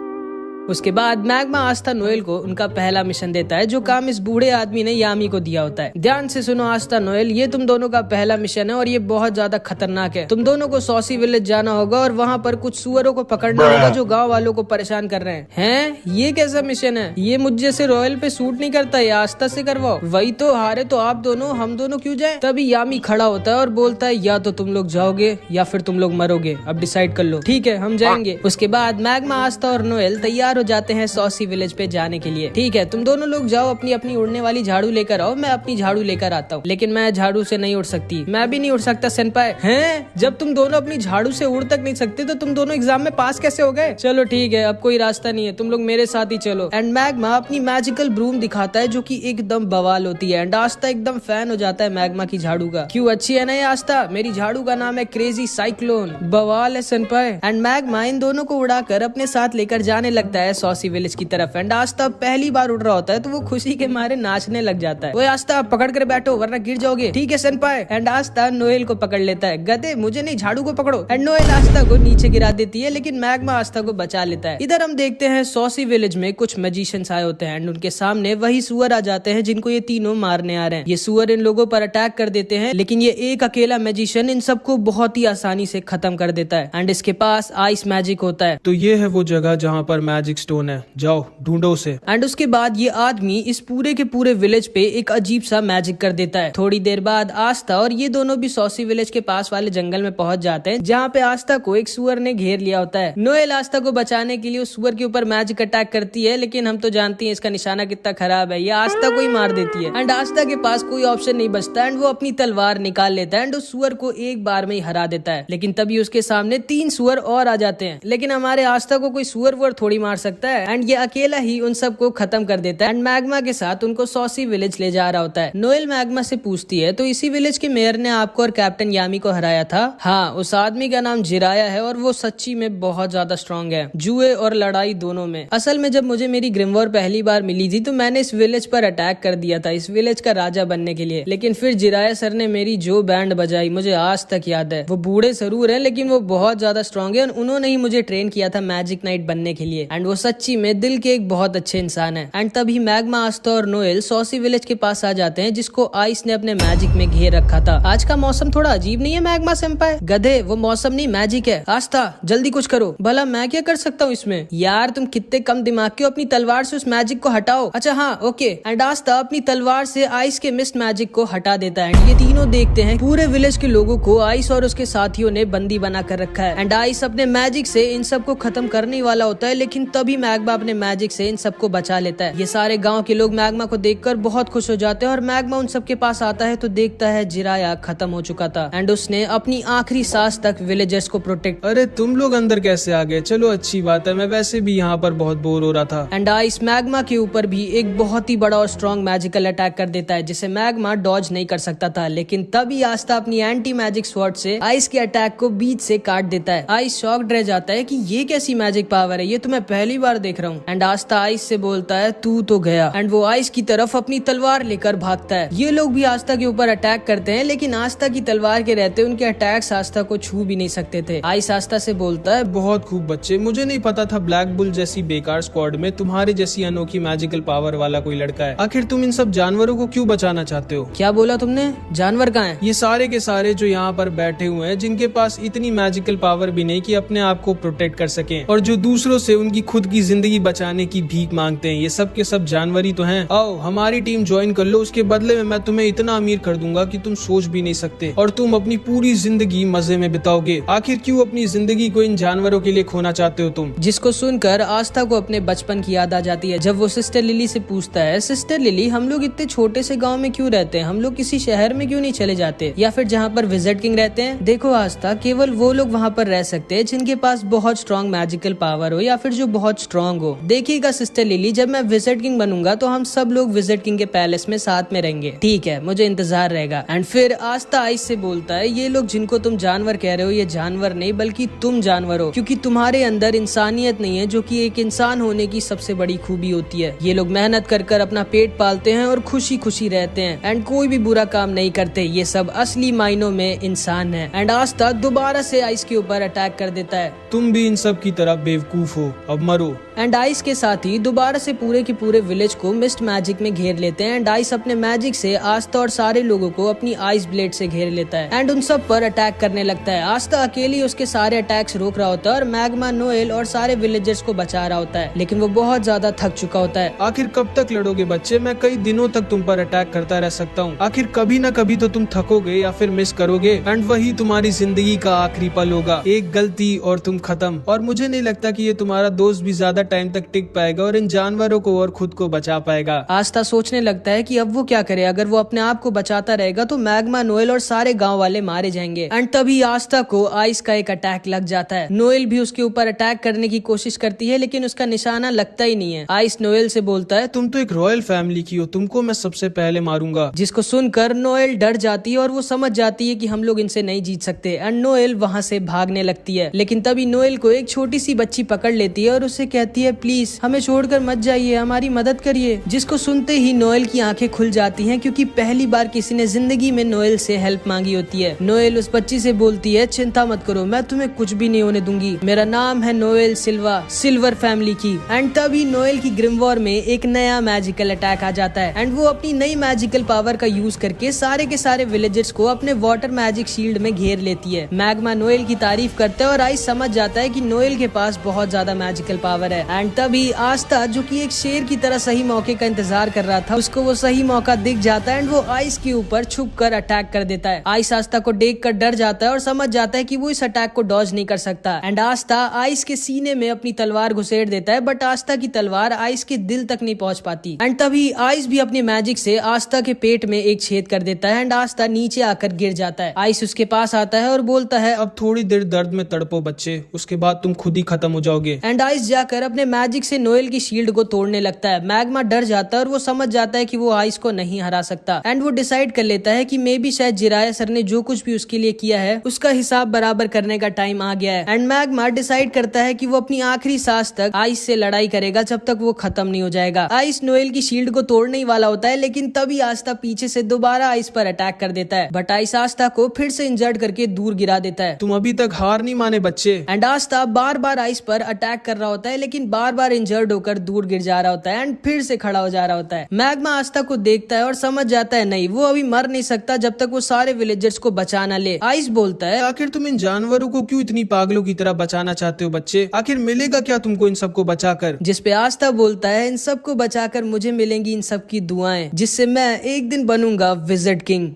उसके बाद मैग्मा आस्था नोएल को उनका पहला मिशन देता है, जो काम इस बूढ़े आदमी ने यामी को दिया होता है। ध्यान से सुनो आस्था नोएल, ये तुम दोनों का पहला मिशन है और ये बहुत ज्यादा खतरनाक है। तुम दोनों को सॉसी विलेज जाना होगा और वहाँ पर कुछ सुअरों को पकड़ना होगा जो गाँव वालों को परेशान कर रहे हैं। ये कैसा मिशन है? ये मुझ जैसे रॉयल पे सूट नहीं करता, ये आस्था से करवाओ। वही तो, हारे तो आप दोनों, हम दोनों क्यों जाए? तभी यामी खड़ा होता है और बोलता है, या तो तुम लोग जाओगे या फिर तुम लोग मरोगे, अब डिसाइड कर लो। ठीक है, हम जाएंगे। उसके बाद मैग्मा आस्था और नोएल तैयार हो जाते हैं सॉसी विलेज पे जाने के लिए। ठीक है, तुम दोनों लोग जाओ, अपनी अपनी उड़ने वाली झाड़ू लेकर आओ, मैं अपनी झाड़ू लेकर आता हूँ। लेकिन मैं झाड़ू से नहीं उड़ सकती। मैं भी नहीं उड़ सकता सेनपाई। हैं? जब तुम दोनों अपनी झाड़ू से उड़ तक नहीं सकते तो तुम दोनों एग्जाम में पास कैसे हो गए? चलो ठीक है, अब कोई रास्ता नहीं है, तुम लोग मेरे साथ ही चलो। एंड मैग्मा अपनी मैजिकल ब्रूम दिखाता है जो की एकदम बवाल होती है। एंड आस्था एकदम फैन हो जाता है मैग्मा की झाड़ू का। क्यों अच्छी है ना ये आस्था? मेरी झाड़ू का नाम है क्रेजी साइक्लोन। बवाल है सेनपाई। एंड मैग्मा इन दोनों को उड़ाकर अपने साथ लेकर जाने लगता है सॉसी विलेज की तरफ। एंड आस्था पहली बार उड़ रहा होता है तो वो खुशी के मारे नाचने लग जाता है। वो आस्था पकड़ कर बैठो वरना गिर जाओगे। ठीक है सेनपाई। एंड आस्था नोएल को पकड़ लेता है। गधे, मुझे नहीं, झाड़ू को पकड़ो। एंड नोएल आस्था को नीचे गिरा देती है, लेकिन मैग्मा आस्था को बचा लेता है। इधर हम देखते हैं सॉसी विलेज में कुछ मैजिशियंस आए होते हैं एंड उनके सामने वही सुअर आ जाते हैं जिनको ये तीनों मारने आ रहे हैं। ये सुअर इन लोगों पर अटैक कर देते हैं, लेकिन ये एक अकेला मैजिशियन इन सबको बहुत ही आसानी से खत्म कर देता है। एंड इसके पास आइस मैजिक होता है। तो ये है वो जगह जहाँ पर मैजिक स्टोन है, जाओ ढूंढो उसे। एंड उसके बाद ये आदमी इस पूरे के पूरे विलेज पे एक अजीब सा मैजिक कर देता है। थोड़ी देर बाद आस्था और ये दोनों भी सॉसी विलेज के पास वाले जंगल में पहुंच जाते हैं, जहाँ पे आस्था को एक सुअर ने घेर लिया होता है। नोएल आस्था को बचाने के लिए उस सुअर के ऊपर मैजिक अटैक करती है, लेकिन हम तो जानती हैं इसका निशाना कितना खराब है, ये आस्था को ही मार देती है। एंड आस्था के पास कोई ऑप्शन नहीं बचता एंड वो अपनी तलवार निकाल लेता है एंड उस सुअर को एक बार में ही हरा देता है। लेकिन तभी उसके सामने 3 सुअर और आ जाते हैं, लेकिन हमारे आस्था को कोई सुअर वुअर थोड़ी मार सकता है एंड ये अकेला ही उन सबको खत्म कर देता है। एंड मैग्मा के साथ उनको सॉसी विलेज ले जा रहा होता है। नोएल मैग्मा से पूछती है, तो इसी विलेज के मेयर ने आपको और कैप्टन यामी को हराया था? हाँ, उस आदमी का नाम जिराया है और वो सच्ची में बहुत ज्यादा स्ट्रॉन्ग है, जुए और लड़ाई दोनों में। असल में जब मुझे मेरी ग्रिमवॉर पहली बार मिली थी तो मैंने इस विलेज पर अटैक कर दिया था, इस विलेज का राजा बनने के लिए। लेकिन फिर जिराया सर ने मेरी जो बैंड बजाई मुझे आज तक याद है। वो बूढ़े जरूर है लेकिन वो बहुत ज्यादा स्ट्रॉन्ग है, उन्होंने ही मुझे ट्रेन किया था मैजिक नाइट बनने के लिए। एंड वो सच्ची में दिल के एक बहुत अच्छे इंसान है। एंड तभी मैग्मा, आस्था और नोएल सॉसी विलेज के पास आ जाते हैं, जिसको आइस ने अपने मैजिक में घेर रखा था। आज का मौसम थोड़ा अजीब नहीं है मैग्मा सेंपाई? गधे, वो मौसम नहीं मैजिक है। आस्था जल्दी कुछ करो। भला मैं क्या कर सकता हूँ इसमें? यार तुम कितने कम दिमाग के हो, अपनी तलवार से उस मैजिक को हटाओ। अच्छा हाँ, ओके। एंड आस्था अपनी तलवार से आइस के मिस्ट मैजिक को हटा देता है। ये तीनों देखते हैं पूरे विलेज के लोगों को आइस और उसके साथियों ने बंदी बना कर रखा है। एंड आइस अपने मैजिक से इन सबको खत्म करने वाला होता है, लेकिन तभी मैग्मा अपने मैजिक से इन सबको बचा लेता है। ये सारे गाँव के लोग मैग्मा को देखकर बहुत खुश हो जाते हैं और मैग्मा उन सबके पास आता है तो देखता है जिराया खत्म हो चुका था एंड उसने अपनी आखिरी सांस तक विलेजर्स को प्रोटेक्ट। अरे तुम लोग अंदर कैसे आ गए? चलो अच्छी बात है, मैं वैसे भी यहाँ पर बहुत बोर हो रहा था। एंड आइस मैग्मा के ऊपर भी एक बहुत ही बड़ा और स्ट्रॉन्ग मैजिकल अटैक कर देता है जिसे मैग्मा डॉज नहीं कर सकता था, लेकिन तभी आस्था अपनी एंटी मैजिक स्वॉर्ड से आइस के अटैक को बीच से काट देता है। आइस शॉक्ड रह जाता है कि ये कैसी मैजिक पावर है, ये तो मैं पहली बार देख रहा हूँ। एंड आस्था आइस से बोलता है तू तो गया एंड वो आइस की तरफ अपनी तलवार लेकर भागता है। ये लोग भी आस्था के ऊपर अटैक करते हैं लेकिन आस्था की तलवार के रहते उनके अटैक्स आस्था को छू भी नहीं सकते थे। आइस आस्था से बोलता है बहुत खूब बच्चे, मुझे नहीं पता था ब्लैक बुल जैसी बेकार स्क्वाड में तुम्हारी जैसी अनोखी मैजिकल पावर वाला कोई लड़का है। आखिर तुम इन सब जानवरों को क्यों बचाना चाहते हो? क्या बोला तुमने? जानवर कहाँ हैं? ये सारे के सारे जो यहाँ पर बैठे हुए हैं जिनके पास इतनी मैजिकल पावर भी नहीं कि अपने आप को प्रोटेक्ट कर सकें और जो दूसरों से उनकी खुद की जिंदगी बचाने की भीख मांगते हैं, ये सब के सब जानवर ही तो हैं। आओ हमारी टीम ज्वाइन कर लो, उसके बदले में मैं तुम्हें इतना अमीर कर दूंगा कि तुम सोच भी नहीं सकते और तुम अपनी पूरी जिंदगी मजे में बिताओगे। आखिर क्यों अपनी जिंदगी को इन जानवरों के लिए खोना चाहते हो तुम? जिसको सुनकर आस्था को अपने बचपन की याद आ जाती है जब वो सिस्टर लिली से पूछता है, सिस्टर लिली हम लोग इतने छोटे से गांव में क्यों रहते हैं, हम लोग किसी शहर में क्यों नहीं चले जाते या फिर जहाँ पर विजिट किंग रहते हैं? देखो आस्था, केवल वो लोग वहाँ पर रह सकते हैं जिनके पास बहुत स्ट्रॉन्ग मैजिकल पावर हो या फिर जो बहुत स्ट्रॉन्ग हो। देखिएगा सिस्टर लिली, जब मैं विजिट किंग बनूंगा तो हम सब लोग विजिट किंग के पैलेस में साथ में रहेंगे, ठीक है? मुझे इंतजार रहेगा। एंड फिर आस्था आइस से बोलता है, ये लोग जिनको तुम जानवर कह रहे हो ये जानवर नहीं बल्कि तुम जानवर हो, क्योंकि तुम्हारे अंदर इंसानियत नहीं है जो कि एक इंसान होने की सबसे बड़ी खूबी होती है। ये लोग मेहनत कर कर अपना पेट पालते हैं और खुशी खुशी रहते हैं एंड कोई भी बुरा काम नहीं करते। ये सब असली मायनों में इंसान है। एंड आस्था दोबारा से आइस के ऊपर अटैक कर देता है। तुम भी इन सब की तरह बेवकूफ हो, अब मरो। एंड आइस के साथ ही दोबारा से पूरे के पूरे विलेज को मिस्ट मैजिक में घेर लेते हैं एंड आइस अपने मैजिक से आस्था और सारे लोगों को अपनी आइस ब्लेड से घेर लेता है एंड उन सब पर अटैक करने लगता है। आस्था अकेली उसके सारे अटैक्स रोक रहा होता है और मैग्मा नोएल और सारे विलेजर्स को बचा रहा होता है, लेकिन वो बहुत ज्यादा थक चुका होता है। आखिर कब तक लड़ोगे बच्चे? मैं कई दिनों तक तुम पर अटैक करता रह सकता हूँ। आखिर कभी न कभी तो तुम थकोगे या फिर मिस करोगे एंड वही तुम्हारी जिंदगी का आखिरी पल होगा। एक गलती और तुम खत्म। और मुझे नहीं लगता कि ये तुम्हारा दोस्त भी ज्यादा टाइम तक टिक पाएगा और इन जानवरों को और खुद को बचा पाएगा। आस्था सोचने लगता है कि अब वो क्या करे, अगर वो अपने आप को बचाता रहेगा तो मैग्मा नोएल और सारे गांव वाले मारे जाएंगे। एंड तभी आस्था को आइस का एक अटैक लग जाता है। नोएल भी उसके ऊपर अटैक करने की कोशिश करती है लेकिन उसका निशाना लगता ही नहीं है। आइस नोएल से बोलता है, तुम तो एक रॉयल फैमिली की हो, तुमको मैं सबसे पहले मारूंगा। जिसको सुनकर नोएल डर जाती है और वो समझ जाती है कि हम लोग इनसे नहीं जीत सकते एंड नोएल वहाँ से भागने लगती है। लेकिन तभी नोएल को एक छोटी सी बच्ची पकड़ लेती है और उससे कहती है, प्लीज हमें छोड़कर मत जाइए, हमारी मदद करिए। जिसको सुनते ही नोएल की आंखें खुल जाती हैं क्योंकि पहली बार किसी ने जिंदगी में नोएल से हेल्प मांगी होती है। नोएल उस बच्ची से बोलती है, चिंता मत करो, मैं तुम्हें कुछ भी नहीं होने दूंगी, मेरा नाम है नोएल सिल्वा, सिल्वर फैमिली की। एंड तभी नोएल की ग्रिम वॉर में एक नया मैजिकल अटैक आ जाता है एंड वो अपनी नई मैजिकल पावर का यूज करके सारे के सारे विलेजर्स को अपने वाटर मैजिक शील्ड में घेर लेती है। मैग्मा नोएल की तारीफ करता है और आइस समझ जाता है कि नोएल के पास बहुत ज्यादा मैजिकल पावर है। एंड तभी आस्था, जो कि एक शेर की तरह सही मौके का इंतजार कर रहा था, उसको वो सही मौका दिख जाता है एंड वो आइस के ऊपर छुप कर अटैक कर देता है। आइस आस्था को देख कर डर जाता है और समझ जाता है कि वो इस अटैक को डॉज नहीं कर सकता। एंड आस्था आइस के सीने में अपनी तलवार घुसेड़ देता है बट आस्था की तलवार आइस के दिल तक नहीं पहुंच पाती। एंड तभी आइस भी अपने मैजिक से आस्था के पेट में एक छेद कर देता है एंड आस्था नीचे आकर गिर जाता है। आइस उसके पास आता है और बोलता है, अब थोड़ी देर दर्द में तड़पो बच्चे, उसके बाद तुम खुद ही खत्म हो जाओगे। एंड आइस जाकर अपने मैजिक से नोएल की शील्ड को तोड़ने लगता है। मैग्मा डर जाता है और वो समझ जाता है कि वो आइस को नहीं हरा सकता एंड वो डिसाइड कर लेता है कि मे बी शायद जिराया सर ने जो कुछ भी उसके लिए किया है उसका हिसाब बराबर करने का टाइम आ गया है। एंड मैग्मा डिसाइड करता है कि वो अपनी आखिरी सांस तक आइस से लड़ाई करेगा जब तक वो खत्म नहीं हो जाएगा। आइस नोएल की शील्ड को तोड़ने ही वाला होता है लेकिन तभी आस्था पीछे से दोबारा आइस पर अटैक कर देता है बट आइस आस्था को फिर से इंजर्ड करके दूर गिरा देता है। तुम अभी तक हार नहीं माने बच्चे। And Aastha bar bar ice पर अटैक कर रहा होता है लेकिन बार बार इंजर्ड होकर दूर गिर जा रहा होता है एंड फिर से खड़ा हो जा रहा होता है। मैग्मा आस्था को देखता है और समझ जाता है नहीं, वो अभी मर नहीं सकता जब तक वो सारे विलेजर्स को बचा ना ले। आइस बोलता है, आखिर तुम इन जानवरों को क्यों इतनी पागलों की तरह बचाना चाहते हो बच्चे? आखिर मिलेगा क्या तुमको इन सबको बचाकर? जिस पे आस्था बोलता है, इन सबको बचाकर मुझे मिलेंगी इन सब की दुआएं जिससे मैं एक दिन बनूंगा विजिट किंग।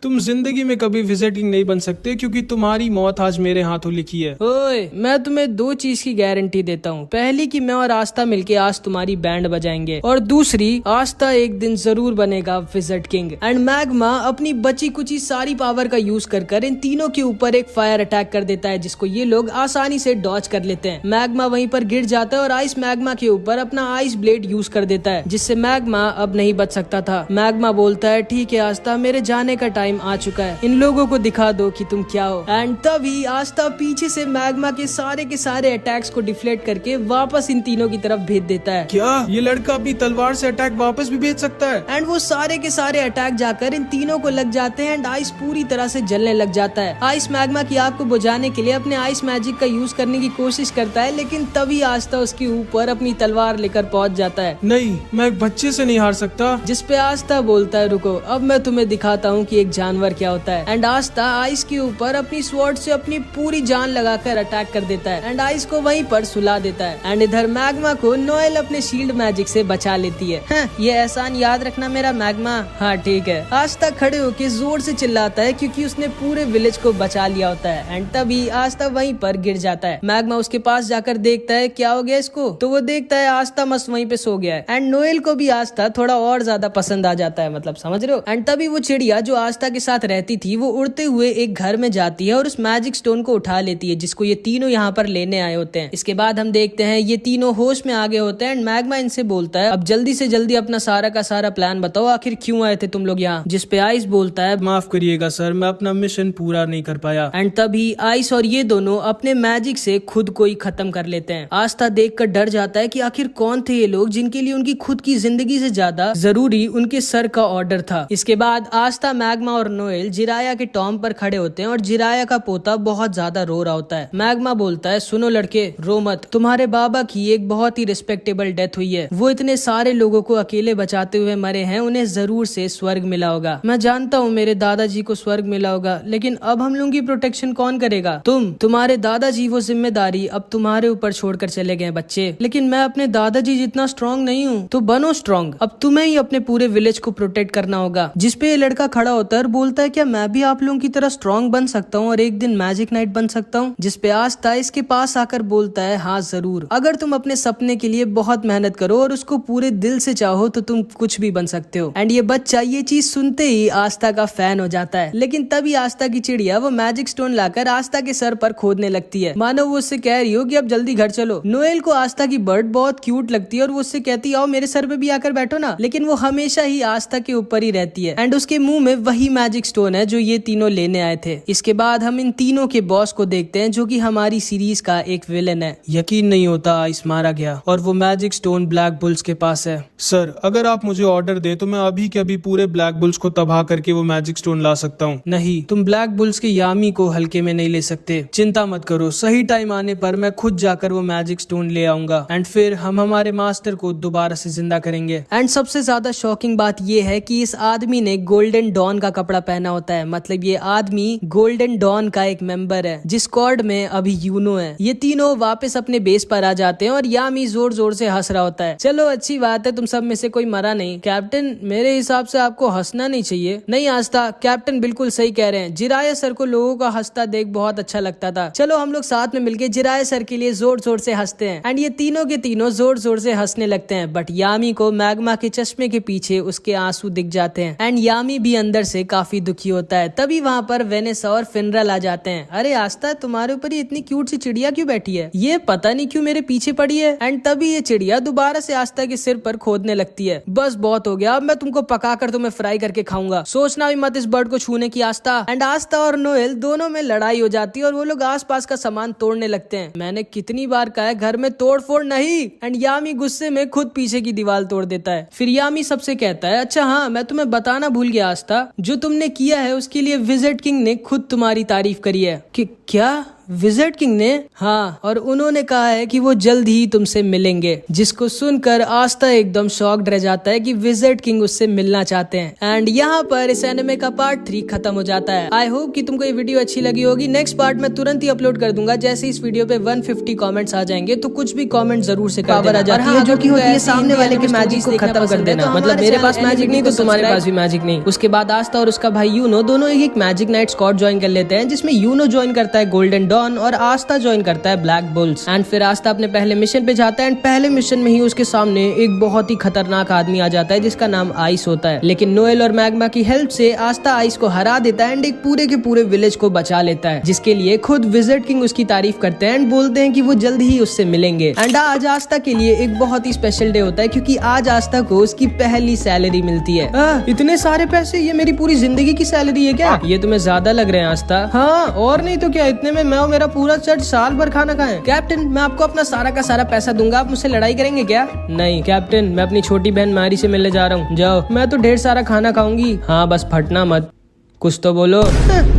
तुम जिंदगी में कभी विजिट किंग नहीं बन सकते क्योंकि तुम्हारी मौत आज मेरे हाथों लिखी है। ओए, मैं तुम्हें 2 चीज की गारंटी देता हूँ, हूँ। पहली कि मैं और आस्था मिलके आज तुम्हारी बैंड बजाएंगे, और दूसरी आस्था एक दिन जरूर बनेगा विज़र्ड किंग। एंड मैग्मा अपनी बची कुची सारी पावर का यूज कर इन तीनों के ऊपर एक फायर अटैक कर देता है, जिसको ये लोग आसानी से डॉज कर लेते हैं। मैग्मा वहीं पर गिर जाता है और आइस मैग्मा के ऊपर अपना आइस ब्लेड यूज कर देता है, जिससे मैग्मा अब नहीं बच सकता था। मैग्मा बोलता है ठीक है आस्था, मेरे जाने का टाइम आ चुका है, इन लोगों को दिखा दो कि तुम क्या हो। एंड तभी आस्था पीछे से मैग्मा के सारे अटैक्स को डिफ्लेक्ट करके वापस इन तीनों की तरफ भेज देता है। क्या ये लड़का अपनी तलवार से अटैक वापस भी भेज सकता है? एंड वो सारे के सारे अटैक जाकर इन तीनों को लग जाते हैं एंड आइस पूरी तरह से जलने लग जाता है। आइस मैग्मा की आग को बुझाने के लिए अपने आइस मैजिक का यूज करने की कोशिश करता है, लेकिन तभी आस्था उसके ऊपर अपनी तलवार लेकर पहुंच जाता है। नहीं, मैं एक बच्चे से नहीं हार सकता। जिसपे आस्था बोलता है रुको, अब मैं तुम्हें दिखाता हूँ कि एक जानवर क्या होता है। एंड आस्था आइस के ऊपर अपनी स्वॉर्ड से अपनी पूरी जान लगाकर अटैक कर देता है एंड आइस को वहीं पर सुला देता है। एंड इधर मैग्मा को नोएल अपने शील्ड मैजिक से बचा लेती है। ये एहसान याद रखना मेरा मैग्मा। हाँ ठीक है। आस्था खड़े होकर जोर से चिल्लाता है क्योंकि उसने पूरे विलेज को बचा लिया होता है। एंड तभी आस्था वहीं पर गिर जाता है। मैग्मा उसके पास जाकर देखता है क्या हो गया इसको, तो वो देखता है आस्था मस्त वहीं पे सो गया है। एंड नोएल को भी आस्था थोड़ा और ज्यादा पसंद आ जाता है, मतलब समझ रहे हो। एंड तभी वो चिड़िया जो आस्था के साथ रहती थी वो उड़ते हुए एक घर में जाती है और उस मैजिक स्टोन को उठा लेती है, जिसको ये तीनों यहाँ पर लेने आए होते हैं। इसके बाद हम देखते हैं ये तीनों होश में आ गए होते हैं एंड मैग्मा इनसे बोलता है अब जल्दी से जल्दी अपना सारा का सारा प्लान बताओ, आखिर क्यों आए थे तुम लोग यहाँ। जिसपे आइस बोलता है माफ करिएगा सर, मैं अपना मिशन पूरा नहीं कर पाया। एंड तभी आइस और ये दोनों अपने मैजिक से खुद को ही खत्म कर लेते हैं। आस्था देखकर डर जाता है कि आखिर कौन थे ये लोग जिनके लिए उनकी खुद की जिंदगी से ज्यादा जरूरी उनके सर का ऑर्डर था। इसके बाद आस्था, मैग्मा और नोएल जिराया के टॉम पर खड़े होते हैं और जिराया का पोता बहुत ज्यादा रो रहा होता है। मैग्मा बोलता है सुनो लड़के, रो मत, तुम्हारे बाबा की एक बहुत ही रिस्पेक्टेबल डेथ हुई है, वो इतने सारे लोगों को अकेले बचाते हुए मरे हैं, उन्हें जरूर से स्वर्ग मिला होगा। मैं जानता हूँ मेरे दादाजी को स्वर्ग मिला होगा, लेकिन अब हम लोगों की प्रोटेक्शन कौन करेगा? तुम्हारे दादाजी वो जिम्मेदारी अब तुम्हारे ऊपर छोड़कर चले गए बच्चे। लेकिन मैं अपने दादाजी जितना स्ट्रॉन्ग नहीं हूँ, तो बनो स्ट्रॉन्ग, अब तुम्हें ही अपने पूरे विलेज को प्रोटेक्ट करना होगा। जिसपे ये लड़का खड़ा होता है और बोलता है क्या मैं भी आप लोगों की तरह स्ट्रॉन्ग बन सकता हूँ और एक दिन मैजिक नाइट बन सकता हूँ? जिसपे आस्था इसके पास आकर बोलता है हाँ जरूर, अगर तुम अपने सपने के लिए बहुत मेहनत करो और उसको पूरे दिल से चाहो तो तुम कुछ भी बन सकते हो। एंड ये बच्चा ये चीज सुनते ही आस्था का फैन हो जाता है। लेकिन तभी आस्था की चिड़िया वो मैजिक स्टोन लाकर आस्था के सर पर खोदने लगती है, मानो वो उससे कह रही हो कि अब जल्दी घर चलो। नोएल को आस्था की बर्ड बहुत क्यूट लगती है और वो उससे कहती है आओ मेरे सर पे भी आकर बैठो ना, लेकिन वो हमेशा ही आस्था के ऊपर ही रहती है। एंड उसके मुंह में वही मैजिक स्टोन है जो ये तीनों लेने आए थे। इसके बाद हम इन तीनों के बॉस को देखते हैं जो कि हमारी सीरीज का एक विलेन है। यकीन नहीं होता आइस मारा गया और वो मैजिक स्टोन ब्लैक बुल्स के पास है। सर अगर आप मुझे ऑर्डर दे तो मैं अभी के अभी पूरे ब्लैक बुल्स को तबाह करके वो मैजिक स्टोन ला सकता हूँ। नहीं, तुम ब्लैक बुल्स के यामी को हल्के में नहीं ले सकते। चिंता मत करो, सही टाइम आने पर मैं खुद जाकर वो मैजिक स्टोन ले आऊंगा एंड फिर हम हमारे मास्टर को दोबारा से जिंदा करेंगे। एंड सबसे ज्यादा शॉकिंग बात ये है कि इस आदमी ने गोल्डन डॉन का कपड़ा पहना होता है, मतलब ये आदमी गोल्डन डॉन का एक मेंबर है जिस स्क्वाड में अभी यूनो है। ये तीनों वापस अपने बेस पर आ जाते हैं और यामी जोर जोर से हंस रहा होता है। चलो अच्छी बात है, तुम सब में से कोई मरा नहीं। कैप्टन मेरे हिसाब से आपको हंसना नहीं चाहिए। नहीं आस्था, कैप्टन बिल्कुल सही कह रहे हैं, जिराया सर को लोगों का हंसता देख बहुत अच्छा लगता था। चलो हम लोग साथ में मिलके जिराया सर के लिए जोर जोर से हंसते हैं। एंड ये तीनों के तीनों जोर जोर से हंसने लगते हैं, बट यामी को मैग्मा के चश्मे के पीछे उसके आंसू दिख जाते हैं एंड यामी भी अंदर से काफी दुखी होता है। तभी वहाँ पर वेनेसा और फिनरल आ जाते हैं। अरे आस्था, तुम्हारे ऊपर ही इतनी क्यूट सी चिड़िया क्यों बैठी है? ये पता नहीं क्यों मेरे पीछे पड़ी है। एंड तभी ये चिड़िया दोबारा से आस्था के सिर पर खोदने लगती है। बस बहुत हो गया, अब मैं तुमको पकाकर तुम्हें फ्राई करके खाऊंगा, सोचना भी मत इस बर्ड को छूने की आस्था। एंड आस्था और नोएल दोनों में लड़ाई हो जाती है और वो लोग आसपास का सामान तोड़ने लगते हैं। मैंने कितनी बार कहा है घर में तोड़ फोड़ नहीं। एंड यामी गुस्से में खुद पीछे की दीवार तोड़ देता है। फिर यामी सबसे कहता है अच्छा हाँ, मैं तुम्हें बताना भूल गया आस्था, जो तुमने किया है उसके लिए विज़र्ड किंग ने खुद तुम्हारी तारीफ करी है। कि क्या? विज़र्ड किंग ने? हाँ, और उन्होंने कहा है कि वो जल्द ही तुमसे मिलेंगे। जिसको सुनकर आस्था एकदम शॉक्ड रह जाता है कि विज़र्ड किंग उससे मिलना चाहते हैं। एंड यहाँ पर इस एनिमे का पार्ट 3 खत्म हो जाता है। आई होप कि तुमको ये वीडियो अच्छी लगी होगी। नेक्स्ट पार्ट मैं तुरंत ही अपलोड कर दूंगा। जैसे इस वीडियो पे 150 कमेंट्स आ जाएंगे तो कुछ भी कमेंट जरूर से पावर आ जाती है, जो कि होती है सामने वाले के मैजिक को खत्म कर देना। मतलब मेरे पास मैजिक नहीं तो तुम्हारे पास भी मैजिक नहीं। उसके बाद आस्था और उसका भाई यूनो दोनों एक मैजिक नाइट स्क्वाड ज्वाइन कर लेते हैं, जिसमें यूनो ज्वाइन करता है गोल्डन डॉन और आस्था ज्वाइन करता है ब्लैक बुल्स। एंड फिर आस्था अपने पहले मिशन पे जाता है एंड पहले मिशन में ही उसके सामने एक बहुत ही खतरनाक आदमी आ जाता है जिसका नाम आइस होता है। लेकिन नोएल और मैग्मा की हेल्प से आस्था आइस को हरा देता है एंड एक पूरे के पूरे विलेज को बचा लेता है, जिसके लिए खुद विज़र्ड किंग उसकी तारीफ करते हैं एंड बोलते हैं कि वो जल्द ही उससे मिलेंगे। एंड आज आस्था के लिए एक बहुत ही स्पेशल डे होता है क्योंकि आज आस्था को उसकी पहली सैलरी मिलती है। इतने सारे पैसे, ये मेरी पूरी जिंदगी की सैलरी है क्या? ये तुम्हें ज्यादा लग रहे हैं आस्था? हाँ और नहीं तो क्या, इतने में मैं और मेरा पूरा चर्च साल भर खाना खाएं। कैप्टन मैं आपको अपना सारा का सारा पैसा दूंगा, आप मुझसे लड़ाई करेंगे क्या? नहीं कैप्टन, मैं अपनी छोटी बहन मारी से मिलने जा रहा हूँ। जाओ। मैं तो ढेर सारा खाना खाऊंगी। हाँ बस फटना मत, कुछ तो बोलो।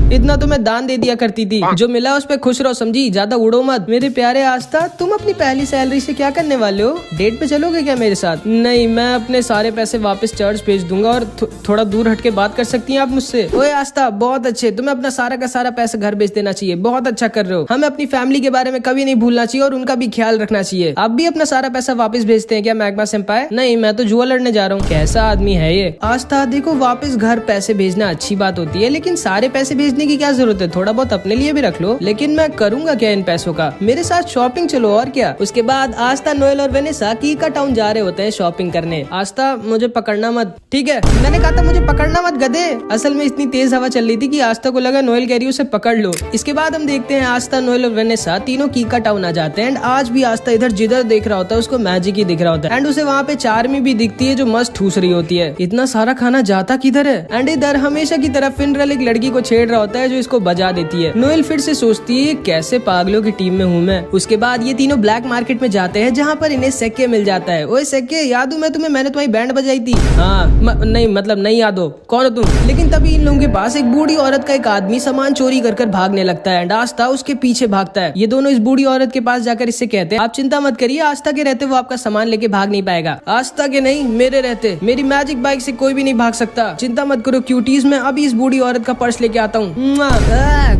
इतना तो मैं दान दे दिया करती थी, जो मिला उस पे खुश रहो, समझी? ज्यादा उड़ो मत। मेरे प्यारे आस्था, तुम अपनी पहली सैलरी से क्या करने वाले हो? डेट पे चलोगे क्या मेरे साथ? नहीं, मैं अपने सारे पैसे वापस चर्च भेज दूंगा और थोड़ा दूर हटके बात कर सकती हैं आप मुझसे? ओए आस्था, बहुत अच्छे, तुम्हें अपना सारा का सारा पैसा घर भेज देना चाहिए, बहुत अच्छा कर रहे हो। हमें अपनी फैमिली के बारे में कभी नहीं भूलना चाहिए और उनका भी ख्याल रखना चाहिए। आप भी अपना सारा पैसा वापस भेजते हैं क्या मैग्मा सेंपाई? नहीं, मैं तो जुआ लड़ने जा रहा हूँ। कैसा आदमी है ये? आस्था देखो, वापस घर पैसे भेजना अच्छी बात होती है, लेकिन सारे पैसे भेजने की क्या जरूरत है? थोड़ा बहुत अपने लिए भी रख लो। लेकिन मैं करूंगा क्या इन पैसों का? मेरे साथ शॉपिंग चलो और क्या। उसके बाद आस्था, नोएल और वेनेसा कीका टाउन जा रहे होते हैं शॉपिंग करने। आस्था मुझे पकड़ना मत। ठीक है, मैंने कहा था मुझे पकड़ना मत गधे। असल में इतनी तेज हवा चल रही थी कि आस्था को लगा नोएल कह रही उसे पकड़ लो। इसके बाद हम देखते हैं आस्था, नोएल और वेनेसा तीनों कीका टाउन आ जाते हैं एंड आज भी आस्था इधर जिधर देख रहा होता है उसको मैजिक ही दिख रहा होता है एंड उसे वहाँ पे चार्मी भी दिखती है जो मस्त ठूस रही होती है। इतना सारा खाना जाता किधर है? एंड इधर हमेशा की तरफ फिनरल एक लड़की को छेड़ रहा होता है जो इसको बजा देती है। नोएल फिर से सोचती है कैसे पागलों की टीम में हूँ मैं। उसके बाद ये तीनों ब्लैक मार्केट में जाते हैं जहाँ पर इन्हें सेक्के मिल जाता है। ओए सेक्के, याद हूँ मैं तुम्हें, मैंने तुम्हारी बैंड बजाई थी। हाँ नहीं मतलब नहीं याद हो, कौन हो तुम? लेकिन तभी इन लोगों के पास एक बूढ़ी औरत का एक आदमी सामान चोरी कर भागने लगता है एंड आस्था उसके पीछे भागता है। ये दोनों इस बूढ़ी औरत के पास जाकर इससे कहते हैं आप चिंता मत करिए, आस्था के रहते वो आपका सामान लेके भाग नहीं पाएगा। आस्था के नहीं, मेरे रहते मेरी मैजिक बाइक से कोई भी नहीं भाग सकता। चिंता मत करो क्यूटीज, मैं अभी इस बूढ़ी औरत का पर्स लेके आता हूँ।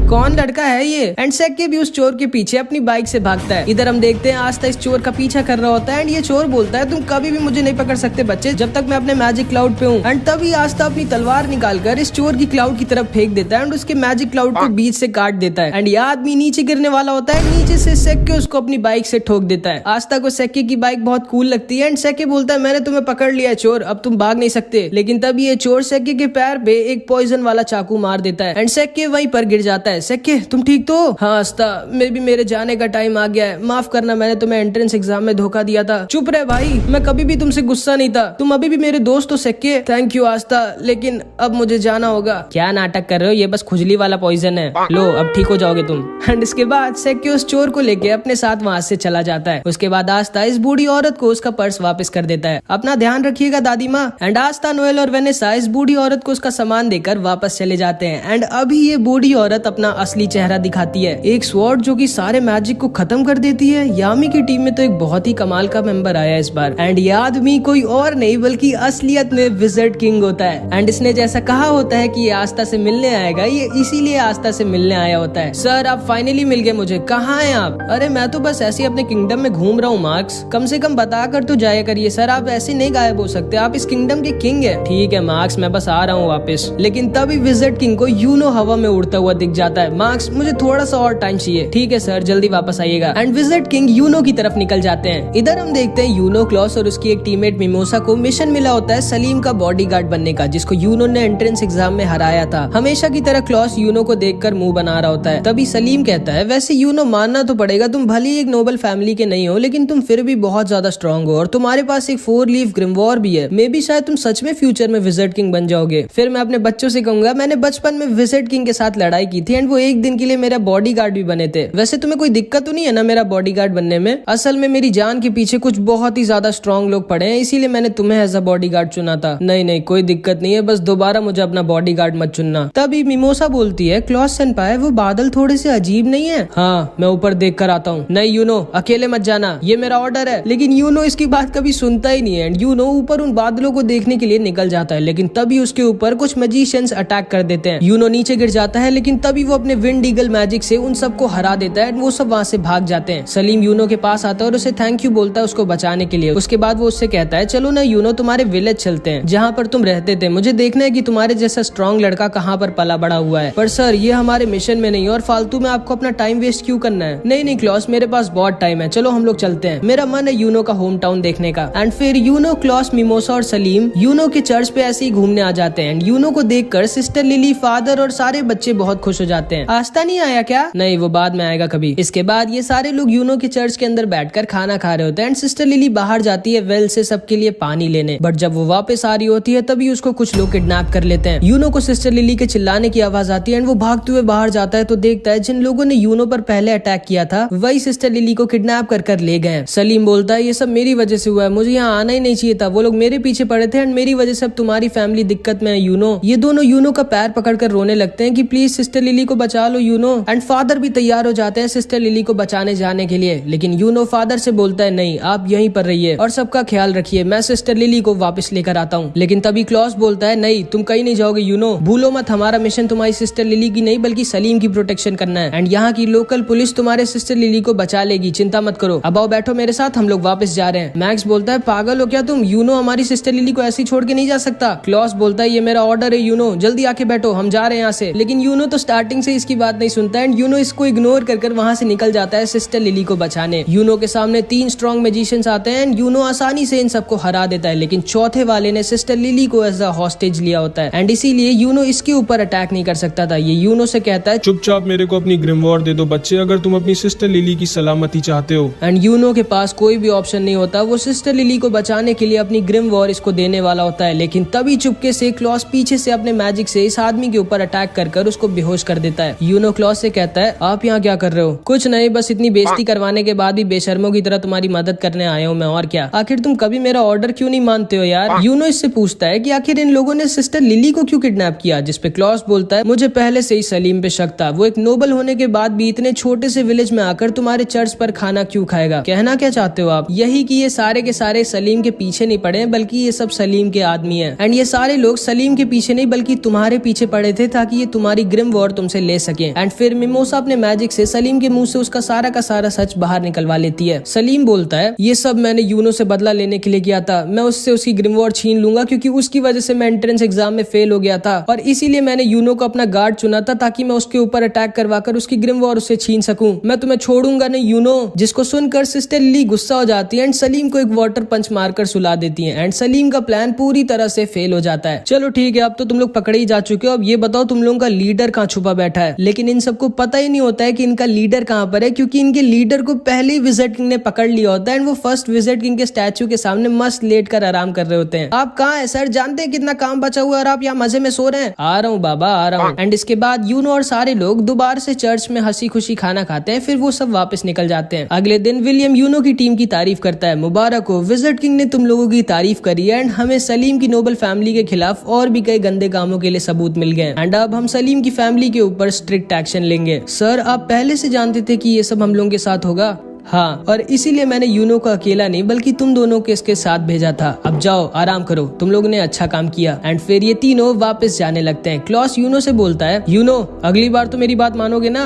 कौन लड़का है ये? एंड सेक्के भी उस चोर के पीछे अपनी बाइक से भागता है। इधर हम देखते हैं आस्था इस चोर का पीछा कर रहा होता है एंड ये चोर बोलता है तुम कभी भी मुझे नहीं पकड़ सकते बच्चे, जब तक मैं अपने मैजिक क्लाउड पे हूँ। एंड तभी आस्था अपनी तलवार निकालकर इस चोर की क्लाउड की तरफ फेंक देता है एंड उसके मैजिक क्लाउड को बीच से काट देता है एंड ये आदमी नीचे गिरने वाला होता है। नीचे से सेक्के उसको अपनी बाइक से ठोक देता है। आस्था को सेक्के की बाइक बहुत कूल लगती है एंड सेक्के बोलता है मैंने तुम्हें पकड़ लिया है चोर, अब तुम भाग नहीं सकते। लेकिन तब ये चोर सेक्के के पैर पे एक पॉइजन वाला चाकू मार देता है एंड सेक्के वहीं पर गिर जाता है। सेक्के तुम ठीक तो? हाँ आस्था, मेरे जाने का टाइम आ गया है, माफ करना, मैंने तुम्हें एंट्रेंस एग्जाम में धोखा दिया था। चुप रहे भाई, मैं कभी भी तुमसे गुस्सा नहीं था, तुम अभी भी मेरे दोस्त हो सेक्के। थैंक यू आस्था, लेकिन अब मुझे जाना होगा। क्या नाटक कर रहे हो, ये बस खुजली वाला पॉइजन है, लो अब ठीक हो जाओगे तुम। एंड इसके बाद सेक्के उस चोर को लेके अपने साथ वहाँ से चला जाता है। उसके बाद आस्था इस बूढ़ी औरत को उसका पर्स वापस कर देता है। अपना ध्यान रखिएगा दादी माँ। एंड आस्था, नोएल और वेनेसा इस बूढ़ी औरत को उसका सामान देकर वापस चले जाते हैं एंड अभी ये बूढ़ी औरत अपना असली चेहरा दिखाती है, एक स्वॉर्ड जो कि सारे मैजिक को खत्म कर देती है। यामी की टीम में तो एक बहुत ही कमाल का मेंबर आया इस बार एंड ये आदमी कोई और नहीं बल्कि असलियत में विज़र्ड किंग होता है एंड इसने जैसा कहा होता है कि ये आस्था से मिलने आएगा, ये इसीलिए आस्था से मिलने आया होता है। सर आप फाइनली मिल गए मुझे, कहाँ हैं आप? अरे मैं तो बस ऐसे ही अपने किंगडम में घूम रहा हूँ मार्क्स, कम से कम बता कर तो जाया करिए सर, आप ऐसे नहीं गायब हो सकते, आप इस किंगडम के किंग है। ठीक है मार्क्स, मैं बस आ रहा हूँ वापस। लेकिन तभी विज़र्ड किंग को यूनो हवा में उड़ता हुआ दिख जाता है। मार्क्स मुझे थोड़ा सा और टाइम चाहिए। ठीक है सर, जल्दी वापस आइएगा। एंड विज़र्ड किंग यूनो की तरफ निकल जाते हैं। इधर हम देखते हैं यूनो, क्लॉस और उसकी एक टीममेट मिमोसा को मिशन मिला होता है सलीम का बॉडीगार्ड बनने का, जिसको यूनो ने एंट्रेंस एग्जाम में हराया था। हमेशा की तरह क्लॉस यूनो को देखकर मुंह बना रहा होता है। तभी सलीम कहता है वैसे यूनो मानना तो पड़ेगा, तुम भले ही एक नोबल फैमिली के नहीं हो लेकिन तुम फिर भी बहुत ज्यादा स्ट्रॉन्ग हो और तुम्हारे पास एक 4 लीफ ग्रिमवॉर भी है। मे बी शायद तुम सच में फ्यूचर में विज़र्ड किंग बन जाओगे। फिर मैं अपने बच्चों से कहूंगा मैंने बचपन में विज़र्ड किंग के साथ लड़ाई की थी एंड वो एक दिन के लिए मेरा बॉडीगार्ड भी बने थे। वैसे तुम्हें कोई दिक्कत तो नहीं है ना मेरा बॉडीगार्ड बनने में? असल में मेरी जान के पीछे कुछ बहुत ही ज्यादा स्ट्रॉन्ग लोग पड़े हैं, इसीलिए मैंने तुम्हें एज अ बॉडीगार्ड चुना था। नहीं कोई दिक्कत नहीं है, बस दोबारा मुझे अपना बॉडीगार्ड मत चुनना। तभी मिमोसा बोलती है क्लॉस सेनपाई वो बादल थोड़े से अजीब नहीं है? हाँ मैं ऊपर देख कर आता हूँ। नहीं यूनो अकेले मत जाना, ये मेरा ऑर्डर है। लेकिन यूनो इसकी बात कभी सुनता ही नहीं है एंड यूनो ऊपर उन बादलों को देखने के लिए निकल जाता है। लेकिन तभी उसके ऊपर कुछ मैजिशियंस अटैक कर देते हैं। यूनो नीचे गिर जाता है, लेकिन तभी वो अपने विंड ईगल मैजिक से उन सबको हरा देता है। वो सब वहाँ से भाग जाते हैं। सलीम यूनो के पास आता है और उसे थैंक यू बोलता है उसको बचाने के लिए। उसके बाद वो उससे कहता है चलो ना यूनो, तुम्हारे विलेज चलते हैं जहाँ पर तुम रहते थे। मुझे देखना है कि तुम्हारे जैसा स्ट्रॉन्ग लड़का कहाँ पर पला बड़ा हुआ है। पर सर ये हमारे मिशन में नहीं, और फालतू में आपको अपना टाइम वेस्ट क्यों करना है। नहीं क्लॉस, मेरे पास बहुत टाइम है, चलो हम लोग चलते हैं। मेरा मन है यूनो का होम टाउन देखने का। एंड फिर यूनो, क्लॉस, मिमोसा और सलीम यूनो के चर्च पे ऐसे ही घूमने आ जाते हैं। एंड यूनो को देखकर सिस्टर लिली, फादर और सारे बच्चे बहुत खुश हो जाते हैं। आस्था नहीं आया क्या? नहीं, वो बाद में आएगा कभी। इसके बाद ये सारे लोग यूनो के चर्च के अंदर बैठकर खाना खा रहे होते हैं। एंड सिस्टर लिली बाहर जाती है वेल से सबके लिए पानी लेने, बट जब वो वापस आ रही होती है तभी उसको कुछ लोग किडनैप कर लेते हैं। यूनो को सिस्टर लिली के चिल्लाने की आवाज आती है एंड वो भागते हुए बाहर जाता है तो देखता है जिन लोगों ने यूनो पर पहले अटैक किया था वही सिस्टर लिली को किडनैप कर ले गए। सलीम बोलता है ये सब मेरी वजह से हुआ है, मुझे यहाँ आना ही नहीं चाहिए था। वो लोग मेरे पीछे पड़े थे एंड मेरी वजह से अब तुम्हारी फैमिली दिक्कत में है यूनो। ये दोनों यूनो का पैर पकड़कर रोने लगते हैं कि प्लीज सिस्टर लिली को बचा लो यूनो। एंड फादर भी तैयार हो जाते हैं सिस्टर लिली को बचाने जाने के लिए, लेकिन यूनो फादर से बोलता है नहीं, आप यहीं पर रहिए और सबका ख्याल रखिए, मैं सिस्टर लिली को वापस लेकर आता हूँ। लेकिन तभी क्लॉस बोलता है नहीं, तुम कहीं नहीं जाओगे यूनो, भूलो मत हमारा मिशन तुम्हारी सिस्टर लिली की नहीं बल्कि सलीम की प्रोटेक्शन करना है। एंड यहाँ की लोकल पुलिस तुम्हारे सिस्टर लिली को बचा लेगी, चिंता मत करो। अब आओ बैठो मेरे साथ, हम लोग वापस जा रहे हैं। मैक्स बोलता है पागल हो क्या तुम, यूनो हमारी सिस्टर लिली को ऐसे ही छोड़ के नहीं जा सकता। क्लॉस बोलता है ये मेरा ऑर्डर है यूनो, जल्दी आके बैठो, हम जा रहे हैं यहाँ से। लेकिन यूनो तो स्टार्टिंग से इसकी बात नहीं सुनता है एंड यूनो इसको इग्नोर कर वहाँ से निकल जाता है सिस्टर लिली को बचाने। यूनो के सामने 3 स्ट्रॉन्ग मैजिशियंस आते हैं एंड यूनो आसानी से इन सबको हरा देता है, लेकिन चौथे वाले ने सिस्टर लिली को एज अ हॉस्टेज लिया होता है एंड इसीलिए यूनो इसके ऊपर अटैक नहीं कर सकता था। ये यूनो से कहता है चुपचाप मेरे को अपनी ग्रिमवॉर दे दो बच्चे, अगर तुम अपनी सिस्टर लिली की सलामती चाहते हो। एंड यूनो के पास कोई भी ऑप्शन नहीं होता, वो सिस्टर लिली को बचाने के लिए अपनी ग्रिमवॉर इसको देने वाला होता है, लेकिन तभी चुपके से क्लॉस पीछे से अपने मैजिक से इस आदमी के ऊपर अटैक कर उसको बेहोश कर देता है। यूनो क्लॉस से कहता है आप यहाँ क्या कर रहे हो? कुछ नहीं, बस इतनी बेइज्जती करवाने के बाद भी बेशर्मों की तरह तुम्हारी मदद करने आया हूँ मैं, और क्या। आखिर तुम कभी मेरा ऑर्डर क्यों नहीं मानते हो यार? यूनो इससे पूछता है कि आखिर इन लोगों ने सिस्टर लिली को क्यों किडनैप किया, जिसपे क्लॉस बोलता है मुझे पहले से ही सलीम पे शक था, वो एक नोबल होने के बाद भी इतने छोटे से विलेज में आकर तुम्हारे चर्च पर खाना क्यों खाएगा। कहना क्या चाहते हो आप? यही कि ये सारे के सारे सलीम के पीछे नहीं पड़े बल्कि ये सब सलीम के आदमी है एंड ये सारे लोग सलीम के पीछे नहीं बल्कि तुम्हारे पीछे पड़े थे ताकि ये तुम्हारी ग्रिम वॉर तुमसे ले सके। एंड फिर मिमोसा अपने मैजिक से सलीम के मुंह से उसका सारा का सारा सच बाहर निकलवा लेती है। सलीम बोलता है ये सब मैंने यूनो से बदला लेने के लिए किया था, मैं उससे उसकी ग्रिम वॉर छीन लूंगा क्योंकि उसकी वजह से मैं एंट्रेंस एग्जाम में फेल हो गया था और इसीलिए मैंने यूनो को अपना गार्ड चुना था ताकि मैं उसके ऊपर अटैक करवाकर उसकी ग्रिम वॉर उससे छीन सकूं। मैं तुम्हें छोड़ूंगा नहीं यूनो। जिसको सुनकर सिस्टर लिली गुस्सा हो जाती है एंड सलीम को एक वाटर पंच मारकर सुला देती है एंड सलीम का प्लान पूरी तरह से फेल हो जाता है। चलो ठीक है, अब तो तुम लोग पकड़े ही जा चुके हो, अब ये बताओ तुम लोगों का लीडर कहाँ छुपा बैठा है। लेकिन इन सबको पता ही नहीं होता है कि इनका लीडर कहाँ पर है क्योंकि इनके लीडर को पहले ही विजिट किंग ने पकड़ लिया होता है एंड वो फर्स्ट विजिट किंग के स्टैचू के सामने मस्त लेट कर आराम कर रहे होते हैं। आप कहाँ है सर? जानते हैं कितना काम बचा हुआ है और आप यहाँ मजे में सो रहे हैं? आ रहा हूँ बाबा, आ रहा हूँ। एंड इसके बाद यूनो और सारे लोग दोबारा से चर्च में हंसी खुशी खाना खाते हैं, फिर वो सब वापस निकल जाते हैं। अगले दिन विलियम यूनो की टीम की तारीफ करता है, मुबारक हो, विजिट किंग ने तुम लोगों की तारीफ करी है एंड हमें सलीम की नोबल फैमिली के खिलाफ और भी कई गंदे कामों के लिए सबूत मिल गए एंड अब हम सलीम की फैमिली के ऊपर स्ट्रिक्ट एक्शन लेंगे। सर आप पहले से जानते थे कि ये सब हम लोगों के साथ होगा? हाँ, और इसीलिए मैंने यूनो को अकेला नहीं बल्कि तुम दोनों को इसके साथ भेजा था। अब जाओ आराम करो, तुम लोगों ने अच्छा काम किया। एंड फिर ये तीनों वापस जाने लगते हैं। क्लॉस यूनो से बोलता है यूनो अगली बार तो मेरी बात मानोगे ना?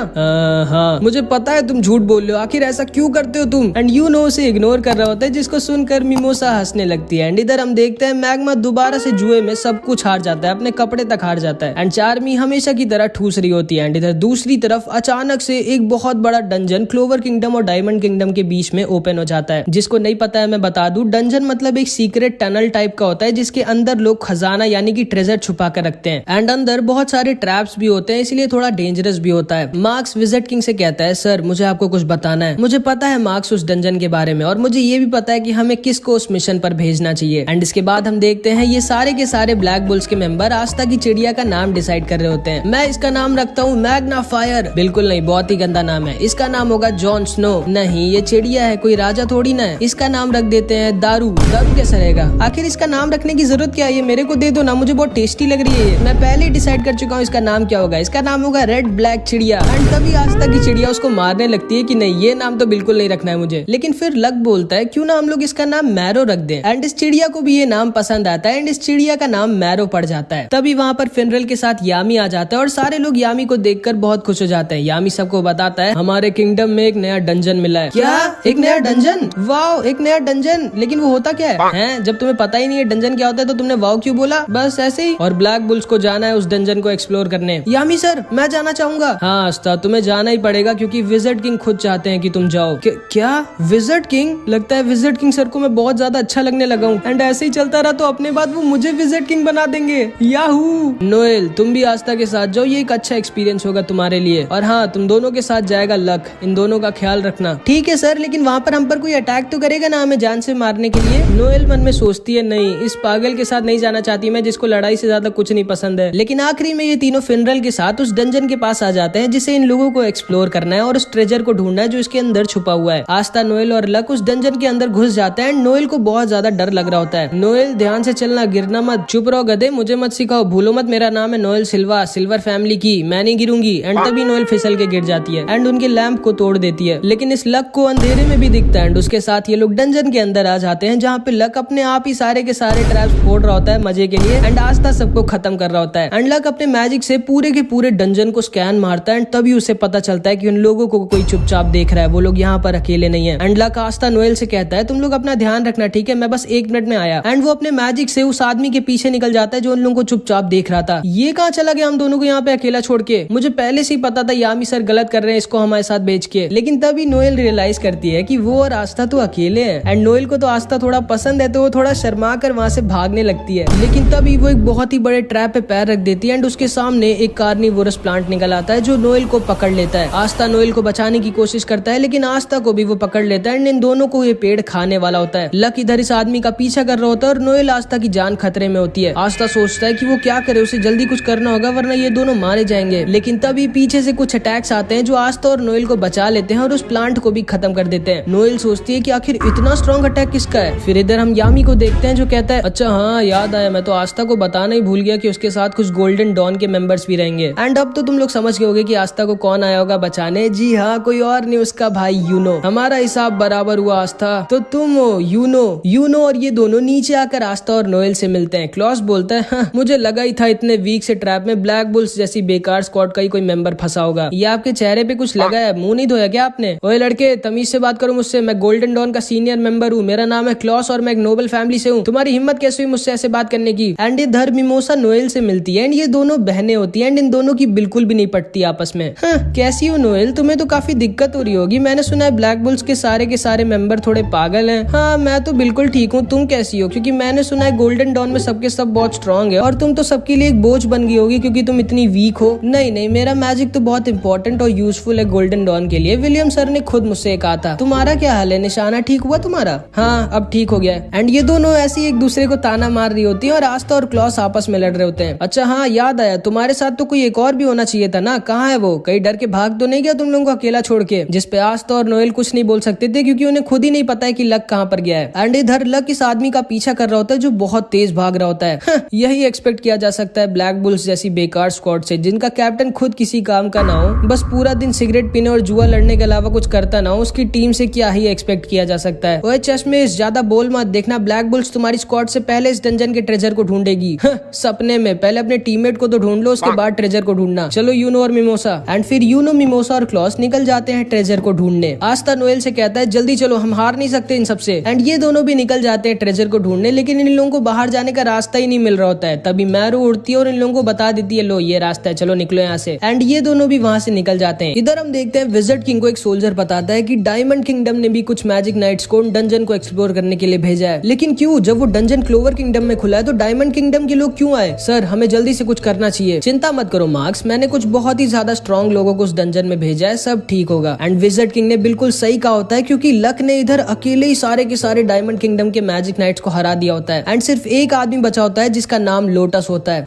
हाँ, मुझे पता है तुम झूठ बोल रहे हो, आखिर ऐसा क्यों करते हो तुम? एंड यूनो उसे इग्नोर कर रहा होता है जिसको सुनकर मिमोसा हंसने लगती है। एंड इधर हम देखते हैं मैग्मा दोबारा से जुए में सब कुछ हार जाता है, अपने कपड़े तक हार जाता है एंड चार्मी हमेशा की तरह ठूस रही होती है। एंड इधर दूसरी तरफ अचानक से एक बहुत बड़ा डंजन क्लोवर किंगडम और डायमंड किंगडम के बीच में ओपन हो जाता है। जिसको नहीं पता है मैं बता दूं, डंजन मतलब एक सीक्रेट टनल टाइप का होता है जिसके अंदर लोग खजाना यानी कि ट्रेजर छुपा कर रखते हैं एंड अंदर बहुत सारे ट्रैप्स भी होते हैं, इसलिए थोड़ा डेंजरस भी होता है। मार्क्स विजिट किंग से कहता है सर मुझे आपको कुछ बताना है। मुझे पता है मार्क्स उस डंजन के बारे में और मुझे ये भी पता है कि हमें किसको उस मिशन पर भेजना चाहिए। एंड इसके बाद हम देखते हैं ये सारे के सारे ब्लैक बुल्स के मेंबर आस्था की चिड़िया का नाम डिसाइड कर रहे होते हैं। मैं इसका नाम रखता हूँ मैग्ना फायर। बिल्कुल नहीं, बहुत ही गंदा नाम है। इसका नाम होगा जॉन स्नो। नहीं, नहीं, ये चिड़िया है, कोई राजा थोड़ी ना है। इसका नाम रख देते हैं दारू। दारू कैसा रहेगा? आखिर इसका नाम रखने की जरूरत क्या है? ये मेरे को दे दो ना, मुझे बहुत टेस्टी लग रही है। मैं पहले ही डिसाइड कर चुका हूँ इसका नाम क्या होगा। इसका नाम होगा रेड ब्लैक चिड़िया। एंड तभी आस्था की चिड़िया उसको मारने लगती है कि नहीं, ये नाम तो बिल्कुल नहीं रखना है मुझे। लेकिन फिर लक बोलता है क्यों ना हम लोग इसका नाम मैरो रख दें। एंड इस चिड़िया को भी ये नाम पसंद आता है एंड इस चिड़िया का नाम मैरो पड़ जाता है। तभी वहाँ पर फिनरल के साथ यामी आ जाता है और सारे लोग यामी को देखकर बहुत खुश हो जाते हैं। यामी सबको बताता है हमारे किंगडम में एक नया डंजन मिला है। क्या? एक नया डंजन? वाओ, एक नया डंजन। लेकिन वो होता क्या है? जब तुम्हें पता ही नहीं है डंजन क्या होता है तो तुमने वाओ क्यों बोला? बस ऐसे ही। और ब्लैक बुल्स को जाना है उस डंजन को एक्सप्लोर करने। यामी सर, मैं जाना चाहूंगा। हाँ आस्था, तुम्हें जाना ही पड़ेगा क्योंकि विजिट किंग खुद चाहते हैं कि तुम जाओ। क्या विजिट किंग? लगता है विजिट किंग सर को मैं बहुत ज्यादा अच्छा लगने लगा हूँ एंड ऐसे ही चलता रहा तो अपने बाद वो मुझे विजिट किंग बना देंगे। याहू। नोएल, तुम भी आस्था के साथ जाओ, ये एक अच्छा एक्सपीरियंस होगा तुम्हारे लिए। और हाँ, तुम दोनों के साथ जाएगा लक, इन दोनों का ख्याल रखना। ठीक है सर, लेकिन वहाँ पर हम पर कोई अटैक तो करेगा ना हमें जान से मारने के लिए? नोएल मन में सोचती है नहीं, इस पागल के साथ नहीं जाना चाहती मैं जिसको लड़ाई से ज्यादा कुछ नहीं पसंद है। लेकिन आखिरी में ये तीनों फिनरल के साथ उस डंजन के पास आ जाते हैं जिसे इन लोगों को एक्सप्लोर करना है और उस ट्रेजर को ढूंढना है जो इसके अंदर छुपा हुआ है। आस्था, नोएल और लक उस डंजन के अंदर घुस जाता है एंड नोएल को बहुत ज्यादा डर लग रहा होता है। नोएल, ध्यान से चलना, गिरना मत। चुप रहो गधे, मुझे मत सिखाओ, भूलो मत मेरा नाम है नोएल सिल्वा, सिल्वर फैमिली की, मैं नहीं गिरूंगी। एंड तभी नोएल फिसल के गिर जाती है एंड उनके लैंप को तोड़ देती है। लेकिन इस लक को अंधेरे में भी दिखता है एंड उसके साथ ये लोग डंजन के अंदर आ जाते हैं जहाँ पे लक अपने आप ही सारे के सारे ट्रैप्स फोड़ रहा होता है मजे के लिए एंड आस्था सबको खत्म कर रहा होता है। एंड लक अपने मैजिक से पूरे के पूरे डंजन को स्कैन मारता है एंड तभी उसे पता चलता है कि उन लोगों को कोई चुपचाप देख रहा है, वो लोग यहाँ पर अकेले नहीं है। एंड लक आस्था नोएल से कहता है तुम लोग अपना ध्यान रखना, ठीक है, मैं बस 1 मिनट में आया। एंड वो अपने मैजिक से उस आदमी के पीछे निकल जाता है जो उन लोगों को चुपचाप देख रहा था। ये कहाँ चला गया हम दोनों को यहाँ पे अकेला छोड़ के? मुझे पहले से ही पता था यामी सर गलत कर रहे हैं इसको हमारे साथ बेच के। लेकिन तभी नोएल रियलाइज करती है कि वो और आस्था तो अकेले हैं एंड नोएल को तो आस्था थोड़ा पसंद है तो वो थोड़ा शर्मा कर वहाँ से भागने लगती है। लेकिन तभी वो एक बहुत ही बड़े ट्रैप पे पैर रख देती है एंड उसके सामने एक कार्निवोरस प्लांट निकल आता है जो नोएल को पकड़ लेता है। आस्था नोएल को बचाने की कोशिश करता है लेकिन आस्था को भी वो पकड़ लेता है एंड इन दोनों को ये पेड़ खाने वाला होता है। लक इधर इस आदमी का पीछा कर रहा होता है और नोएल आस्था की जान खतरे में होती है। आस्था सोचता है कि वो क्या करे, उसे जल्दी कुछ करना होगा वरना ये दोनों मारे जाएंगे। लेकिन तभी पीछे से कुछ अटैक्स आते हैं जो आस्था और नोएल को बचा लेते हैं और उस प्लांट को भी खत्म कर देते हैं। नोएल सोचती है कि आखिर इतना स्ट्रॉन्ग अटैक किसका है। फिर इधर हम यामी को देखते हैं जो कहता है अच्छा हाँ याद आया, मैं तो आस्था को बताना ही भूल गया कि उसके साथ कुछ गोल्डन डॉन के मेंबर्स भी रहेंगे। एंड अब तो तुम लोग समझ गए होगे कि आस्था को कौन आया होगा बचाने। जी हाँ, कोई और नहीं, उसका भाई यूनो। हमारा हिसाब बराबर हुआ आस्था, तो तुम हो यूनो। और ये दोनों नीचे आकर आस्था और नोएल से मिलते हैं। क्लॉस बोलता है हाँ, मुझे लगा ही था इतने वीक से ट्रैप में ब्लैक बुल्स जैसी बेकार स्क्वाड का ही कोई मेंबर फंसा होगा। ये आपके चेहरे पे कुछ लगा है, मुंह नहीं धोया क्या आपने? ओए लड़के, तमीज से बात करो मुझसे, मैं गोल्डन डॉन का सीनियर मेंबर हूँ, मेरा नाम है क्लॉस और मैं एक नोबल फैमिली से हूँ। तुम्हारी हिम्मत कैसे हुई मुझसे ऐसे बात करने की? एंड इधर मिमोसा नोएल से मिलती है एंड ये दोनों बहनें होती है एंड इन दोनों की बिल्कुल भी नहीं पटती आपस में। हाँ, कैसी हो नोएल, तुम्हें तो काफी दिक्कत हो रही होगी, मैंने सुना है ब्लैक बुल्स के सारे मेंबर थोड़े पागल हैं। हाँ, मैं तो बिल्कुल ठीक हूँ, तुम कैसी हो? क्योंकि मैंने सुना है गोल्डन डॉन में सबके सब बहुत स्ट्रॉन्ग है और तुम तो सबके लिए एक बोझ बन गई होगी क्योंकि तुम इतनी वीक हो। नहीं, मेरा मैजिक तो बहुत इंपॉर्टेंट और यूजफुल है गोल्डन डॉन के लिए। विलियम सर ने खुद मुझसे कहा था। तुम्हारा क्या हाल है? निशाना ठीक हुआ तुम्हारा? हाँ, अब ठीक हो गया है। एंड ये दोनों ऐसे एक दूसरे को ताना मार रही होती है और आस्था और क्लॉस आपस में लड़ रहे होते हैं। अच्छा हाँ, याद आया, तुम्हारे साथ तो कोई एक और भी होना चाहिए था ना, कहाँ है वो? कहीं डर के भाग तो नहीं गया तुम लोगों को अकेला छोड़ के? जिसपे आस्था और नोएल कुछ नहीं बोल सकते थे क्योंकि उन्हें खुद ही नहीं पता है कि लक कहाँ पर गया है। एंड इधर लक इस आदमी का पीछा कर रहा होता है जो बहुत तेज भाग रहा होता है। यही एक्सपेक्ट किया जा सकता है ब्लैक बुल्स जैसी बेकार स्क्वाड से जिनका कैप्टन खुद किसी काम का ना हो, बस पूरा दिन सिगरेट पीने और जुआ लड़ने के अलावा कुछ करता ना हो, उसकी टीम से क्या ही एक्सपेक्ट किया जा सकता है। ओए चश्मेश, ज्यादा बोल मत, देखना ब्लैक बुल्स तुम्हारी स्क्वाड से पहले इस डंजन के ट्रेजर को ढूंढेगी। सपने में, पहले अपने टीममेट को तो ढूंढ लो, उसके बाद ट्रेजर को ढूंढना। चलो यूनो और मिमोसा। एंड फिर यूनो, मिमोसा और क्लॉस निकल जाते हैं ट्रेजर को ढूंढने। आस्था नोएल से कहता है जल्दी चलो, हम हार नहीं सकते इन सबसे। एंड ये दोनों भी निकल जाते हैं ट्रेजर को ढूंढने, लेकिन इन लोगों को बाहर जाने का रास्ता ही नहीं मिल रहा होता है। तभी मैरो उड़ती है और इन लोगों को बता देती है लो ये रास्ता है, चलो निकलो यहाँ से। एंड ये दोनों भी वहाँ से निकल जाते हैं। इधर हम देखते हैं विजिट किंग को एक सोल्जर बताता है कि डायमंड किंगडम ने भी कुछ मैजिक नाइट्स को डंजन को एक्सप्लोर करने के लिए भेजा है। लेकिन क्यों? जब वो डंजन क्लोवर किंगडम में खुला है तो डायमंड किंगडम के लोग क्यों आए? सर, हमें जल्दी से कुछ करना चाहिए। चिंता मत करो मार्क्स, मैंने कुछ बहुत ही ज्यादा स्ट्रॉन्ग लोगों को उस डंजन में भेजा है, सब ठीक होगा। एंड विजिट किंग ने बिल्कुल सही कहा होता है क्योंकि लक ने इधर अकेले ही सारे के सारे डायमंड किंगडम के मैजिक नाइट्स को हरा दिया होता है। एंड सिर्फ एक आदमी बचा होता है जिसका नाम लोटस होता है।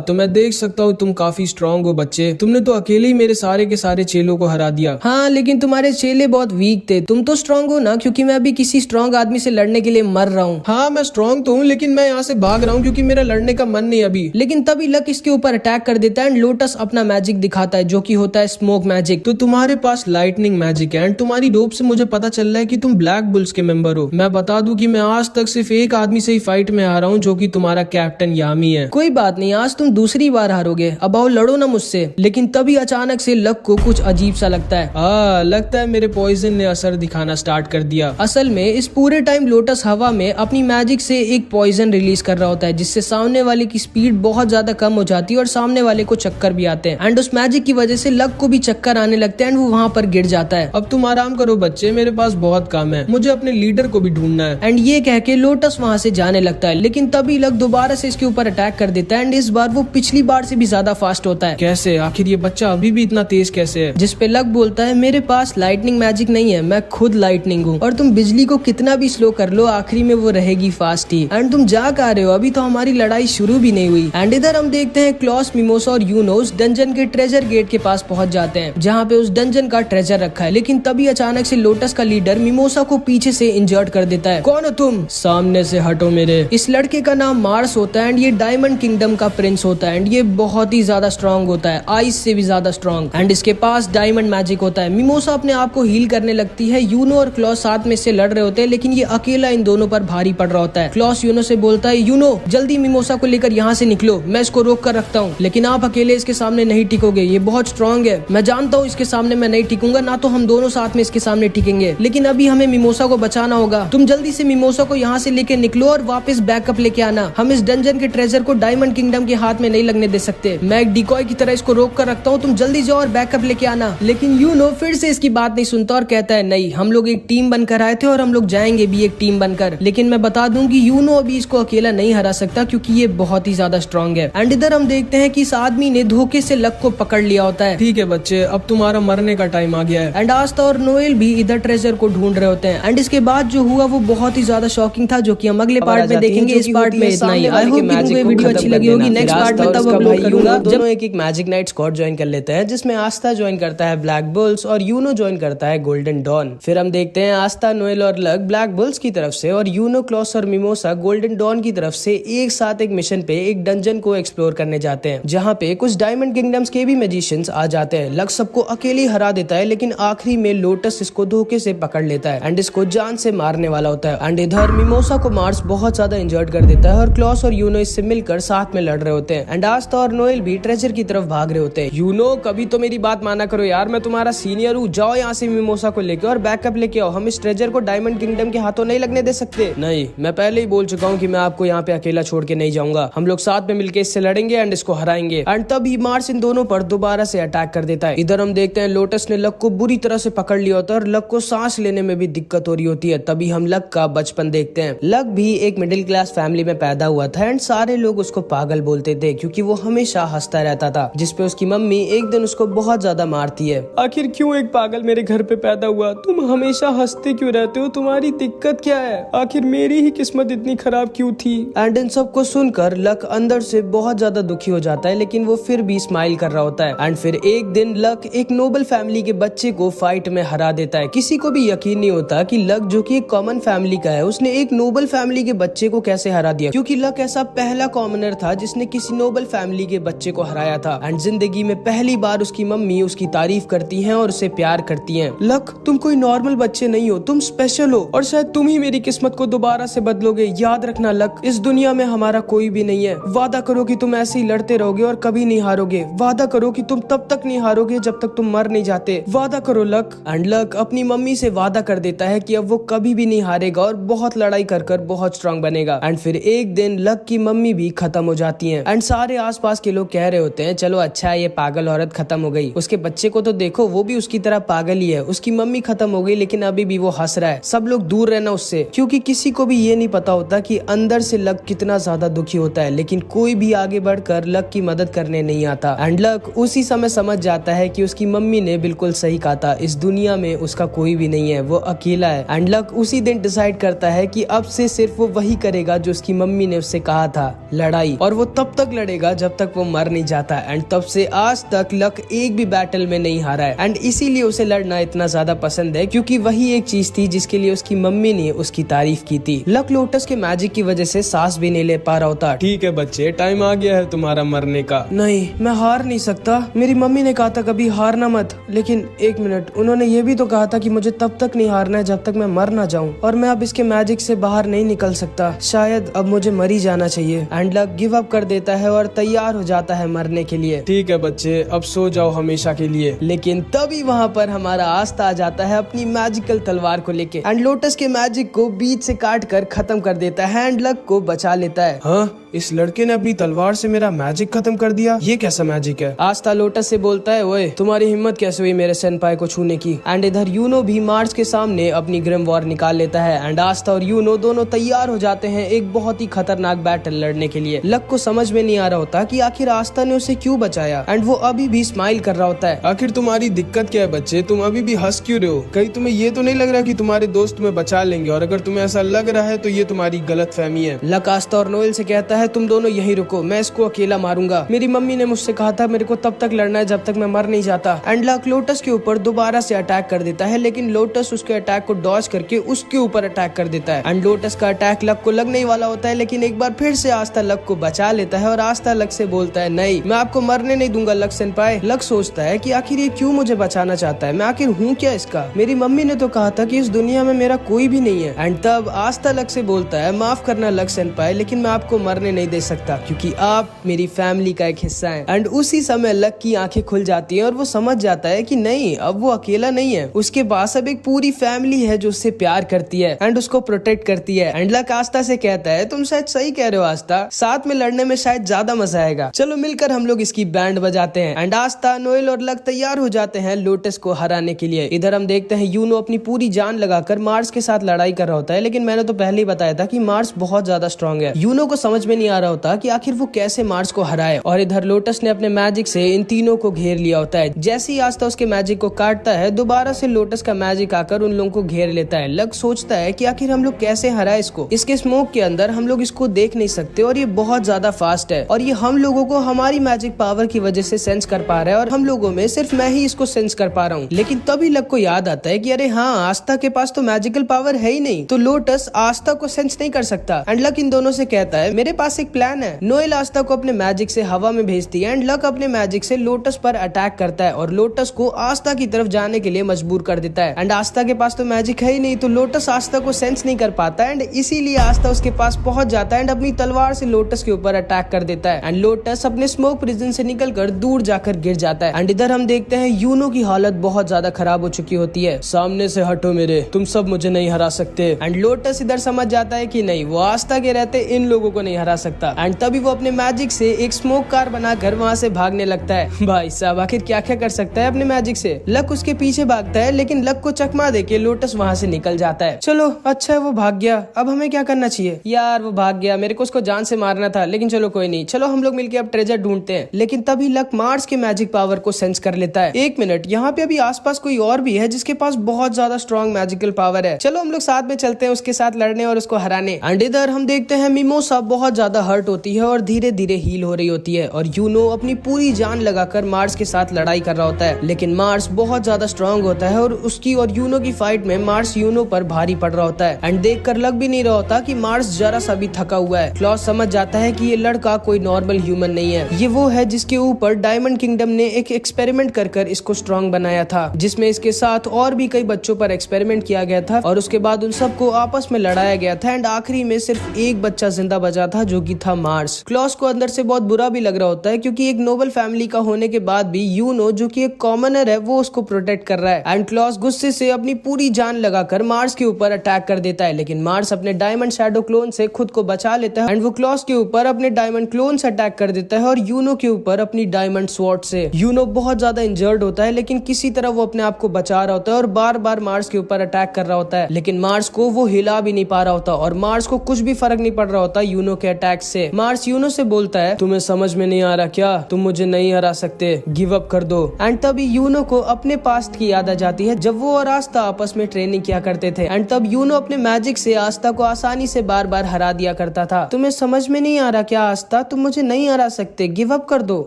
तो मैं देख सकता हूँ तुम काफी स्ट्रॉन्ग हो बच्चे, तुमने तो अकेले ही मेरे सारे के सारे चेलों को हरा दिया। हाँ, लेकिन तुम्हारे चेले बहुत वीक थे, तुम तो स्ट्रांग हो ना, क्योंकि मैं अभी किसी स्ट्रांग आदमी से लड़ने के लिए मर रहा हूँ। हाँ मैं स्ट्रांग तो हूँ, लेकिन मैं यहाँ से भाग रहा हूँ क्योंकि मेरा लड़ने का मन नहीं अभी। लेकिन तभी लक इसके ऊपर अटैक कर देता है एंड लोटस अपना मैजिक दिखाता है जो कि होता है स्मोक मैजिक। तो तुम्हारे पास लाइटनिंग मैजिक है एंड तुम्हारी रोप से मुझे पता चल रहा है कि तुम ब्लैक बुल्स के मेंबर हो। मैं बता दूं कि मैं आज तक सिर्फ एक आदमी से ही फाइट में आ रहा हूँ, जो कि तुम्हारा कैप्टन यामी है। कोई बात नहीं, आज तुम दूसरी बार हारोगे, अब आओ लड़ो ना मुझसे। लेकिन तभी अचानक से लक को कुछ अजीब सा लगता है। लगता है मेरे पॉइजन ने असर दिखाना स्टार्ट कर दिया। असल में इस पूरे टाइम लोटस हवा में अपनी मैजिक से एक पॉइजन रिलीज कर रहा होता है, जिससे सामने वाले की स्पीड बहुत ज्यादा कम हो जाती है और सामने वाले को चक्कर भी आते हैं एंड उस मैजिक की वजह से लक को भी चक्कर आने लगते हैं एंड वो वहाँ पर गिर जाता है। अब तुम आराम करो बच्चे, मेरे पास बहुत काम है, मुझे अपने लीडर को भी ढूंढना है। एंड ये कह के लोटस वहाँ से जाने लगता है, लेकिन तभी लक दोबारा से इसके ऊपर अटैक कर देता है एंड इस बार वो पिछली बार से भी ज्यादा फास्ट होता है। कैसे? आखिर ये बच्चा अभी भी इतना तेज कैसे है? जिसपे लक बोलता है, मेरे पास लाइटनिंग मैजिक नहीं है, मैं खुद लाइटनिंग हूँ और तुम बिजली को कितना भी स्लो कर लो आखिरी में वो रहेगी फास्ट ही। एंड तुम जा कर रहे हो, अभी तो हमारी लड़ाई शुरू भी नहीं हुई। एंड इधर हम देखते हैं क्लॉस, मिमोसा और यूनो उस डंजन के ट्रेजर गेट के पास पहुंच जाते हैं जहाँ पे उस डंजन का ट्रेजर रखा है। लेकिन तभी अचानक से लोटस का लीडर मिमोसा को पीछे से इंजर्ड कर देता है। कौन हो तुम? सामने से हटो मेरे। इस लड़के का नाम मार्स होता है एंड ये डायमंड किंगडम का प्रिंस होता है एंड ये बहुत ही ज्यादा स्ट्रांग होता है, आइस से भी ज्यादा स्ट्रांग, एंड इसके पास डायमंड मैजिक होता है। मिमोसा अपने आप को हील करने लगती है, यूनो और क्लॉस साथ में से लड़ रहे होते हैं, लेकिन ये अकेला इन दोनों पर भारी पड़ रहा होता है। क्लॉस यूनो से बोलता है, यूनो जल्दी मिमोसा को लेकर यहाँ से निकलो, मैं इसको रोक कर रखता हूँ, लेकिन आप अकेले इसके सामने नहीं टिकोगे, ये बहुत स्ट्रांग है। मैं जानता हूँ इसके सामने मैं नहीं टिकूंगा, ना तो हम दोनों साथ में इसके सामने टिकेंगे, लेकिन अभी हमें मिमोसा को बचाना होगा। तुम जल्दी से मिमोसा को यहाँ से लेके निकलो और वापस बैकअप लेके आना। हम इस डंजन के ट्रेजर को डायमंड किंगडम के हाथ में नहीं लगने दे सकते। मैं एक डिकॉय की तरह इसको रोक कर रखता हूँ, तुम जल्दी जाओ और बैकअप लेके आना। लेकिन यूनो फिर से इसकी बात नहीं सुनता और कहता है, नहीं, हम लोग एक टीम बनकर आए थे और हम लोग जाएंगे भी एक टीम बनकर। लेकिन मैं बता दूं कि यूनो अभी इसको अकेला नहीं हरा सकता क्योंकि ये बहुत ही ज्यादा स्ट्रांग है। एंड इधर हम देखते हैं कि इस आदमी ने धोखे से लक को पकड़ लिया होता है। ठीक है बच्चे, अब तुम्हारा मरने का टाइम आ गया है। एंड आस्था और नोएल भी इधर ट्रेजर को ढूंढ रहे होते हैं। एंड इसके बाद जो हुआ वो बहुत ही ज्यादा शॉकिंग था, जो कि हम अगले पार्ट में देखेंगे। इस पार्ट में इतना ही। आई होप कि वीडियो अच्छी लगी होगी। नेक्स्ट पार्ट में तब अपलोड करूंगा। दोनों एक मैजिक नाइट स्क्वाड ज्वाइन कर लेते हैं, जिसमें आस्था ज्वाइन करता है ब्लैक बुल्स और यूनो ज्वाइन करता है गोल्डन डॉन। फिर हम देखते हैं आस्था, नोएल और लक ब्लैक बुल्स की तरफ से और यूनो, क्लॉस और मिमोसा गोल्डन डॉन की तरफ से एक साथ एक मिशन पे एक डंजन को एक्सप्लोर करने जाते हैं, जहाँ पे कुछ डायमंड किंगडम्स के भी मैजिशियंस आ जाते हैं। लक सबको अकेले हरा देता है, लेकिन आखिरी में लोटस इसको धोखे से पकड़ लेता है एंड इसको जान से मारने वाला होता है। एंड इधर मिमोसा को मार्स बहुत ज्यादा इंजर्ड कर देता है और क्लॉस और यूनो इससे मिलकर साथ में लड़ रहे होते हैं। एंड आस्था और नोएल भी ट्रेजर की तरफ भाग रहे होते हैं। यूनो, कभी तो मेरी बात माना करो यार, मैं तुम्हारा सीनियर हूँ। जाओ यहाँ से मिमोसा को लेके और बैकअप लेके आओ। हम इस ट्रेजर को डायमंड किंगडम के हाथों नहीं लगने दे सकते। नहीं, मैं पहले ही बोल चुका हूँ कि मैं आपको यहाँ पे अकेला छोड़ के नहीं जाऊंगा। हम लोग साथ में मिलके इससे लड़ेंगे एंड इसको हराएंगे। एंड तभी मार्स इन दोनों पर दोबारा से अटैक कर देता है। इधर हम देखते हैं लोटस ने लक को बुरी तरह से पकड़ लिया होता है और लक को सांस लेने में भी दिक्कत हो रही होती है। तभी हम लक का बचपन देखते हैं। लक भी एक मिडिल क्लास फैमिली में पैदा हुआ था एंड सारे लोग उसको पागल बोलते थे क्योंकि वो हमेशा हंसता रहता था, जिसपे उसकी मम्मी एक दिन उसको बहुत ज्यादा मारती है। आखिर क्यों एक पागल मेरे घर पे पैदा हुआ? तुम हमेशा हंसते क्यों रहते हो? तुम्हारी दिक्कत क्या है? आखिर मेरी ही किस्मत इतनी खराब क्यों थी? एंड इन सबको सुनकर लक अंदर से बहुत ज्यादा दुखी हो जाता है, लेकिन वो फिर भी स्माइल कर रहा होता है। एंड फिर एक दिन लक एक नोबल फैमिली के बच्चे को फाइट में हरा देता है। किसी को भी यकीन नहीं होता कि लक, जो कि एक कॉमन फैमिली का है, उसने एक नोबल फैमिली के बच्चे को कैसे हरा दिया, क्योंकि लक ऐसा पहला कॉमनर था जिसने किसी नोबल फैमिली के बच्चे को हराया था। एंड जिंदगी में पहली बार उसकी मम्मी उसकी तारीफ करती हैं और उसे प्यार करती हैं। लक, तुम कोई नॉर्मल बच्चे नहीं हो, तुम स्पेशल हो और शायद तुम ही मेरी किस्मत को दोबारा से बदलोगे। याद रखना लक, इस दुनिया में हमारा कोई भी नहीं है। वादा करो कि तुम ऐसे ही लड़ते रहोगे और कभी नहीं हारोगे। वादा करो कि तुम तब तक नहीं हारोगे जब तक तुम मर नहीं जाते। वादा करो लक। एंड लक अपनी मम्मी से वादा कर देता है कि अब वो कभी भी नहीं हारेगा और बहुत लड़ाई कर कर बहुत स्ट्रांग बनेगा। एंड फिर एक दिन लक की मम्मी भी खत्म हो जाती हैं एंड सारे आसपास के लोग कह रहे होते हैं, चलो अच्छा है ये पागल औरत खत्म हो गई, उसके बच्चे को तो देखो, वो भी उसकी तरह पागल ही है। उसकी मम्मी खत्म हो गई लेकिन अभी भी वो हंस रहा है। सब लोग दूर रहना उससे, क्योंकि किसी को भी ये नहीं पता होता कि अंदर से लक कितना ज्यादा दुखी होता है, लेकिन कोई भी आगे बढ़कर लक की मदद करने नहीं आता। एंड लक उसी समय समझ जाता है कि उसकी मम्मी ने बिल्कुल सही कहा था, इस दुनिया में उसका कोई भी नहीं है, वो अकेला है। एंड लक उसी दिन डिसाइड करता है कि अब से सिर्फ वो वही करेगा जो उसकी मम्मी ने उससे कहा था, लड़ाई, और वो तब तक लड़ेगा जब तक वो मर नहीं जाता। एंड तब से आज तक लक एक भी बैटल में नहीं हारा है एंड इसीलिए उसे लड़ना इतना इतना ज्यादा पसंद है क्योंकि वही एक चीज थी जिसके लिए उसकी मम्मी ने उसकी तारीफ की थी। लक लोटस के मैजिक की वजह से सांस भी नहीं ले पा रहा होता। ठीक है बच्चे, टाइम आ गया है तुम्हारा मरने का। नहीं, मैं हार नहीं सकता। मेरी मम्मी ने कहा था कभी हारना मत, लेकिन एक मिनट, उन्होंने ये भी तो कहा था कि मुझे तब तक नहीं हारना है जब तक मैं मर ना जाऊं, और मैं अब इसके मैजिक से बाहर नहीं निकल सकता। शायद अब मुझे मर ही जाना चाहिए। एंड लक गिव अप कर देता है और तैयार हो जाता है मरने के लिए। ठीक है बच्चे, अब सो जाओ हमेशा के लिए। लेकिन तभी वहाँ पर हमारा आस्था आ जाता है अपनी मैजिकल तलवार को लेके, एंड लोटस के मैजिक को बीच से काट कर खत्म कर देता है एंड लक को बचा लेता है। हाँ, इस लड़के ने अपनी तलवार से मेरा मैजिक खत्म कर दिया। ये कैसा मैजिक है? आस्था लोटस से बोलता है, ओए तुम्हारी हिम्मत कैसे हुई मेरे सेनपाई को छूने की। एंड इधर यूनो भी मार्स के सामने अपनी ग्रिम वॉर निकाल लेता है एंड आस्था और यूनो दोनों तैयार हो जाते हैं एक बहुत ही खतरनाक बैटल लड़ने के लिए। लक को समझ में नहीं आ रहा होता कि आखिर आस्था ने उसे क्यों बचाया, एंड वो अभी भी स्माइल कर रहा होता है। आखिर तुम्हारी दिक्कत क्या है बच्चे? तुम अभी भी हंस क्यों रहे हो? कहीं तुम्हें ये तो नहीं लग रहा कि तुम्हारे दोस्त तुम्हें बचा लेंगे? और अगर तुम्हें ऐसा लग रहा है तो ये तुम्हारी गलतफहमी है। लक आस्था और नोएल से कहता है, तुम दोनों यही रुको, मैं इसको अकेला मारूंगा। मेरी मम्मी ने मुझसे कहा था मेरे को तब तक लड़ना है जब तक मैं मर नहीं जाता। एंड लक लोटस के ऊपर दोबारा से अटैक कर देता है, लेकिन लोटस उसके अटैक को डॉज करके उसके ऊपर अटैक कर देता है। एंड लोटस का अटैक लक को लगने वाला होता है, लेकिन एक बार फिर से आस्था लक को बचा लेता है और आस्था लक से बोलता है, नहीं, मैं आपको मरने नहीं दूंगा लक सेनपाई। लक सोचता है कि आखिर ये क्यों मुझे बचाना चाहता है, मैं आखिर हूँ क्या इसका? मेरी मम्मी ने तो कहा था कि इस दुनिया में मेरा कोई भी नहीं है। एंड तब आस्था लक से बोलता है, माफ करना लक सेनपाई, लेकिन मैं आपको मरने नहीं दे सकता क्योंकि आप मेरी फैमिली का एक हिस्सा है। एंड उसी समय लक की आंखें खुल जाती हैं और वो समझ जाता है कि नहीं, अब वो अकेला नहीं है, उसके पास अब एक पूरी फैमिली है जो उससे प्यार करती है एंड उसको प्रोटेक्ट करती है। एंड लक आस्था से कहता है, तुम शायद सही कह रहे हो आस्था, साथ में लड़ने में शायद ज्यादा मजा आएगा, चलो मिलकर हम लोग इसकी बैंड बजाते हैं। एंड आस्था, नोएल और लक तैयार हो जाते हैं लोटस को हराने के लिए। इधर हम देखते हैं यूनो अपनी पूरी जान लगाकर मार्स के साथ लड़ाई कर रहा होता है, लेकिन मैंने तो पहले ही बताया था कि मार्स बहुत ज्यादा स्ट्रांग है। यूनो को समझ में नहीं आ रहा होता कि आखिर वो कैसे मार्स को हराए, और इधर लोटस ने अपने मैजिक से इन तीनों को घेर लिया होता है। जैसे ही आस्था उसके मैजिक को काटता है, दोबारा से लोटस का मैजिक आकर उन लोगों को घेर लेता है। लक सोचता है कि आखिर हम लोग कैसे हराए इसको, इसके स्मोक के अंदर हम लोग इसको देख नहीं सकते और ये बहुत ज्यादा फास्ट है और ये हम लोगों को हमारी मैजिक पावर की वजह से सेंस कर पा रहा है और हम लोगों में सिर्फ मैं ही इसको सेंस कर पा रहा हूँ। लेकिन तभी लक को याद आता है कि अरे हाँ, आस्था के पास तो मैजिकल पावर है ही नहीं, तो लोटस आस्था को सेंस नहीं कर सकता। एंड लक इन दोनों से कहता है, मेरे पास एक प्लान है। नोएल आस्था को अपने मैजिक से हवा में भेजती है एंड लक अपने मैजिक से लोटस पर अटैक करता है और लोटस को आस्था की तरफ जाने के लिए मजबूर कर देता है। एंड आस्था के पास तो मैजिक है ही नहीं, तो लोटस आस्था को सेंस नहीं कर पाता एंड इसीलिए आस्था उसके पास पहुंच जाता है एंड अपनी तलवार से लोटस के ऊपर अटैक कर देता है। एंड लोटस अपने स्मोक प्रिजन से निकलकर दूर जाकर गिर जाता है। एंड इधर हम देखते हैं यूनो की हालत बहुत ज्यादा खराब हो चुकी होती है। सामने से हटो मेरे, तुम सब मुझे नहीं हरा सकते। एंड लोटस इधर समझ जाता है कि नहीं, वो आस्था के रहते इन लोगों को नहीं हरा सकता। एंड तभी वो अपने मैजिक से एक स्मोक कार बनाकर वहाँ से भागने लगता है। भाई साहब, आखिर क्या क्या कर सकता है अपने मैजिक से। लक उसके पीछे भागता है, लेकिन लक को चकमा देके लोटस वहाँ से निकल जाता है। चलो अच्छा है वो भाग गया, अब हमें क्या करना चाहिए? यार वो भाग गया, मेरे को उसको जान से मारना था, लेकिन चलो कोई नहीं, चलो हम लोग मिलके अब ट्रेजर ढूंढते हैं। लेकिन तभी लक मार्स के मैजिक पावर को सेंस कर लेता है। एक मिनट, यहाँ पे अभी आसपास कोई और भी है जिसके पास बहुत ज्यादा स्ट्रॉन्ग मैजिकल पावर है, चलो हम लोग साथ में चलते हैं उसके साथ लड़ने और उसको हराने। एंड इधर हम देखते हैं मिमोसा बहुत ज्यादा हर्ट होती है और धीरे धीरे हील हो रही होती है और यूनो अपनी पूरी जान लगाकर मार्स के साथ लड़ाई कर रहा होता है, लेकिन मार्स बहुत ज्यादा स्ट्रांग होता है और उसकी और यूनो की फाइट में मार्स यूनो पर भारी पड़ रहा होता है। एंड देखकर लग भी नहीं रहा होता कि मार्स जरा सा भी थका हुआ है। क्लॉस समझ जाता है कि ये लड़का कोई नॉर्मल ह्यूमन नहीं है, ये वो है जिसके ऊपर डायमंड किंगडम ने एक एक्सपेरिमेंट कर इसको स्ट्रांग बनाया था, जिसमें इसके साथ और भी कई बच्चों पर एक्सपेरिमेंट किया गया था और उसके बाद उन सबको आपस में लड़ाया गया था एंड आखिरी में सिर्फ एक बच्चा जिंदा बचा था जो कि था मार्स। क्लॉस को अंदर से बहुत बुरा भी लग रहा होता है क्योंकि एक नोबल फैमिली का होने के बाद भी यूनो जो कि एक कॉमनर है वो उसको प्रोटेक्ट कर रहा है। एंड क्लॉस गुस्से से अपनी पूरी जान लगाकर मार्स के ऊपर अटैक कर देता है, लेकिन मार्स अपने डायमंड शैडो क्लोन से खुद को बचा लेता है एंड वो क्लॉस के ऊपर अपने डायमंड क्लोन से अटैक कर देता है और यूनो के ऊपर अपनी डायमंड स्वॉर्ड से। यूनो बहुत ज्यादा इंजर्ड होता है, लेकिन किसी तरह वो अपने आप को बचा रहा होता है और बार बार मार्स के ऊपर अटैक कर रहा होता है, लेकिन मार्स को वो हिला भी नहीं पा रहा होता और मार्स को कुछ भी फर्क नहीं पड़ रहा होता यूनो के अटैक से। मार्स यूनो से बोलता है, तुम्हें समझ में नहीं आ रहा क्या, तुम मुझे नहीं हरा सकते, गिव अप कर दो। एंड तभी यूनो को अपने पास्ट की याद आ जाती है जब वो और आस्था आपस में ट्रेनिंग किया करते थे एंड तब यूनो अपने मैजिक से आस्था को आसानी से बार बार हरा दिया करता था। तुम्हें समझ में नहीं आ रहा क्या आस्था, तुम मुझे नहीं हरा सकते, गिव अप कर दो।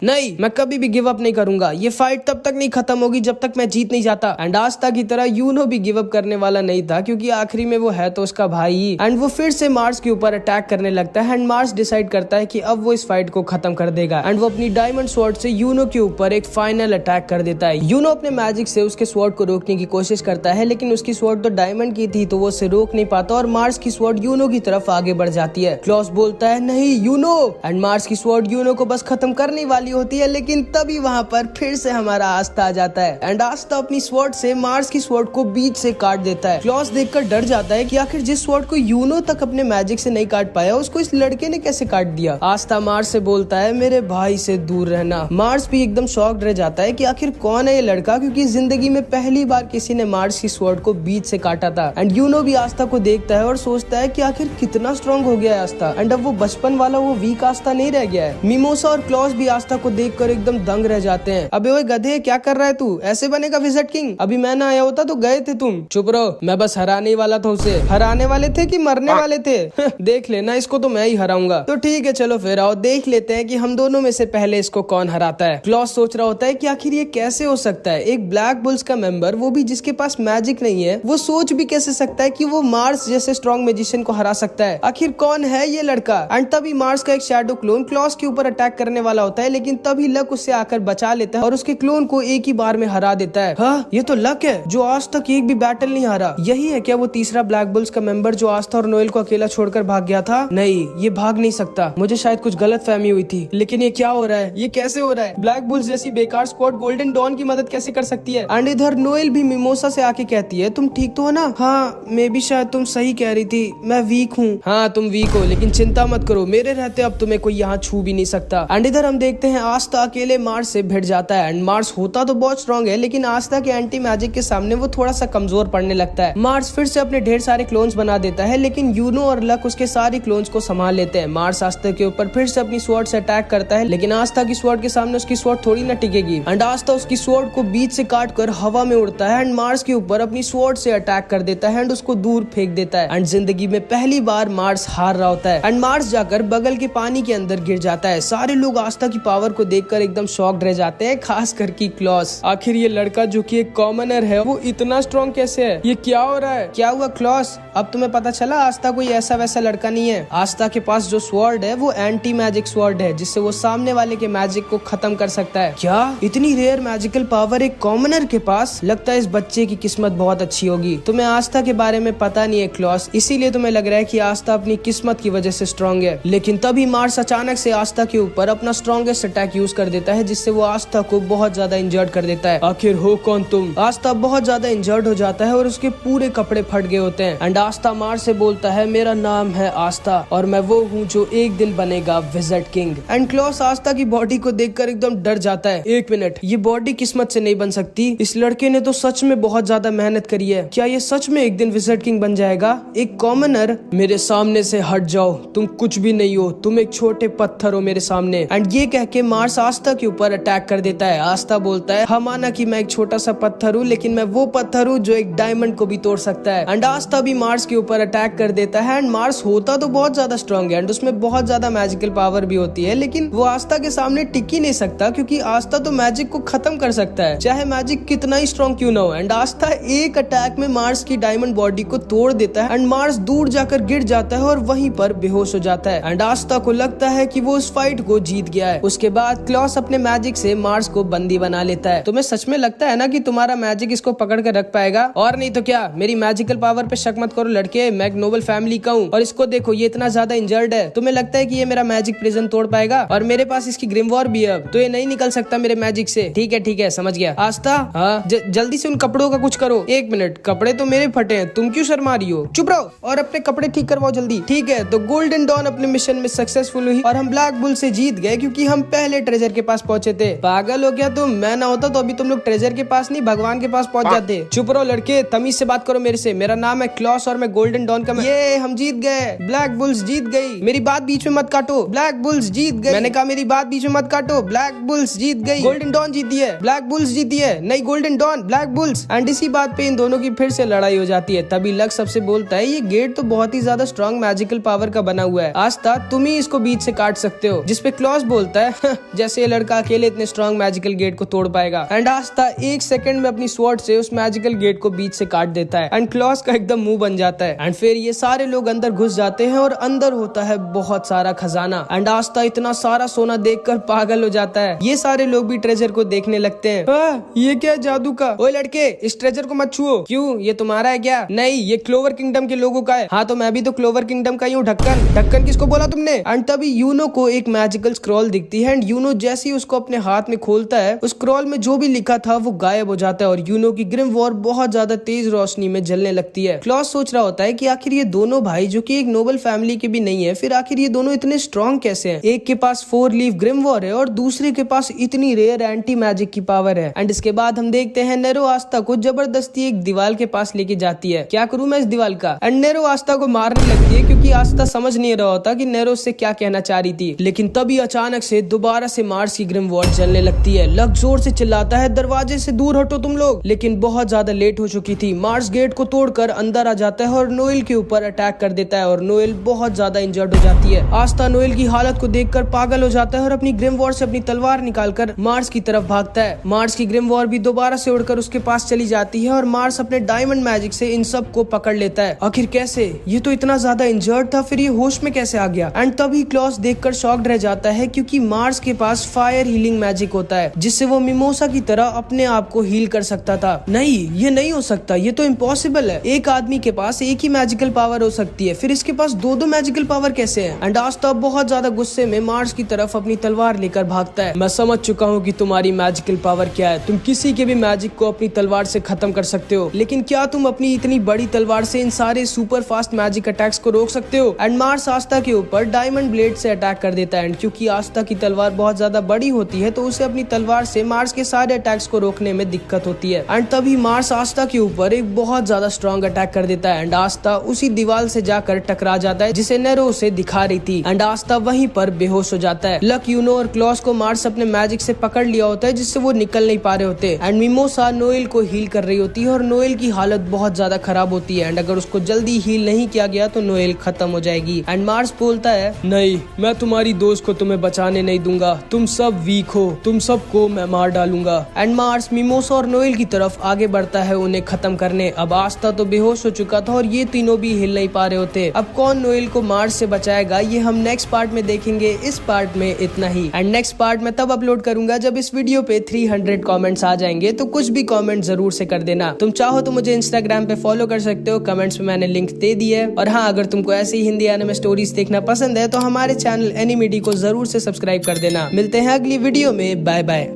नहीं, मैं कभी भी गिव अप नहीं करूंगा, ये फाइट तब तक नहीं खत्म होगी जब तक मैं जीत नहीं जाता जाता। एंड आस्था की तरह यूनो भी गिव अप करने वाला नहीं था, क्योंकि आखिरी में वो है तो उसका भाई ही। एंड वो फिर से मार्स के ऊपर अटैक करने लगता है। एंड मार्स डिसाइड करता है कि अब वो इस फाइट को खत्म कर देगा। एंड वो अपनी डायमंड स्वॉर्ड से यूनो के ऊपर एक फाइनल अटैक कर देता है। यूनो अपने मैजिक से उसके स्वॉर्ड को रोकने की कोशिश करता है, लेकिन उसकी स्वॉर्ड तो डायमंड की थी तो वो उसे रोक नहीं पाता और मार्स की स्वॉर्ड यूनो की तरफ आगे बढ़ जाती है। क्लॉस बोलता है नहीं यूनो, एंड मार्स की स्वॉर्ड यूनो को बस खत्म करने वाली होती है, लेकिन तभी वहां पर फिर से हमारा आस्था आ जाता है। एंड आस्था अपनी स्वॉर्ड से मार्स की स्वॉर्ड को बीच से काट देता है। क्लॉस देखकर डर जाता है कि आखिर जिस स्वॉर्ड को यूनो तक अपने मैजिक से नहीं काट पाया, उसको इस लड़के ने कैसे काट दिया। आस्था मार्स से बोलता है मेरे भाई से दूर रहना। मार्स भी एकदम शॉक्ड रह जाता है कि आखिर कौन है ये लड़का, क्योंकि जिंदगी में पहली बार किसी ने मार्स की स्वॉर्ड को बीच से काटा था। एंड यूनो भी आस्था को देखता है और सोचता है कि आखिर कितना स्ट्रॉन्ग हो गया है आस्था। एंड अब वो बचपन वाला वो वीक आस्था नहीं रह गया है। मिमोसा और क्लॉस भी आस्था को देखकर एकदम दंग रह जाते हैं। अबे ओए गधे, क्या कर रहा है तू? ऐसे बनेगा विज़र्ड किंग? अभी मैं ना आया होता तो गए थे तुम। चुप रहो, मैं बस हराने वाला था उसे। हराने वाले थे कि मरने वाले थे? देख लेना, इसको तो मैं ही हराऊंगा। तो ठीक है, चलो फिर आओ देख लेते हैं कि हम दोनों में से पहले इसको कौन हराता है। क्लॉस सोच रहा होता है कि आखिर ये कैसे हो सकता है, एक ब्लैक बुल्स का मेंबर, वो भी जिसके पास मैजिक नहीं है, वो सोच भी कैसे सकता है कि वो मार्स जैसे स्ट्रॉन्ग मैजिशियन को हरा सकता है। आखिर कौन है ये लड़का? एंड तभी मार्स का एक शैडो क्लोन क्लॉस के ऊपर अटैक करने वाला होता है, लेकिन तभी लक उससे आकर बचा लेता है और उसके क्लोन को एक ही बार में हरा देता है। हाँ, ये तो लक है जो आज तक एक भी बैटल नहीं हारा। यही है क्या वो तीसरा ब्लैक बुल्स का मेंबर जो आस्था और नोएल को अकेला छोड़कर भाग गया था? नहीं, ये भाग नहीं सकता। मुझे शायद कुछ गलत फहमी हुई थी, लेकिन ये क्या हो रहा है? ये कैसे हो रहा है? ब्लैक बुल्स जैसी बेकार स्क्वाड गोल्डन डॉन की मदद कैसे कर सकती है? एंड इधर नोएल भी मिमोसा से आके कहती है तुम ठीक तो हो ना? हाँ, मैं भी शायद तुम सही कह रही थी, मैं वीक हूँ। हाँ तुम वीक हो, लेकिन चिंता मत करो, मेरे रहते अब तुम्हें कोई यहाँ छू भी नहीं सकता। एंड इधर हम देखते हैं आस्था अकेले मार्स से भिड़ जाता है। एंड मार्स होता तो बहुत स्ट्रॉन्ग है, लेकिन आस्था के एंटी मैजिक के सामने वो थोड़ा सा कमजोर पड़ने लगता है। मार्स फिर से अपने ढेर सारे क्लोन्स बना देता है, लेकिन यूनो और लक उसके सारे क्लोन्स को संभाल लेते हैं। मार्स आस्था के ऊपर फिर से अपनी स्वॉर्ड से अटैक करता है, लेकिन आस्था की स्वॉर्ड के सामने उसकी स्वॉर्ड थोड़ी ना टिकेगी। एंड आस्था उसकी स्वॉर्ड को बीच से काट कर हवा में उड़ता है एंड मार्स के ऊपर अपनी स्वॉर्ड से अटैक कर देता है एंड उसको दूर फेंक देता है। एंड जिंदगी में पहली बार मार्स हार रहा होता है। एंड मार्स जाकर बगल के पानी के अंदर गिर जाता है। सारे लोग आस्था की पावर को देखकर एकदम शॉक्ड रह जाते हैं, खास करके क्लॉस। आखिर ये लड़का जो कि एक कॉमनर है, वो इतना स्ट्रॉन्ग कैसे है? ये क्या हो रहा है? क्या हुआ क्लॉस? अब तुम्हें पता चला आस्था कोई ऐसा वैसा लड़का नहीं है। आस्था के पास जो स्वॉर्ड है वो एंटी मैजिक स्वॉर्ड है, जिससे वो सामने वाले के मैजिक को खत्म कर सकता है। क्या इतनी रेयर मैजिकल पावर एक कॉमनर के पास? लगता है इस बच्चे की किस्मत बहुत अच्छी होगी। तुम्हें आस्था के बारे में पता नहीं है क्लॉस, इसीलिए तुम्हें लग रहा है कि आस्था अपनी किस्मत की वजह से स्ट्रॉन्ग है। लेकिन तभी मार्स अचानक से आस्था के ऊपर अपना स्ट्रॉन्गेस्ट अटैक यूज कर देता है, जिससे वो आस्था को बहुत ज्यादा इंजर्ड कर देता है। आखिर हो कौन तुम? आस्था बहुत ज्यादा इंजर्ड हो जाता है और उसके पूरे कपड़े फट गए होते हैं। एंड आस्था मार्स से बोलता है मेरा नाम है आस्था और मैं वो हूँ जो एक दिन बनेगा विज़र्ड किंग। एंड क्लॉस आस्था की बॉडी को देखकर एकदम डर जाता है। एक मिनट, ये बॉडी किस्मत से नहीं बन सकती। इस लड़के ने तो सच में बहुत ज्यादा मेहनत करी है। क्या ये सच में एक दिन विज़र्ड किंग बन जाएगा? एक कॉमनर? मेरे सामने से हट जाओ, तुम कुछ भी नहीं हो, तुम एक छोटे पत्थर हो मेरे सामने। एंड ये कह के मार्स आस्था के ऊपर अटैक कर देता है। आस्था बोलता है हाँ माना कि मैं एक छोटा सा पत्थर हूँ, लेकिन मैं वो पत्थर हूँ जो एक डायमंड को भी तोड़ सकता है। एंड आस्था भी मार्स के ऊपर अटैक कर देता है। एंड मार्स होता तो बहुत ज्यादा स्ट्रॉन्ग है एंड उसमें बहुत ज्यादा मैजिकल पावर भी होती है, लेकिन वो आस्था के सामने टिक ही नहीं सकता, क्योंकि आस्था तो मैजिक को खत्म कर सकता है, चाहे मैजिक कितना ही स्ट्रॉन्ग क्यों ना हो। एंड आस्था एक अटैक में मार्स की डायमंड बॉडी को तोड़ देता है एंड मार्स दूर जाकर गिर जाता है और वहीं पर बेहोश हो जाता है। एंड आस्था को लगता है कि वो उस फाइट को जीत गया है। उसके बाद क्लॉस अपने मैजिक से मार्स को बंदी बना लेता है। तुम्हें सच में लगता है ना कि तुम्हारा मैजिक इसको पकड़ कर रख पाएगा? और नहीं तो क्या? मेरी मैजिकल पावर पे शक मत करो लड़के, मैं एक नोबल फैमिली का हूँ और इसको देखो ये इतना ज्यादा इंजर्ड है। तुम्हें लगता है कि ये मेरा मैजिक प्रिजन तोड़ पाएगा? और मेरे पास इसकी ग्रिमवॉर भी है, अब तो ये नहीं निकल सकता मेरे मैजिक से। ठीक है समझ गया। आस्था हाँ जल्दी से उन कपड़ों का कुछ करो। एक मिनट, कपड़े तो मेरे फटे हैं, तुम क्यों शर्मा रही हो? चुप रहो और अपने कपड़े ठीक करवाओ जल्दी। ठीक है, तो गोल्डन डॉन अपने मिशन में सक्सेसफुल हुई और हम ब्लैक बुल से जीत गए, क्योंकि हम पहले ट्रेजर के पास पहुंचे थे। पागल हो गया तुम? मैं ना होता तो अभी तुम लोग ट्रेजर के पास नहीं भगवान के पास पहुंच जाते। चुप रहो लड़के, तमीज से बात करो मेरे से। मेरा नाम है क्लॉस और मैं गोल्डन डॉन का ये हम जीत गए, ब्लैक बुल्स जीत गई। मेरी बात बीच में मत काटो, ब्लैक बुल्स जीत गई। मैंने कहा मेरी बात बीच में मत काटो, ब्लैक बुल्स जीत गई। गोल्डन डॉन जीती है, ब्लैक बुल्स जीती है, नहीं Golden Dawn Black Bulls. And इसी बात पे इन दोनों की फिर से लड़ाई हो जाती है। तभी लक सबसे बोलता है ये गेट तो बहुत ही ज्यादा स्ट्रॉन्ग मैजिकल पावर का बना हुआ है, आस्था तुम ही इसको बीच से काट सकते हो। जिसपे क्लॉस बोलता है जैसे ये लड़का अकेले इतने स्ट्रॉन्ग मैजिकल गेट को तोड़ पाएगा। एंड आस्था एक सेकंड सेकंड में अपनी स्वॉर्ड से उस मैजिकल गेट को बीच से काट देता है एंड क्लॉस का एकदम मुंह बन जाता है। एंड फिर ये सारे लोग अंदर घुस जाते हैं और अंदर होता है बहुत सारा खजाना। एंड आस्था इतना सारा सोना देखकर पागल हो जाता है। ये सारे लोग भी ट्रेजर को देखने लगते हैं। ये क्या है जादू का? ओए लड़के, इस ट्रेजर को मत छुओ। क्यों, ये तुम्हारा है क्या? नहीं, ये क्लोवर किंगडम के लोगों का है। हाँ तो मैं भी तो क्लोवर किंगडम का ही हूँ। ढक्कन ढक्कन किसको बोला तुमने? एंड तभी यूनो को एक मैजिकल स्क्रॉल दिखती है एंड यूनो जैसे ही उसको अपने हाथ में खोलता है, उस स्क्रॉल में जो भी लिखा था वो गायब हो जाता है और यूनो की ग्रिम वॉर बहुत ज्यादा तेज रोशनी में जलने लगती है। क्लॉस सोच रहा होता है कि आखिर ये दोनों भाई जो कि एक नोबल फैमिली के भी नहीं है, फिर आखिर ये दोनों इतने स्ट्रॉन्ग कैसे हैं? एक के पास 4 लीफ ग्रिम वॉर है और दूसरे के पास इतनी रेयर एंटी मैजिक की पावर है। एंड इसके बाद हम देखते हैं नेरो आस्था को जबरदस्ती एक दीवार के पास लेके जाती है। क्या करूं मैं इस दीवार का? एंड नेरो आस्था को मारने लगती है क्योंकि आस्था समझ नहीं रहा होता कि नेरो से क्या कहना चाह रही थी। लेकिन तभी अचानक से दोबारा से मार्स की ग्रिम वॉर जलने लगती है। लक जोर से चिल्लाता है, दरवाजे से दूर हटो तुम लोग। लेकिन बहुत ज्यादा लेट हो चुकी थी। मार्स गेट को तोड़कर अंदर आ जाता है और नोएल के ऊपर अटैक कर देता है और नोएल बहुत ज्यादा इंजर्ड हो जाती है। आस्था नोएल की हालत को देखकर पागल हो जाता है और अपनी ग्रिम वॉर से अपनी तलवार निकालकर मार्स की तरफ भागता है। मार्स की ग्रिम वॉर भी दोबारा से उड़कर उसके पास चली जाती है और मार्स अपने डायमंड मैजिक से इन सब को पकड़ लेता है। आखिर कैसे? ये तो इतना ज्यादा इंजर्ड था, फिर ये होश में कैसे आ गया? एंड तभी क्लॉस देखकर शॉक्ड रह जाता है क्योंकि मार्स के पास फायर हीलिंग मैजिक होता है जिससे वो मिमोसा की तरह अपने आप को हील कर सकता था। नहीं, ये नहीं हो सकता, ये तो इम्पॉसिबल है। एक आदमी के पास एक ही मैजिकल पावर हो सकती है, फिर इसके पास दो मैजिकल पावर कैसे है? एंड आस्था बहुत ज्यादा गुस्से में मार्स की तरफ अपनी तलवार लेकर भागता है। मैं समझ चुका हूँ कि तुम्हारी मैजिकल पावर क्या है। तुम किसी के भी मैजिक को अपनी तलवार से खत्म कर सकते हो, लेकिन क्या तुम अपनी इतनी बड़ी तलवार से इन सारे सुपर फास्ट मैजिक अटैक्स को रोक सकते हो? एंड मार्स आस्था के ऊपर डायमंड ब्लेड से अटैक कर देता है। एंड क्योंकि आस्था की तलवार बहुत ज्यादा बड़ी होती है तो उसे अपनी तलवार से मार्स के सारे अटैक्स को रोकने में दिक्कत होती है। एंड तभी मार्स आस्था के ऊपर एक बहुत ज्यादा स्ट्रॉन्ग अटैक कर देता है एंड आस्था उसी दीवार से जाकर टकरा जाता है जिसे नेरो उसे दिखा रही थी। एंड आस्था वहीं पर बेहोश हो जाता है। लक, यूनो और क्लॉस को मार्स अपने मैजिक से पकड़ लिया होता है जिससे वो निकल नहीं पा रहे होते। एंड मिमोसा नोएल को हील कर रही होती है और नोएल की हालत बहुत ज्यादा खराब होती है एंड अगर उसको जल्दी हील नहीं किया गया तो नोएल खत्म हो जाएगी। एंड मार्स बोलता है, नहीं, मैं तुम्हारी दोस्त को तुम्हें बचाने नहीं दूंगा, तुम सब वीक हो, तुम सबको मैं मार डालूंगा। एंड मार्स मिमोसा और नोएल की तरफ आगे बढ़ता है उन्हें खत्म करने। अब आस्था तो बेहोश हो चुका था और ये तीनों भी हिल नहीं पा रहे होते। अब कौन नोएल को मार्स से बचाएगा ये हम नेक्स्ट पार्ट में देखेंगे। इस पार्ट में इतना ही। एंड नेक्स्ट पार्ट में तब अपलोड करूंगा जब इस वीडियो पे 300 कमेंट्स आ जाएंगे, तो कुछ भी कमेंट जरूर से कर देना। तुम चाहो तो मुझे इंस्टाग्राम पे फॉलो कर सकते हो, कमेंट्स में मैंने लिंक दे दी है। और हाँ, अगर तुमको ऐसे ही हिंदी एनिमे स्टोरीज देखना पसंद है तो हमारे चैनल एनिमेडी को जरूर से सब्सक्राइब कर देना। मिलते हैं अगली वीडियो में, बाय बाय।